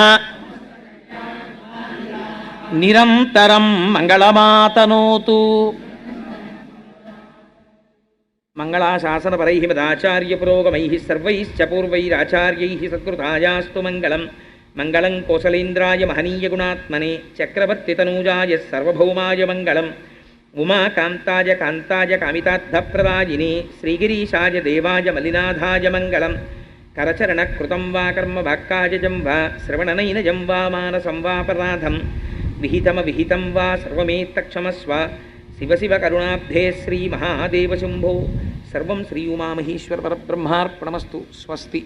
నిరంతరం మంగళమాతనోతు. మంగళాశాసనపరైః మదాచార్యపురోగమైః సర్వైశ్చ పూర్వైరాచార్యైః సత్కృతాయాస్తు మంగళం. మంగళం కోసలేంద్రాయ మహనీయగుణాత్మనే చక్రవర్తితనూజాయ సర్వభౌమాయ మంగళం. ఉమాకాంతాయ కాంతాయ కామితార్థప్రదాయినే శ్రీగిరీశాయ దేవాయ మలినాథాయ మంగళం. కరచరణకృతం వా కర్మ వాక్కాయజం వా శ్రవణనైనజం వా మానసం వాపరాధం విహితమవిహితం వా సర్వమేత్తక్షమస్వ. శివ శివ కరుణాబ్ధే శ్రీ మహాదేవ శంభో. సర్వం శ్రీ ఉమామహేశ్వర పరబ్రహ్మార్పణమస్తు. స్వస్తి.